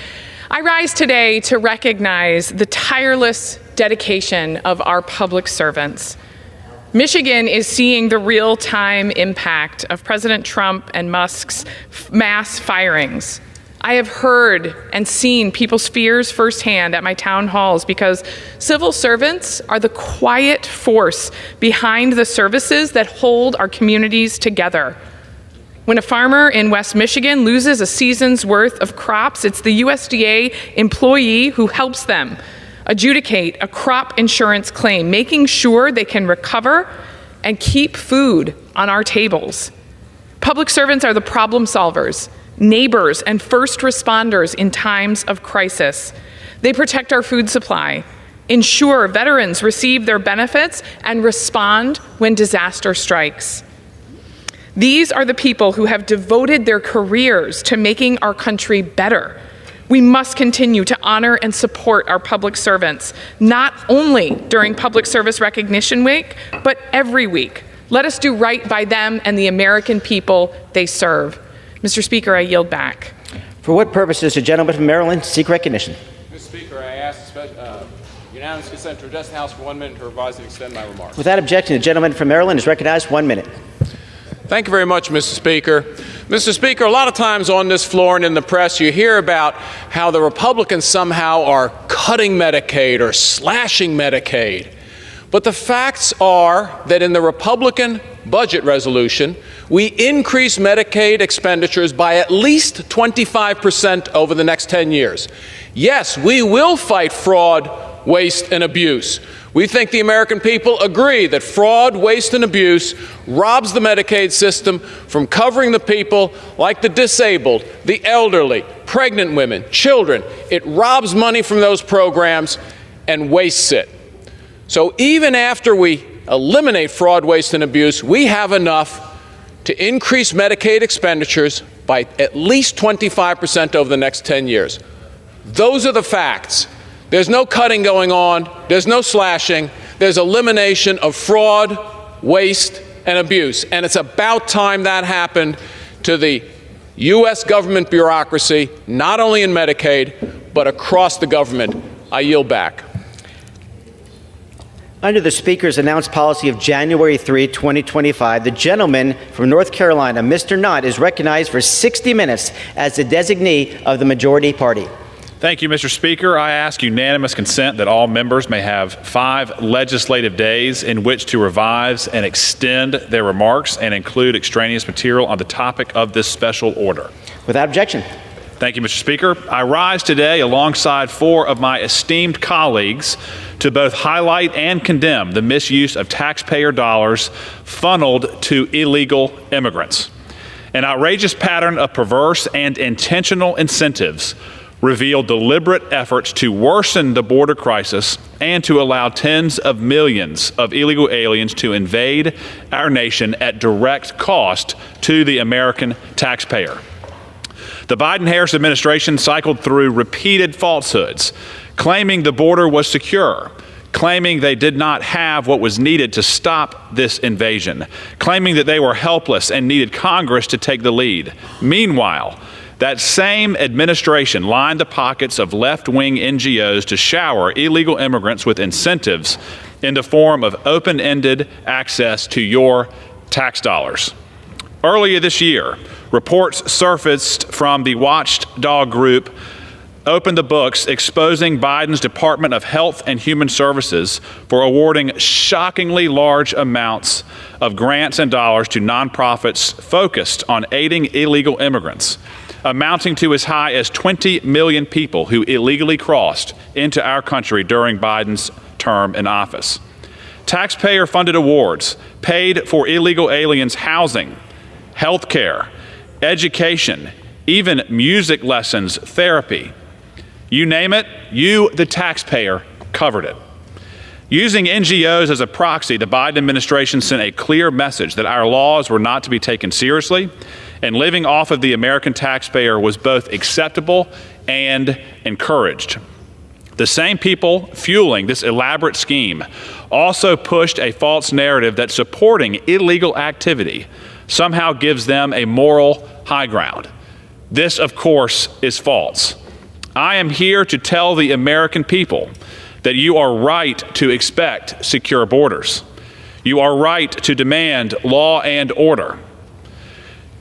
I rise today to recognize the tireless dedication of our public servants. Michigan is seeing the real-time impact of President Trump and Musk's mass firings. I have heard and seen people's fears firsthand at my town halls because civil servants are the quiet force behind the services that hold our communities together. When a farmer in West Michigan loses a season's worth of crops, it's the USDA employee who helps them adjudicate a crop insurance claim, making sure they can recover and keep food on our tables. Public servants are the problem solvers, neighbors, and first responders in times of crisis. They protect our food supply, ensure veterans receive their benefits, and respond when disaster strikes. These are the people who have devoted their careers to making our country better. We must continue to honor and support our public servants, not only during Public Service Recognition Week, but every week. Let us do right by them and the American people they serve. Mr. Speaker, I yield back. For what purpose does the gentleman from Maryland seek recognition? Mr. Speaker, I ask unanimous consent to address the House for 1 minute to revise and extend my remarks. Without objection, the gentleman from Maryland is recognized for 1 minute. Thank you very much, Mr. Speaker. Mr. Speaker, a lot of times on this floor and in the press, you hear about how the Republicans somehow are cutting Medicaid or slashing Medicaid. But the facts are that in the Republican budget resolution, we increase Medicaid expenditures by at least 25% over the next 10 years. Yes, we will fight fraud, waste, and abuse. We think the American people agree that fraud, waste, and abuse robs the Medicaid system from covering the people like the disabled, the elderly, pregnant women, children. It robs money from those programs and wastes it. So even after we eliminate fraud, waste, and abuse, we have enough to increase Medicaid expenditures by at least 25% over the next 10 years. Those are the facts. There's no cutting going on. There's no slashing. There's elimination of fraud, waste, and abuse. And it's about time that happened to the U.S. government bureaucracy, not only in Medicaid, but across the government. I yield back. Under the Speaker's announced policy of January 3, 2025, the gentleman from North Carolina, Mr. Knott, is recognized for 60 minutes as the designee of the majority party. Thank you, Mr. Speaker. I ask unanimous consent that all members may have 5 legislative days in which to revise and extend their remarks and include extraneous material on the topic of this special order. Without objection. Thank you, Mr. Speaker. I rise today alongside 4 of my esteemed colleagues to both highlight and condemn the misuse of taxpayer dollars funneled to illegal immigrants. An outrageous pattern of perverse and intentional incentives reveal deliberate efforts to worsen the border crisis and to allow tens of millions of illegal aliens to invade our nation at direct cost to the American taxpayer. The Biden-Harris administration cycled through repeated falsehoods, claiming the border was secure, claiming they did not have what was needed to stop this invasion, claiming that they were helpless and needed Congress to take the lead. Meanwhile, that same administration lined the pockets of left-wing NGOs to shower illegal immigrants with incentives in the form of open-ended access to your tax dollars. Earlier this year, reports surfaced from the watchdog group Open the Books, exposing Biden's Department of Health and Human Services for awarding shockingly large amounts of grants and dollars to nonprofits focused on aiding illegal immigrants, amounting to as high as 20 million people who illegally crossed into our country during Biden's term in office. Taxpayer-funded awards paid for illegal aliens housing, health care, education, even music lessons, therapy. You name it, you, the taxpayer, covered it. Using NGOs as a proxy, the Biden administration sent a clear message that our laws were not to be taken seriously, and living off of the American taxpayer was both acceptable and encouraged. The same people fueling this elaborate scheme also pushed a false narrative that supporting illegal activity somehow gives them a moral high ground. This, of course, is false. I am here to tell the American people that you are right to expect secure borders. You are right to demand law and order.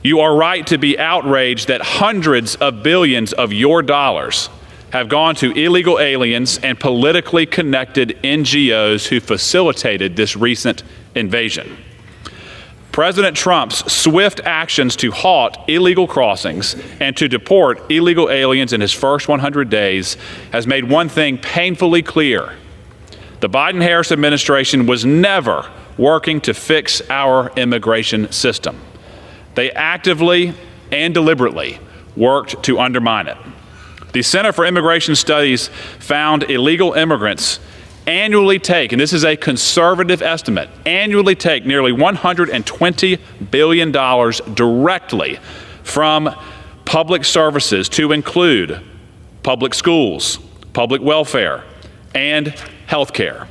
You are right to be outraged that hundreds of billions of your dollars have gone to illegal aliens and politically connected NGOs who facilitated this recent invasion. President Trump's swift actions to halt illegal crossings and to deport illegal aliens in his first 100 days has made one thing painfully clear. The Biden-Harris administration was never working to fix our immigration system. They actively and deliberately worked to undermine it. The Center for Immigration Studies found illegal immigrants annually take, and this is a conservative estimate, annually take nearly $120 billion directly from public services to include public schools, public welfare, and health care.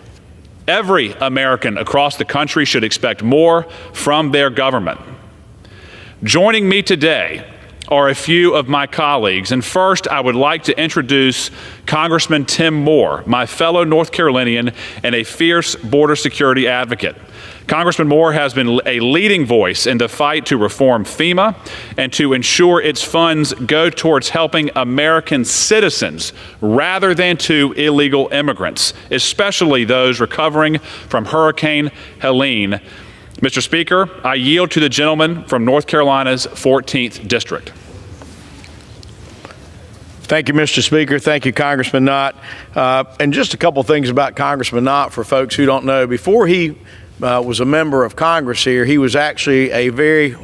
Every American across the country should expect more from their government. Joining me today are a few of my colleagues, and first I would like to introduce Congressman Tim Moore, my fellow North Carolinian and a fierce border security advocate. Congressman Moore has been a leading voice in the fight to reform FEMA and to ensure its funds go towards helping American citizens rather than to illegal immigrants, especially those recovering from Hurricane Helene. Mr. Speaker, I yield to the gentleman from North Carolina's 14th District. Thank you, Mr. Speaker. Thank you, Congressman Knott. And just a couple things about Congressman Knott for folks who don't know. Before he was a member of Congress here, he was actually a very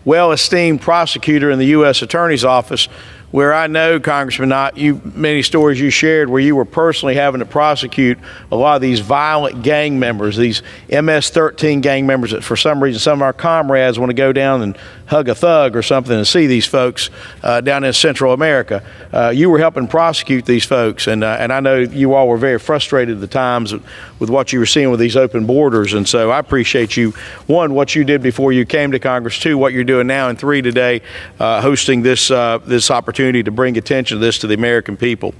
well-esteemed prosecutor in the U.S. Attorney's Office, where I know, Congressman Knott, many stories you shared where you were personally having to prosecute a lot of these violent gang members, these MS-13 gang members that for some reason some of our comrades want to go down and hug a thug or something and see these folks down in Central America. You were helping prosecute these folks, and I know you all were very frustrated at the times with what you were seeing with these open borders, and so I appreciate you, one, what you did before you came to Congress, two, what you're doing now, and three, today, hosting this opportunity opportunity to bring attention to this to the American people.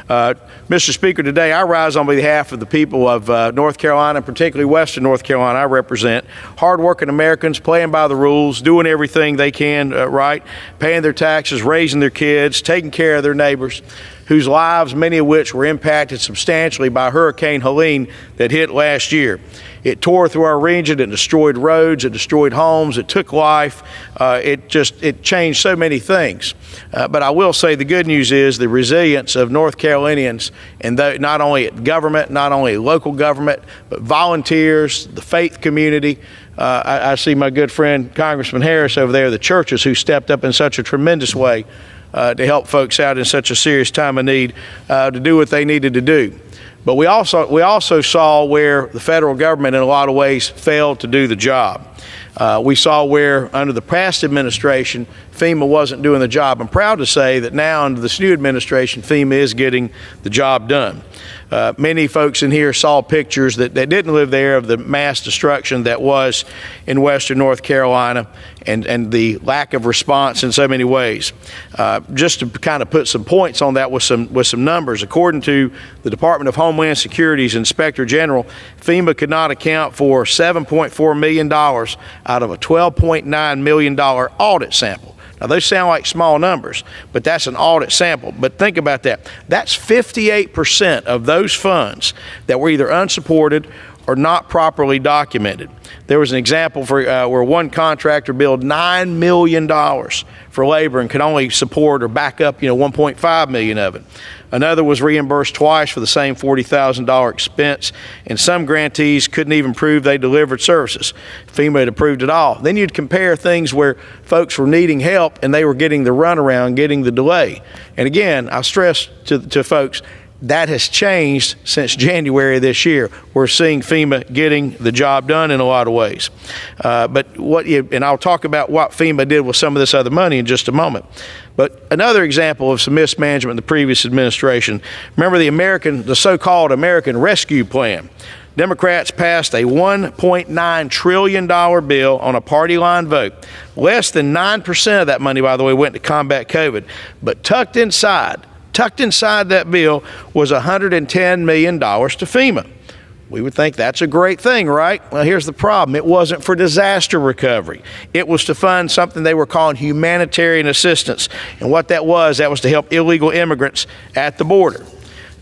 Mr. Speaker, today I rise on behalf of the people of North Carolina, particularly Western North Carolina I represent, hardworking Americans playing by the rules, doing everything they can right, paying their taxes, raising their kids, taking care of their neighbors, whose lives, many of which were impacted substantially by Hurricane Helene that hit last year. It tore through our region, it destroyed roads, it destroyed homes, it took life, it changed so many things. But I will say the good news is the resilience of North Carolinians, and not only at government, not only local government, but volunteers, the faith community. I see my good friend Congressman Harris over there, the churches who stepped up in such a tremendous way to help folks out in such a serious time of need to do what they needed to do. But we also saw where the federal government in a lot of ways failed to do the job. We saw where under the past administration, FEMA wasn't doing the job. I'm proud to say that now under this new administration, FEMA is getting the job done. Many folks in here saw pictures that didn't live there of the mass destruction that was in Western North Carolina and the lack of response in so many ways. Just to kind of put some points on that with some numbers, according to the Department of Homeland Security's Inspector General, FEMA could not account for $7.4 million out of a $12.9 million audit sample. Now, those sound like small numbers, but that's an audit sample. But think about that. That's 58% of those funds that were either unsupported or not properly documented. There was an example for where one contractor billed $9 million for labor and could only support or back up, $1.5 million of it. Another was reimbursed twice for the same $40,000 expense, and some grantees couldn't even prove they delivered services. FEMA had approved it all. Then you'd compare things where folks were needing help and they were getting the runaround, getting the delay. And again, I stress to folks, that has changed since January this year. We're seeing FEMA getting the job done in a lot of ways. And I'll talk about what FEMA did with some of this other money in just a moment. But another example of some mismanagement in the previous administration, remember the so-called American Rescue Plan. Democrats passed a $1.9 trillion bill on a party line vote. Less than 9% of that money, by the way, went to combat COVID. But tucked inside that bill was $110 million to FEMA. We would think that's a great thing, right? Well, here's the problem. It wasn't for disaster recovery. It was to fund something they were calling humanitarian assistance. And what that was to help illegal immigrants at the border.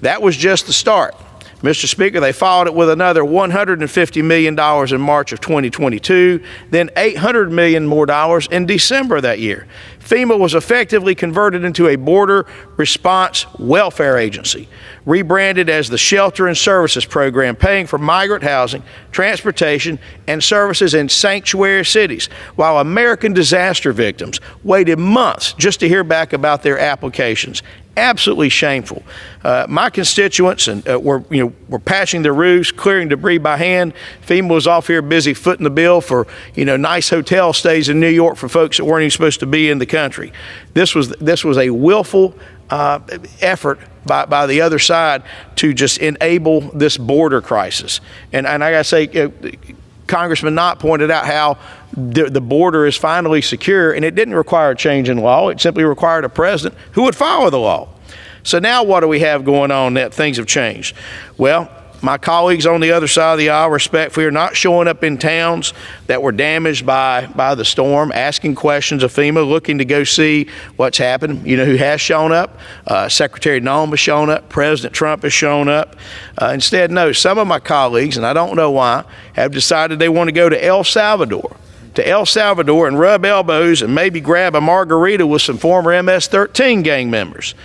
That was just the start. Mr. Speaker, they followed it with another $150 million in March of 2022, then $800 million more in December of that year. FEMA was effectively converted into a border response welfare agency, rebranded as the Shelter and Services Program, paying for migrant housing, transportation, and services in sanctuary cities, while American disaster victims waited months just to hear back about their applications. Absolutely shameful. My constituents were patching their roofs, clearing debris by hand. FEMA was off here busy footing the bill for nice hotel stays in New York for folks that weren't even supposed to be in the country. This was a willful effort by the other side to just enable this border crisis. And I gotta say, Congressman Knott pointed out how the border is finally secure, and it didn't require a change in law. It simply required a president who would follow the law. So now what do we have going on that things have changed? Well, my colleagues on the other side of the aisle respectfully are not showing up in towns that were damaged by the storm, asking questions of FEMA, looking to go see what's happened. Who has shown up? Secretary Noem has shown up. President Trump has shown up. Instead, no, some of my colleagues, and I don't know why, have decided they want to go to El Salvador and rub elbows and maybe grab a margarita with some former MS-13 gang members.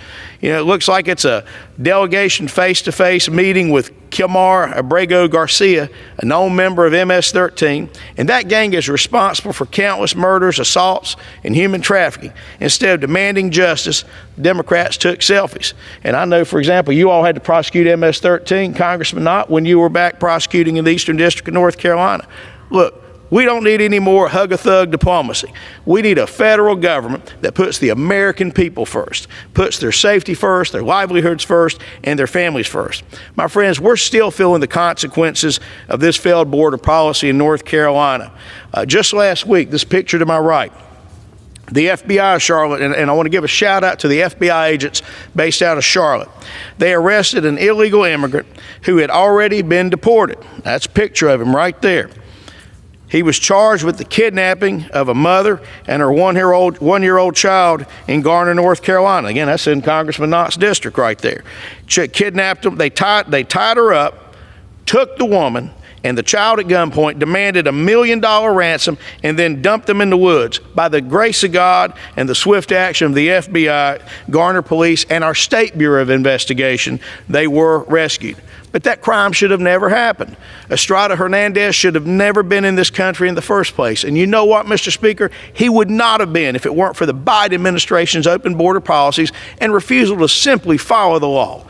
It looks like it's a delegation face-to-face meeting with Kilmar Abrego Garcia, a known member of MS-13, and that gang is responsible for countless murders, assaults, and human trafficking. Instead of demanding justice, Democrats took selfies. And I know, for example, you all had to prosecute MS-13, Congressman Knott, when you were back prosecuting in the Eastern District of North Carolina. Look, we don't need any more hug-a-thug diplomacy. We need a federal government that puts the American people first, puts their safety first, their livelihoods first, and their families first. My friends, we're still feeling the consequences of this failed border policy in North Carolina. Just last week, this picture to my right, The FBI of Charlotte, and I want to give a shout out to the FBI agents based out of Charlotte. They arrested an illegal immigrant who had already been deported. That's a picture of him right there. He was charged with the kidnapping of a mother and her one-year-old child in Garner, North Carolina. Again, that's in Congressman Knott's district right there. Kidnapped them. They tied her up, took the woman and the child at gunpoint, demanded $1 million ransom, and then dumped them in the woods. By the grace of God and the swift action of the FBI, Garner Police, and our State Bureau of Investigation, they were rescued. But that crime should have never happened. Estrada Hernandez should have never been in this country in the first place. And you know what, Mr. Speaker? He would not have been if it weren't for the Biden administration's open border policies and refusal to simply follow the law.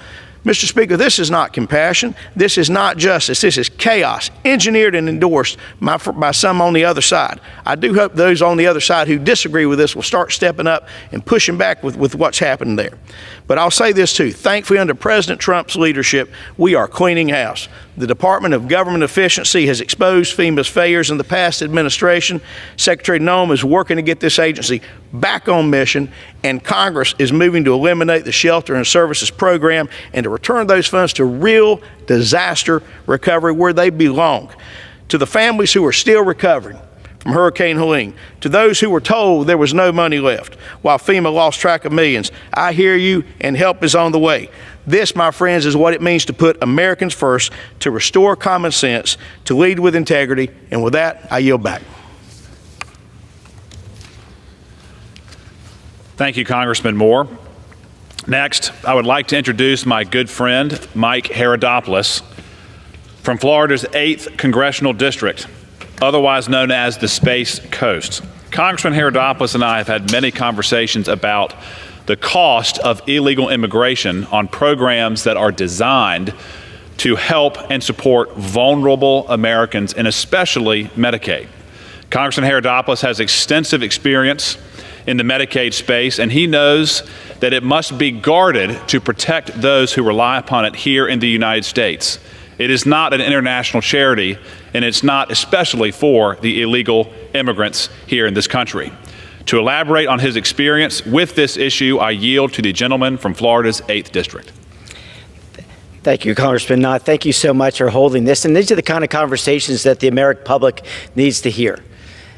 Mr. Speaker, this is not compassion. This is not justice. This is chaos, engineered and endorsed by some on the other side. I do hope those on the other side who disagree with this will start stepping up and pushing back with what's happening there. But I'll say this too. Thankfully, under President Trump's leadership, we are cleaning house. The Department of Government Efficiency has exposed FEMA's failures in the past administration. Secretary Noem is working to get this agency back on mission, and Congress is moving to eliminate the Shelter and Services Program and to return those funds to real disaster recovery where they belong. To the families who are still recovering from Hurricane Helene, to those who were told there was no money left while FEMA lost track of millions, I hear you, and help is on the way. This, my friends, is what it means to put Americans first, to restore common sense, to lead with integrity, and with that, I yield back. Thank you, Congressman Moore. Next, I would like to introduce my good friend, Mike Herodopoulos, from Florida's 8th Congressional District, otherwise known as the Space Coast. Congressman Herodopoulos and I have had many conversations about the cost of illegal immigration on programs that are designed to help and support vulnerable Americans, and especially Medicaid. Congressman Herodopoulos has extensive experience in the Medicaid space, and he knows that it must be guarded to protect those who rely upon it here in the United States. It is not an international charity, and it's not especially for the illegal immigrants here in this country. To elaborate on his experience with this issue, I yield to the gentleman from Florida's 8th District. Thank you, Congressman Knott. Thank you so much for holding this. And these are the kind of conversations that the American public needs to hear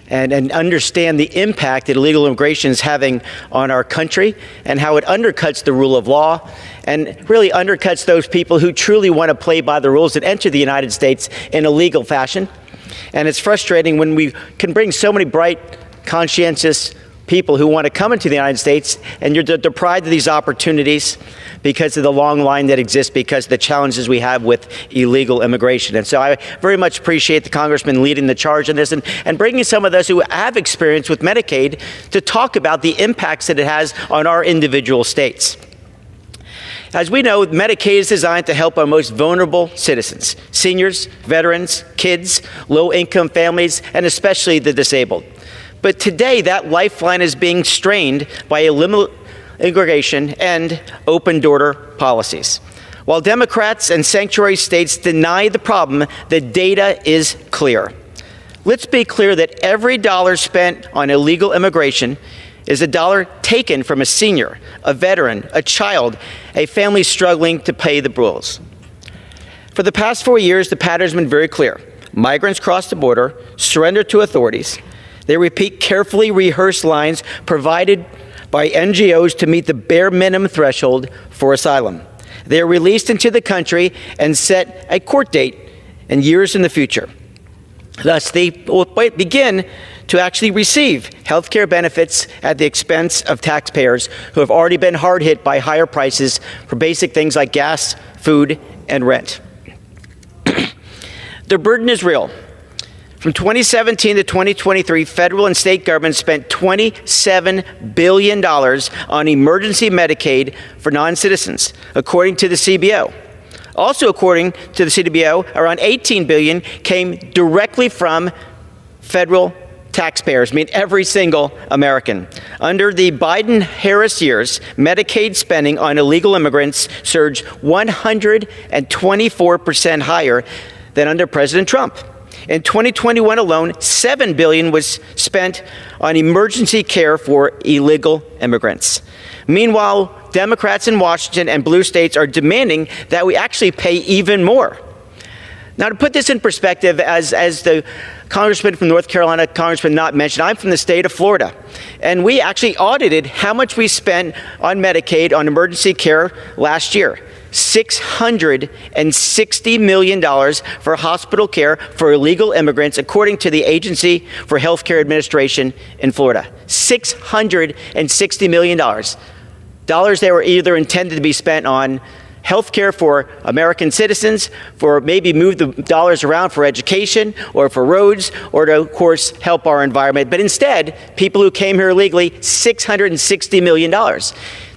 and understand the impact that illegal immigration is having on our country and how it undercuts the rule of law and really undercuts those people who truly want to play by the rules and enter the United States in a legal fashion. And it's frustrating when we can bring so many bright, conscientious people who want to come into the United States and you're deprived of these opportunities because of the long line that exists, because of the challenges we have with illegal immigration. And so I very much appreciate the Congressman leading the charge in this and bringing some of those who have experience with Medicaid to talk about the impacts that it has on our individual states. As we know, Medicaid is designed to help our most vulnerable citizens, seniors, veterans, kids, low-income families, and especially the disabled. But today, that lifeline is being strained by illegal immigration and open-door policies. While Democrats and sanctuary states deny the problem, the data is clear. Let's be clear that every dollar spent on illegal immigration is a dollar taken from a senior, a veteran, a child, a family struggling to pay the bills. For the past 4 years, the pattern has been very clear. Migrants cross the border, surrender to authorities. They repeat carefully rehearsed lines provided by NGOs to meet the bare minimum threshold for asylum. They are released into the country and set a court date and years in the future. Thus, they will begin to actually receive health care benefits at the expense of taxpayers who have already been hard hit by higher prices for basic things like gas, food, and rent. The burden is real. From 2017 to 2023, federal and state governments spent $27 billion on emergency Medicaid for non-citizens, according to the CBO. Also, according to the CBO, around $18 billion came directly from federal taxpayers, I mean every single American. Under the Biden-Harris years, Medicaid spending on illegal immigrants surged 124% higher than under President Trump. In 2021 alone, $7 billion was spent on emergency care for illegal immigrants. Meanwhile, Democrats in Washington and blue states are demanding that we actually pay even more. Now, to put this in perspective, as the congressman from North Carolina, Congressman Knott mentioned, I'm from the state of Florida, and we actually audited how much we spent on Medicaid on emergency care last year. $660 million for hospital care for illegal immigrants, according to the Agency for Healthcare Administration in Florida. $660 million. Dollars that were either intended to be spent on health care for American citizens, for maybe move the dollars around for education or for roads, or to, of course, help our environment. But instead, people who came here illegally, $660 million.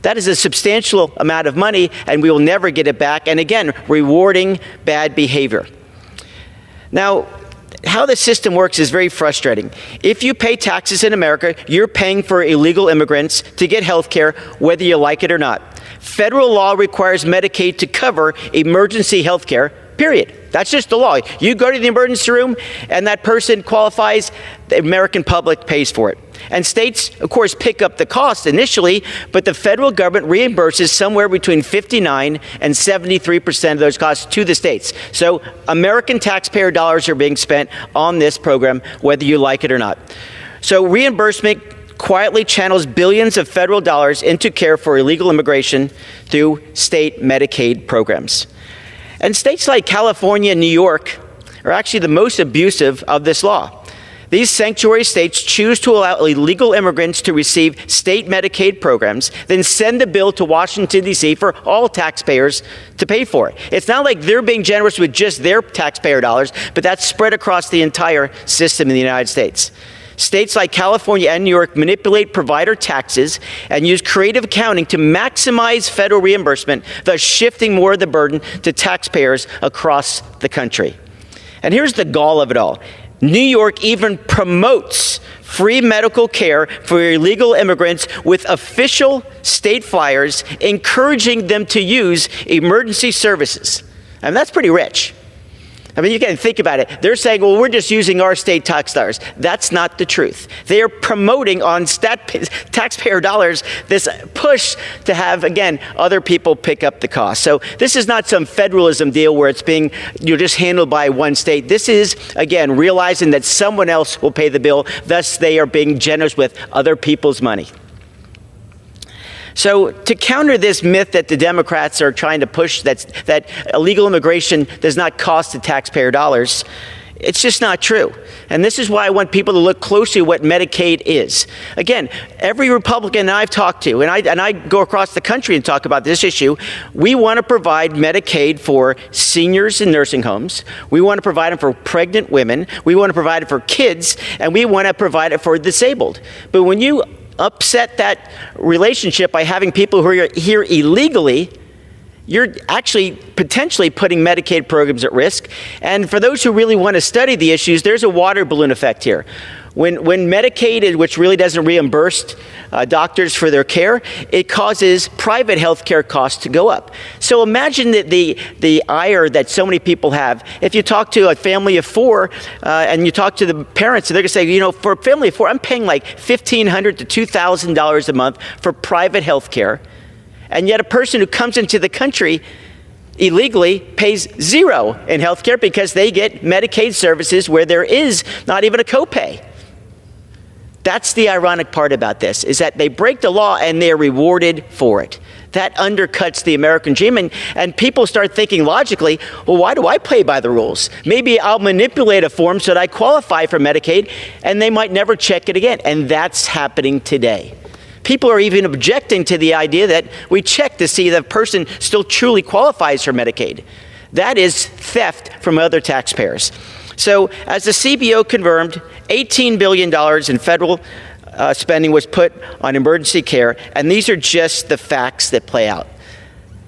That is a substantial amount of money, and we will never get it back. And again, rewarding bad behavior. Now, how the system works is very frustrating. If you pay taxes in America, you're paying for illegal immigrants to get health care, whether you like it or not. Federal law requires Medicaid to cover emergency health care, period. That's just the law. You go to the emergency room and that person qualifies, the American public pays for it. And states, of course, pick up the cost initially, but the federal government reimburses somewhere between 59 and 73% of those costs to the states. So American taxpayer dollars are being spent on this program, whether you like it or not. So reimbursement quietly channels billions of federal dollars into care for illegal immigration through state Medicaid programs. And states like California and New York are actually the most abusive of this law. These sanctuary states choose to allow illegal immigrants to receive state Medicaid programs, then send the bill to Washington, D.C. for all taxpayers to pay for it. It's not like they're being generous with just their taxpayer dollars, but that's spread across the entire system in the United States. States like California and New York manipulate provider taxes and use creative accounting to maximize federal reimbursement, thus shifting more of the burden to taxpayers across the country. And here's the gall of it all. New York even promotes free medical care for illegal immigrants with official state flyers encouraging them to use emergency services. And that's pretty rich. I mean, you can think about it. They're saying, well, we're just using our state tax dollars. That's not the truth. They are promoting on taxpayer dollars this push to have, again, other people pick up the cost. So this is not some federalism deal where it's being just handled by one state. This is, again, realizing that someone else will pay the bill. Thus, they are being generous with other people's money. So to counter this myth that the Democrats are trying to push, that illegal immigration does not cost the taxpayer dollars, it's just not true. And this is why I want people to look closely at what Medicaid is. Again, every Republican I've talked to, and I go across the country and talk about this issue, we want to provide Medicaid for seniors in nursing homes. We want to provide it for pregnant women. We want to provide it for kids. And we want to provide it for disabled. But when you upset that relationship by having people who are here illegally, you're actually potentially putting Medicaid programs at risk. And for those who really want to study the issues, there's a water balloon effect here. When Medicaid, which really doesn't reimburse doctors for their care, it causes private health care costs to go up. So imagine that the ire that so many people have. If you talk to a family of four and you talk to the parents, they're going to say, you know, for a family of four, I'm paying like $1,500 to $2,000 a month for private health care. And yet a person who comes into the country illegally pays zero in health care because they get Medicaid services where there is not even a copay. That's the ironic part about this, is that they break the law and they're rewarded for it. That undercuts the American dream, and people start thinking logically, well, why do I play by the rules? Maybe I'll manipulate a form so that I qualify for Medicaid, and they might never check it again. And that's happening today. People are even objecting to the idea that we check to see that a person still truly qualifies for Medicaid. That is theft from other taxpayers. So as the CBO confirmed, $18 billion in federal spending was put on emergency care, and these are just the facts that play out.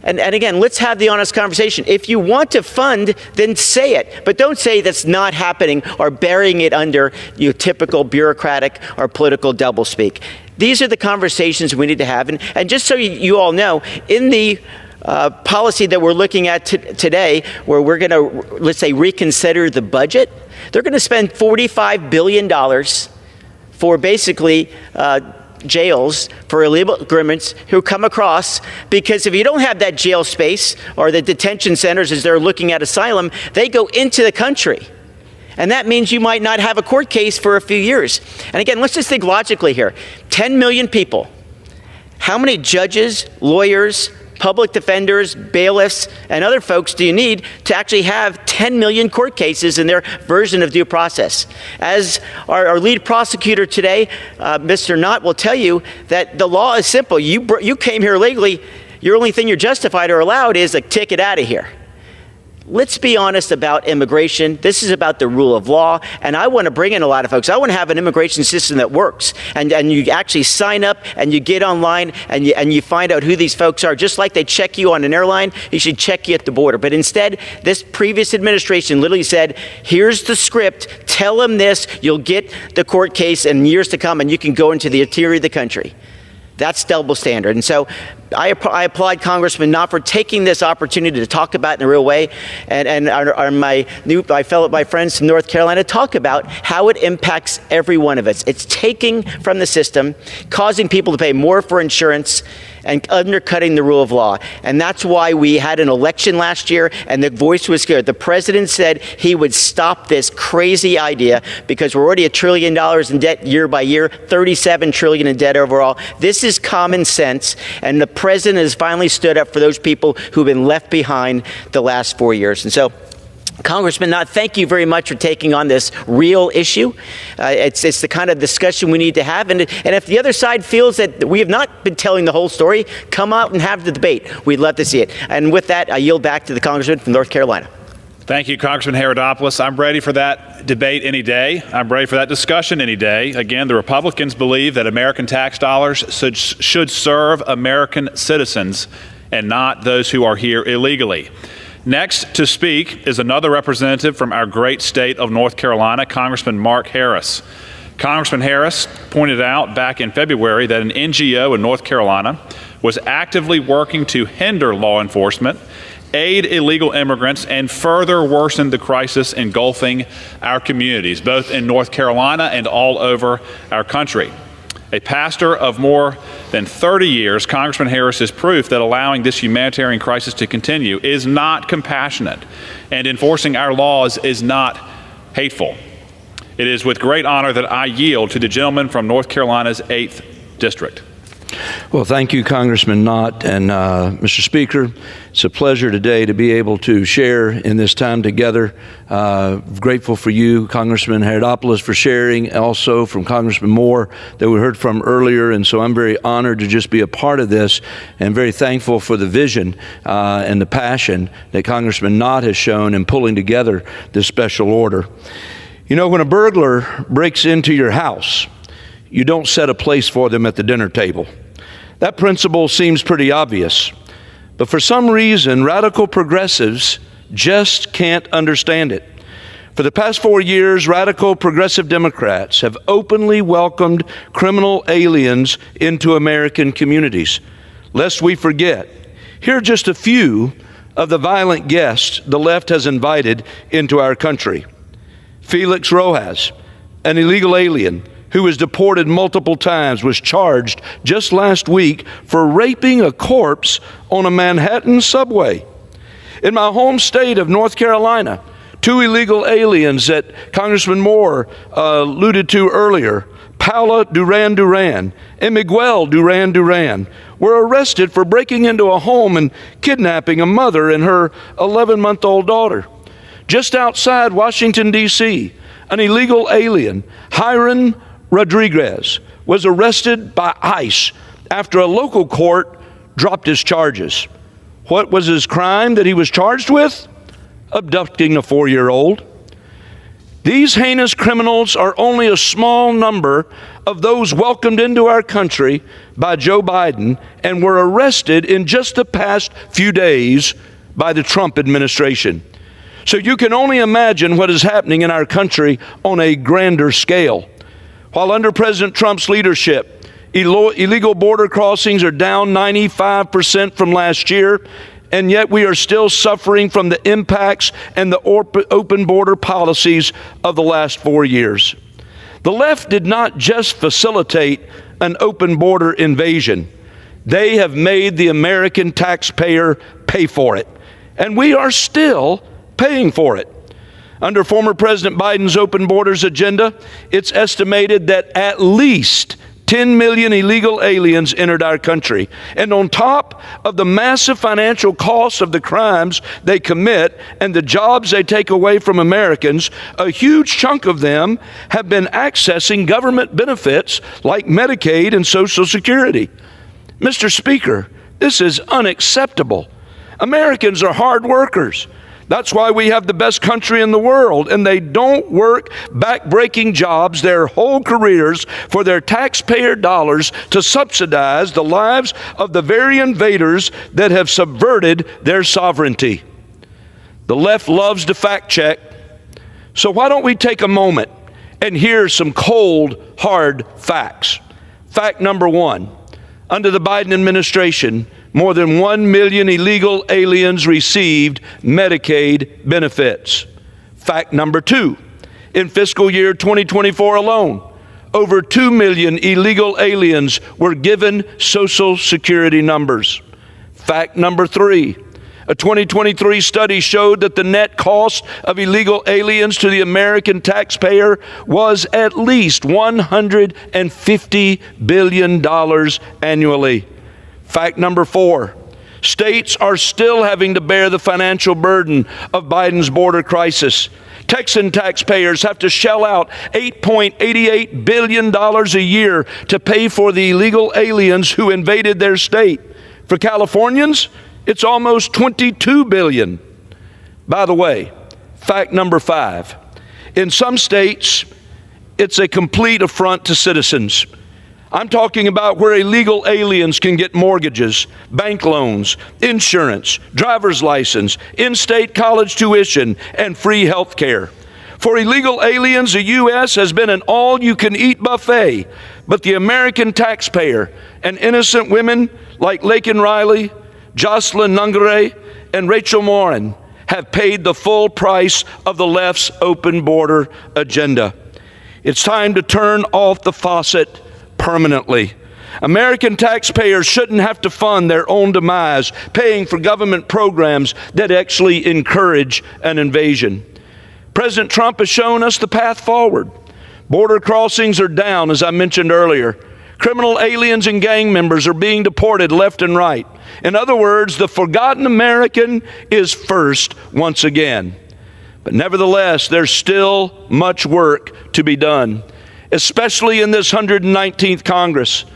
And again, let's have the honest conversation. If you want to fund, then say it. But don't say that's not happening or burying it under your typical bureaucratic or political doublespeak. These are the conversations we need to have. And just so you all know, in the policy that we're looking at today, where we're going to, let's say, reconsider the budget, They're going to spend $45 billion for basically jails for illegal immigrants who come across, because if you don't have that jail space or the detention centers as they're looking at asylum, they go into the country. And that means you might not have a court case for a few years. And again, let's just think logically here. 10 million people. How many judges, lawyers, public defenders, bailiffs, and other folks do you need to actually have 10 million court cases in their version of due process? As our lead prosecutor today, Mr. Knott, will tell you that the law is simple. You came here legally. Your only thing you're justified or allowed is a ticket out of here. Let's be honest about immigration. This is about the rule of law, and I want to bring in a lot of folks. I want to have an immigration system that works, and you actually sign up and you get online and you find out who these folks are. Just like they check you on an airline, you should check you at the border. But instead, this previous administration literally said, here's the script, tell them this, you'll get the court case in years to come, and you can go into the interior of the country. That's double standard. And so I applaud Congressman Knott for taking this opportunity to talk about it in a real way, and my friends from North Carolina talk about how it impacts every one of us. It's taking from the system, causing people to pay more for insurance, and undercutting the rule of law. And that's why we had an election last year, and the voice was clear. The president said he would stop this crazy idea because we're already $1 trillion in debt year by year, $37 trillion in debt overall. This is common sense, and the president has finally stood up for those people who've been left behind the last 4 years. And so, Congressman Knott, thank you very much for taking on this real issue. It's the kind of discussion we need to have. And if the other side feels that we have not been telling the whole story, come out and have the debate. We'd love to see it. And with that, I yield back to the congressman from North Carolina. Thank you, Congressman Herodopoulos. I'm ready for that debate any day. I'm ready for that discussion any day. Again, the Republicans believe that American tax dollars should serve American citizens and not those who are here illegally. Next to speak is another representative from our great state of North Carolina, Congressman Mark Harris. Congressman Harris pointed out back in February that an NGO in North Carolina was actively working to hinder law enforcement, aid illegal immigrants, and further worsen the crisis engulfing our communities, both in North Carolina and all over our country. A pastor of more than 30 years, Congressman Harris is proof that allowing this humanitarian crisis to continue is not compassionate, and enforcing our laws is not hateful. It is with great honor that I yield to the gentleman from North Carolina's 8th District. Well, thank you, Congressman Knott. And Mr. Speaker, it's a pleasure today to be able to share in this time together. Grateful for you, Congressman Herodopoulos, for sharing, also from Congressman Moore that we heard from earlier. And so I'm very honored to just be a part of this, and very thankful for the vision and the passion that Congressman Knott has shown in pulling together this special order. You know, when a burglar breaks into your house, you don't set a place for them at the dinner table. That principle seems pretty obvious, but for some reason, radical progressives just can't understand it. For the past 4 years, radical progressive Democrats have openly welcomed criminal aliens into American communities. Lest we forget, here are just a few of the violent guests the left has invited into our country. Felix Rojas, an illegal alien who was deported multiple times, was charged just last week for raping a corpse on a Manhattan subway. In my home state of North Carolina, 2 illegal aliens that Congressman Moore alluded to earlier, Paula Duran Duran and Miguel Duran Duran, were arrested for breaking into a home and kidnapping a mother and her 11-month-old daughter. Just outside Washington, D.C., an illegal alien, Hiron Rodriguez, was arrested by ICE after a local court dropped his charges. What was his crime that he was charged with? Abducting a 4-year-old. These heinous criminals are only a small number of those welcomed into our country by Joe Biden and were arrested in just the past few days by the Trump administration. So you can only imagine what is happening in our country on a grander scale. While under President Trump's leadership, illegal border crossings are down 95% from last year, and yet we are still suffering from the impacts and the open border policies of the last 4 years. The left did not just facilitate an open border invasion. They have made the American taxpayer pay for it, and we are still paying for it. Under former President Biden's open borders agenda, it's estimated that at least 10 million illegal aliens entered our country. And on top of the massive financial costs of the crimes they commit and the jobs they take away from Americans, a huge chunk of them have been accessing government benefits like Medicaid and Social Security. Mr. Speaker, this is unacceptable. Americans are hard workers. That's why we have the best country in the world, and they don't work back-breaking jobs their whole careers for their taxpayer dollars to subsidize the lives of the very invaders that have subverted their sovereignty. The left loves to fact-check, so why don't we take a moment and hear some cold, hard facts. Fact number one, under the Biden administration, more than 1 million illegal aliens received Medicaid benefits. Fact number two, in fiscal year 2024 alone, over 2 million illegal aliens were given Social Security numbers. Fact number three, a 2023 study showed that the net cost of illegal aliens to the American taxpayer was at least $150 billion annually. Fact number four, states are still having to bear the financial burden of Biden's border crisis. Texan taxpayers have to shell out $8.88 billion a year to pay for the illegal aliens who invaded their state. For Californians, it's almost $22 billion. By the way, fact number five, in some states, it's a complete affront to citizens. I'm talking about where illegal aliens can get mortgages, bank loans, insurance, driver's license, in-state college tuition, and free health care. For illegal aliens, the U.S. has been an all-you-can-eat buffet, but the American taxpayer and innocent women like Laken Riley, Jocelyn Nungare, and Rachel Morin have paid the full price of the left's open border agenda. It's time to turn off the faucet permanently. American taxpayers shouldn't have to fund their own demise, paying for government programs that actually encourage an invasion. President Trump has shown us the path forward. Border crossings are down, as I mentioned earlier. Criminal aliens and gang members are being deported left and right. In other words, the forgotten American is first once again. But nevertheless, there's still much work to be done, especially in this 119th Congress.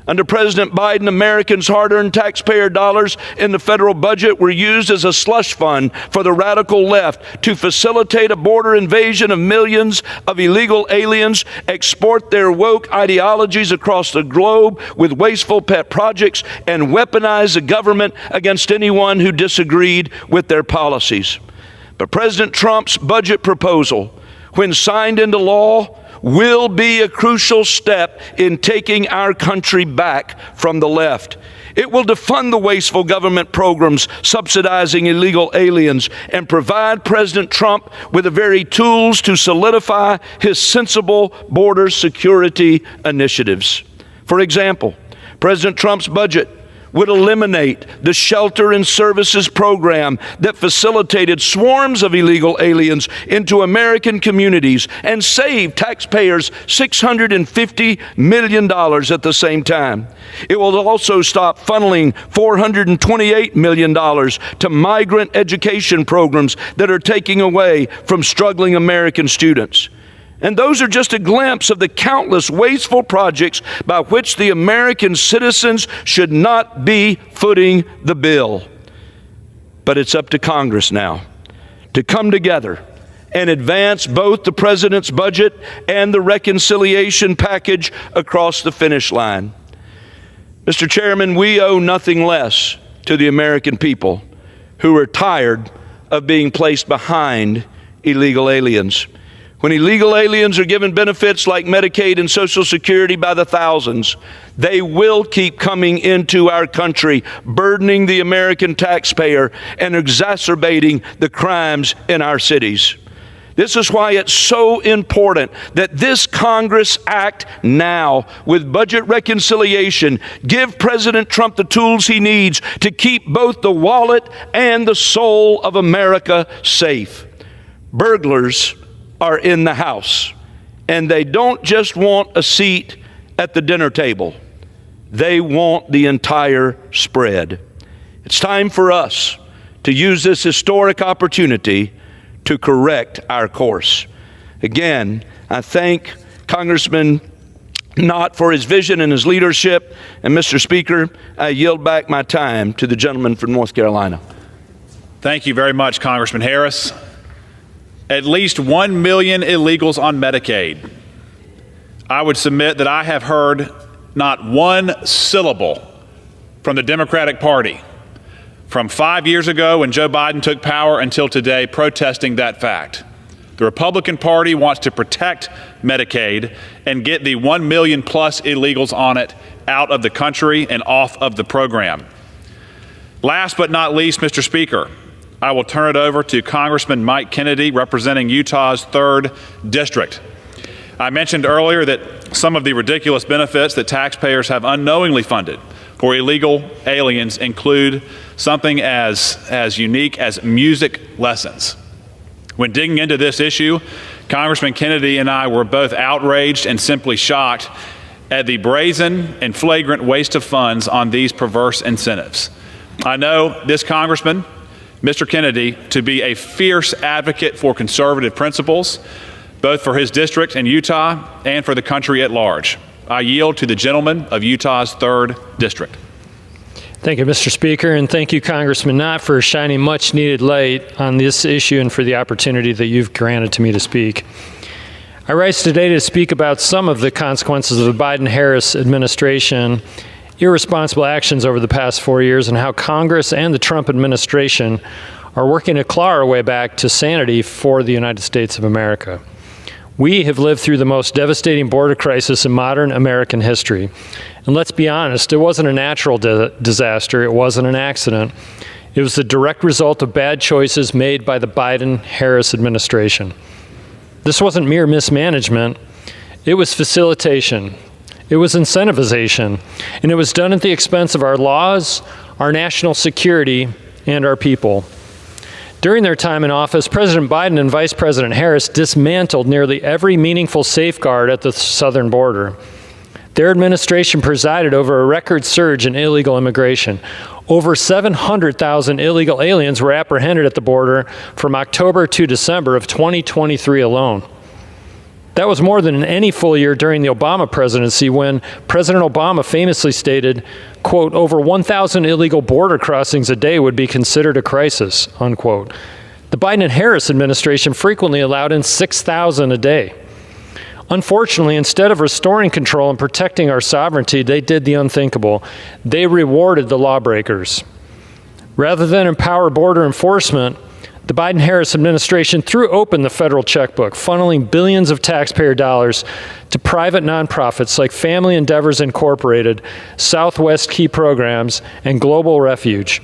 Under President Biden, Americans' hard-earned taxpayer dollars in the federal budget were used as a slush fund for the radical left to facilitate a border invasion of millions of illegal aliens, export their woke ideologies across the globe with wasteful pet projects, and weaponize the government against anyone who disagreed with their policies. But President Trump's budget proposal, when signed into law, will be a crucial step in taking our country back from the left. It will defund the wasteful government programs subsidizing illegal aliens and provide President Trump with the very tools to solidify his sensible border security initiatives. For example, President Trump's budget would eliminate the shelter and services program that facilitated swarms of illegal aliens into American communities and saved taxpayers $650 million at the same time. It will also stop funneling $428 million to migrant education programs that are taking away from struggling American students. And those are just a glimpse of the countless wasteful projects by which the American citizens should not be footing the bill. But it's up to Congress now to come together and advance both the president's budget and the reconciliation package across the finish line. Mr. Chairman, we owe nothing less to the American people who are tired of being placed behind illegal aliens. When illegal aliens are given benefits like Medicaid and Social Security by the thousands, they will keep coming into our country, burdening the American taxpayer and exacerbating the crimes in our cities. This is why it's so important that this Congress act now with budget reconciliation, give President Trump the tools he needs to keep both the wallet and the soul of America safe. Burglars are in the house, and they don't just want a seat at the dinner table. They want the entire spread. It's time for us to use this historic opportunity to correct our course. Again, I thank Congressman Knott for his vision and his leadership. And Mr. Speaker, I yield back my time to the gentleman from North Carolina. Thank you very much, Congressman Harris. At least 1 million illegals on Medicaid. I would submit that I have heard not one syllable from the Democratic Party from 5 years ago when Joe Biden took power until today protesting that fact. The Republican Party wants to protect Medicaid and get the 1 million plus illegals on it out of the country and off of the program. Last but not least, Mr. Speaker, I will turn it over to Congressman Mike Kennedy, representing Utah's 3rd District. I mentioned earlier that some of the ridiculous benefits that taxpayers have unknowingly funded for illegal aliens include something as unique as music lessons. When digging into this issue, Congressman Kennedy and I were both outraged and simply shocked at the brazen and flagrant waste of funds on these perverse incentives. I know this Congressman, Mr. Kennedy, to be a fierce advocate for conservative principles, both for his district in Utah and for the country at large. I yield to the gentleman of Utah's 3rd District. Thank you, Mr. Speaker, and thank you, Congressman Knott, for shining much-needed light on this issue and for the opportunity that you've granted to me to speak. I rise today to speak about some of the consequences of the Biden-Harris administration irresponsible actions over the past 4 years and how Congress and the Trump administration are working to claw our way back to sanity for the United States of America. We have lived through the most devastating border crisis in modern American history. And let's be honest, it wasn't a natural disaster. It wasn't an accident. It was the direct result of bad choices made by the Biden-Harris administration. This wasn't mere mismanagement. It was facilitation. It was incentivization. And it was done at the expense of our laws, our national security, and our people. During their time in office, President Biden and Vice President Harris dismantled nearly every meaningful safeguard at the southern border. Their administration presided over a record surge in illegal immigration. Over 700,000 illegal aliens were apprehended at the border from October to December of 2023 alone. That was more than in any full year during the Obama presidency, when President Obama famously stated, quote, over 1,000 illegal border crossings a day would be considered a crisis, unquote. The Biden and Harris administration frequently allowed in 6,000 a day. Unfortunately, instead of restoring control and protecting our sovereignty, they did the unthinkable. They rewarded the lawbreakers. Rather than empower border enforcement, the Biden-Harris administration threw open the federal checkbook, funneling billions of taxpayer dollars to private nonprofits like Family Endeavors Incorporated, Southwest Key Programs, and Global Refuge.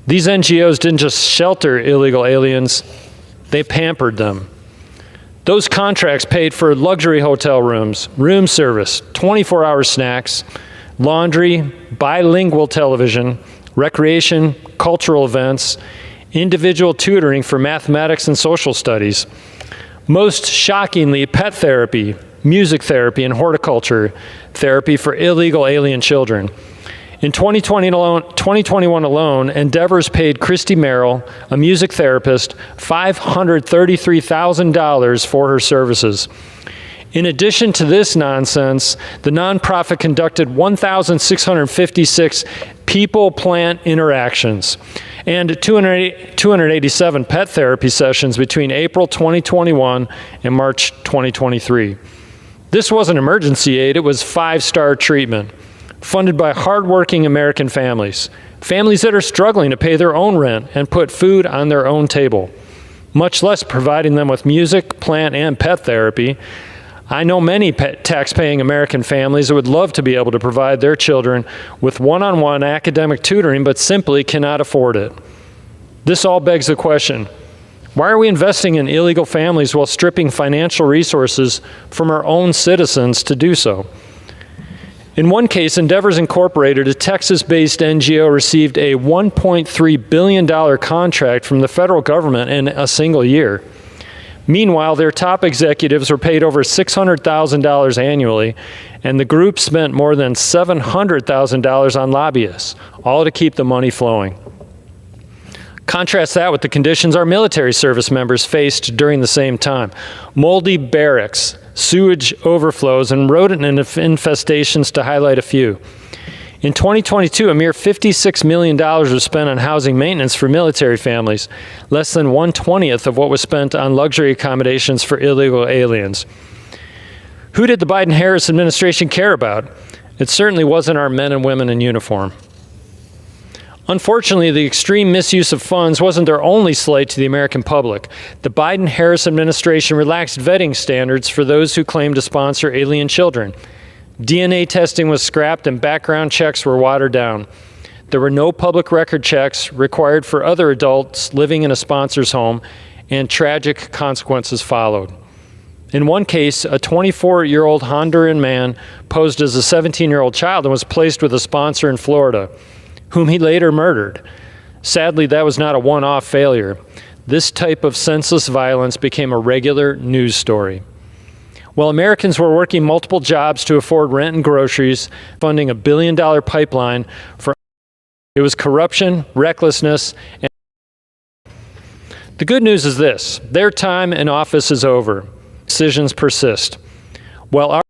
These NGOs didn't just shelter illegal aliens, they pampered them. Those contracts paid for luxury hotel rooms, room service, 24-hour snacks, laundry, bilingual television, recreation, cultural events, individual tutoring for mathematics and social studies. Most shockingly, pet therapy, music therapy, and horticulture therapy for illegal alien children. In 2021 alone, Endeavors paid Christy Merrill, a music therapist, $533,000 for her services. In addition to this nonsense, the nonprofit conducted 1,656 people-plant interactions and 287 pet therapy sessions between April 2021 and March 2023. This wasn't emergency aid, it was five-star treatment, funded by hardworking American families, families that are struggling to pay their own rent and put food on their own table. much less providing them with music, plant, and pet therapy. I know many tax-paying American families that would love to be able to provide their children with one-on-one academic tutoring, but simply cannot afford it. This all begs the question, why are we investing in illegal families while stripping financial resources from our own citizens to do so? In one case, Endeavors Incorporated, a Texas-based NGO, received a $1.3 billion contract from the federal government in a single year. Meanwhile, their top executives were paid over $600,000 annually, and the group spent more than $700,000 on lobbyists, all to keep the money flowing. Contrast that with the conditions our military service members faced during the same time. Moldy barracks, sewage overflows, and rodent infestations, to highlight a few. In 2022, a mere $56 million was spent on housing maintenance for military families, less than 1/20th of what was spent on luxury accommodations for illegal aliens. Who did the Biden-Harris administration care about? It certainly wasn't our men and women in uniform. Unfortunately, the extreme misuse of funds wasn't their only slight to the American public. The Biden-Harris administration relaxed vetting standards for those who claimed to sponsor alien children. DNA testing was scrapped and background checks were watered down. There were no public record checks required for other adults living in a sponsor's home, and tragic consequences followed. In one case, a 24-year-old Honduran man posed as a 17-year-old child and was placed with a sponsor in Florida, whom he later murdered. Sadly, that was not a one-off failure. This type of senseless violence became a regular news story. While Americans were working multiple jobs to afford rent and groceries, funding a billion-dollar pipeline for it was corruption, recklessness, and the good news is this: their time in office is over. Decisions persist. While our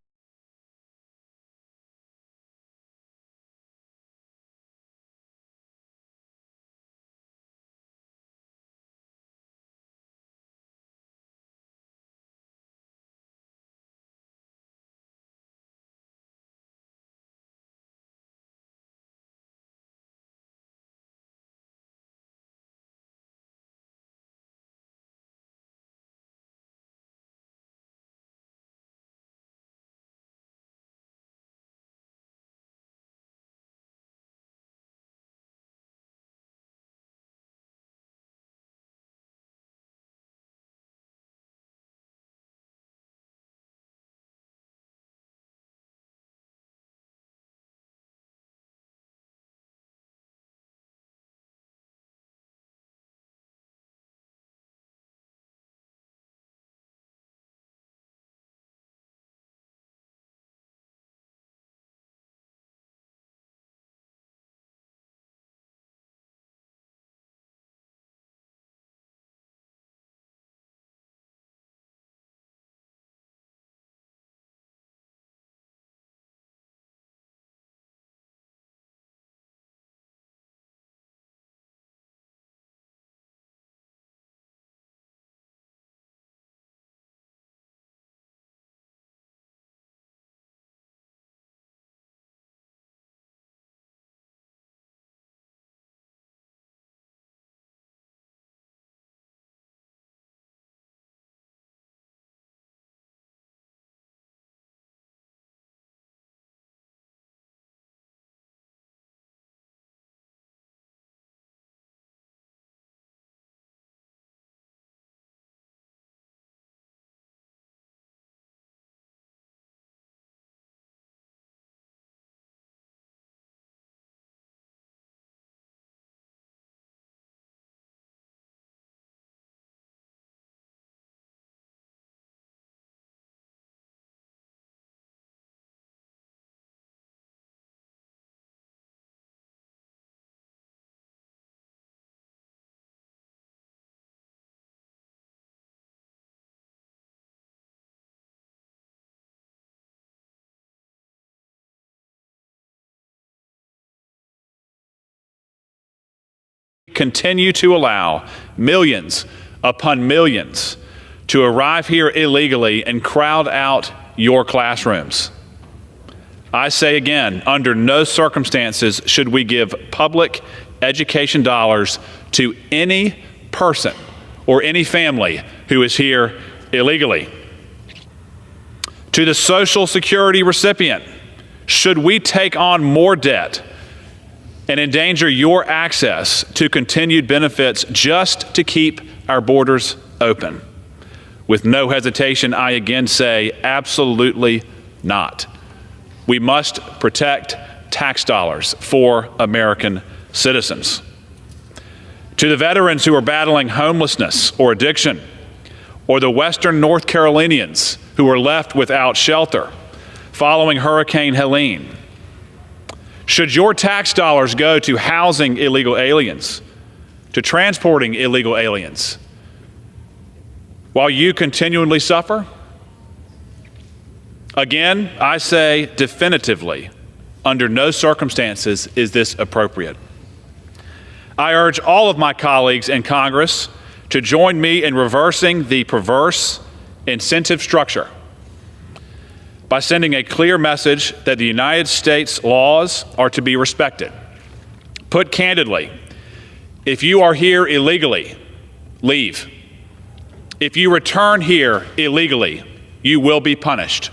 continue to allow millions upon millions to arrive here illegally and crowd out your classrooms. I say again, under no circumstances should we give public education dollars to any person or any family who is here illegally. To the Social Security recipient, should we take on more debt and endanger your access to continued benefits just to keep our borders open? With no hesitation, I again say absolutely not. We must protect tax dollars for American citizens. To the veterans who are battling homelessness or addiction, or the Western North Carolinians who are left without shelter following Hurricane Helene, should your tax dollars go to housing illegal aliens, to transporting illegal aliens, while you continually suffer? Again, I say definitively, under no circumstances is this appropriate. I urge all of my colleagues in Congress to join me in reversing the perverse incentive structure by sending a clear message that the United States laws are to be respected. Put candidly, if you are here illegally, leave. If you return here illegally, you will be punished.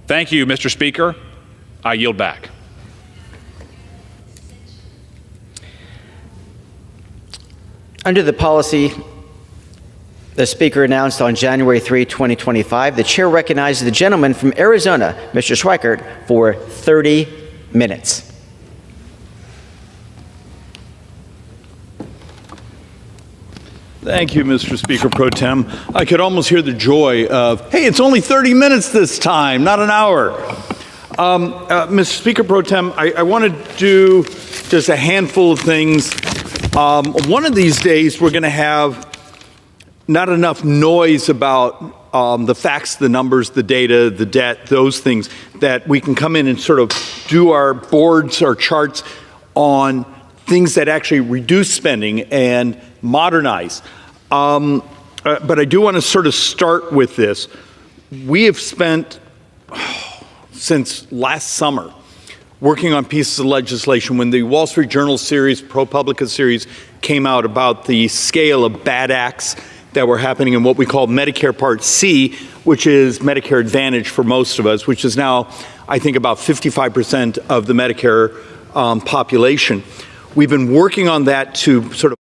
Thank you, Mr. Speaker. I yield back. Under the policy the Speaker announced on January 3, 2025, the Chair recognizes the gentleman from Arizona, Mr. Schweikert, for 30 minutes. Thank you, Mr. Speaker Pro Tem. I could almost hear the joy of, hey, it's only 30 minutes this time, not an hour. Mr. Speaker Pro Tem, I want to do just a handful of things. One of these days, we're going to have not enough noise about the facts, the numbers, the data, the debt, those things, that we can come in and sort of do our boards, our charts on things that actually reduce spending and modernize. But I do want to sort of start with this. We have spent, since last summer, working on pieces of legislation. When the Wall Street Journal series, ProPublica series, came out about the scale of bad acts that were happening in what we call Medicare Part C, which is Medicare Advantage for most of us, which is now, I think, about 55% of the Medicare population. We've been working on that to sort of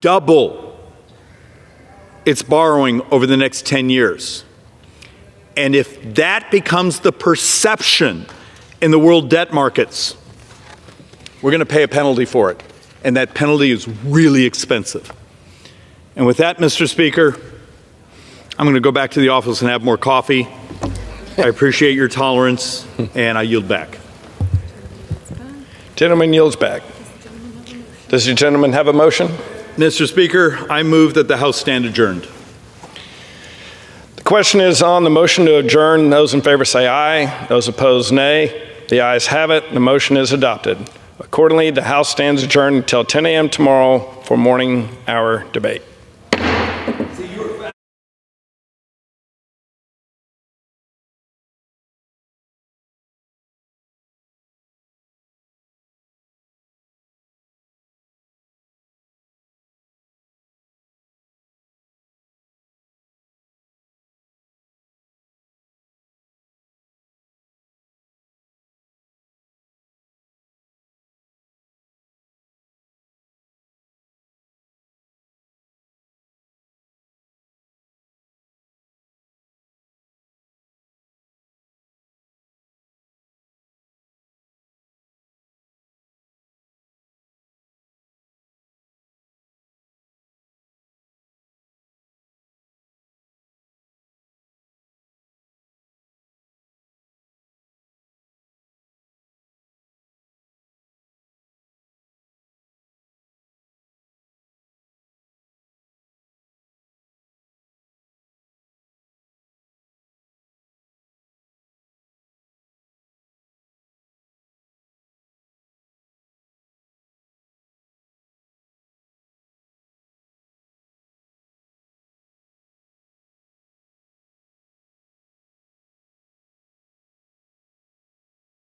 double its borrowing over the next 10 years. And if that becomes the perception in the world debt markets, we're going to pay a penalty for it. And that penalty is really expensive. And with that, Mr. Speaker, I'm going to go back to the office and have more coffee. I appreciate your tolerance, and I yield back. Gentleman yields back. Does the gentleman have a motion? Mr. Speaker, I move that the House stand adjourned. The question is on the motion to adjourn. Those in favor say aye. Those opposed, nay. The ayes have it. The motion is adopted. Accordingly, the House stands adjourned until 10 a.m. tomorrow for morning hour debate.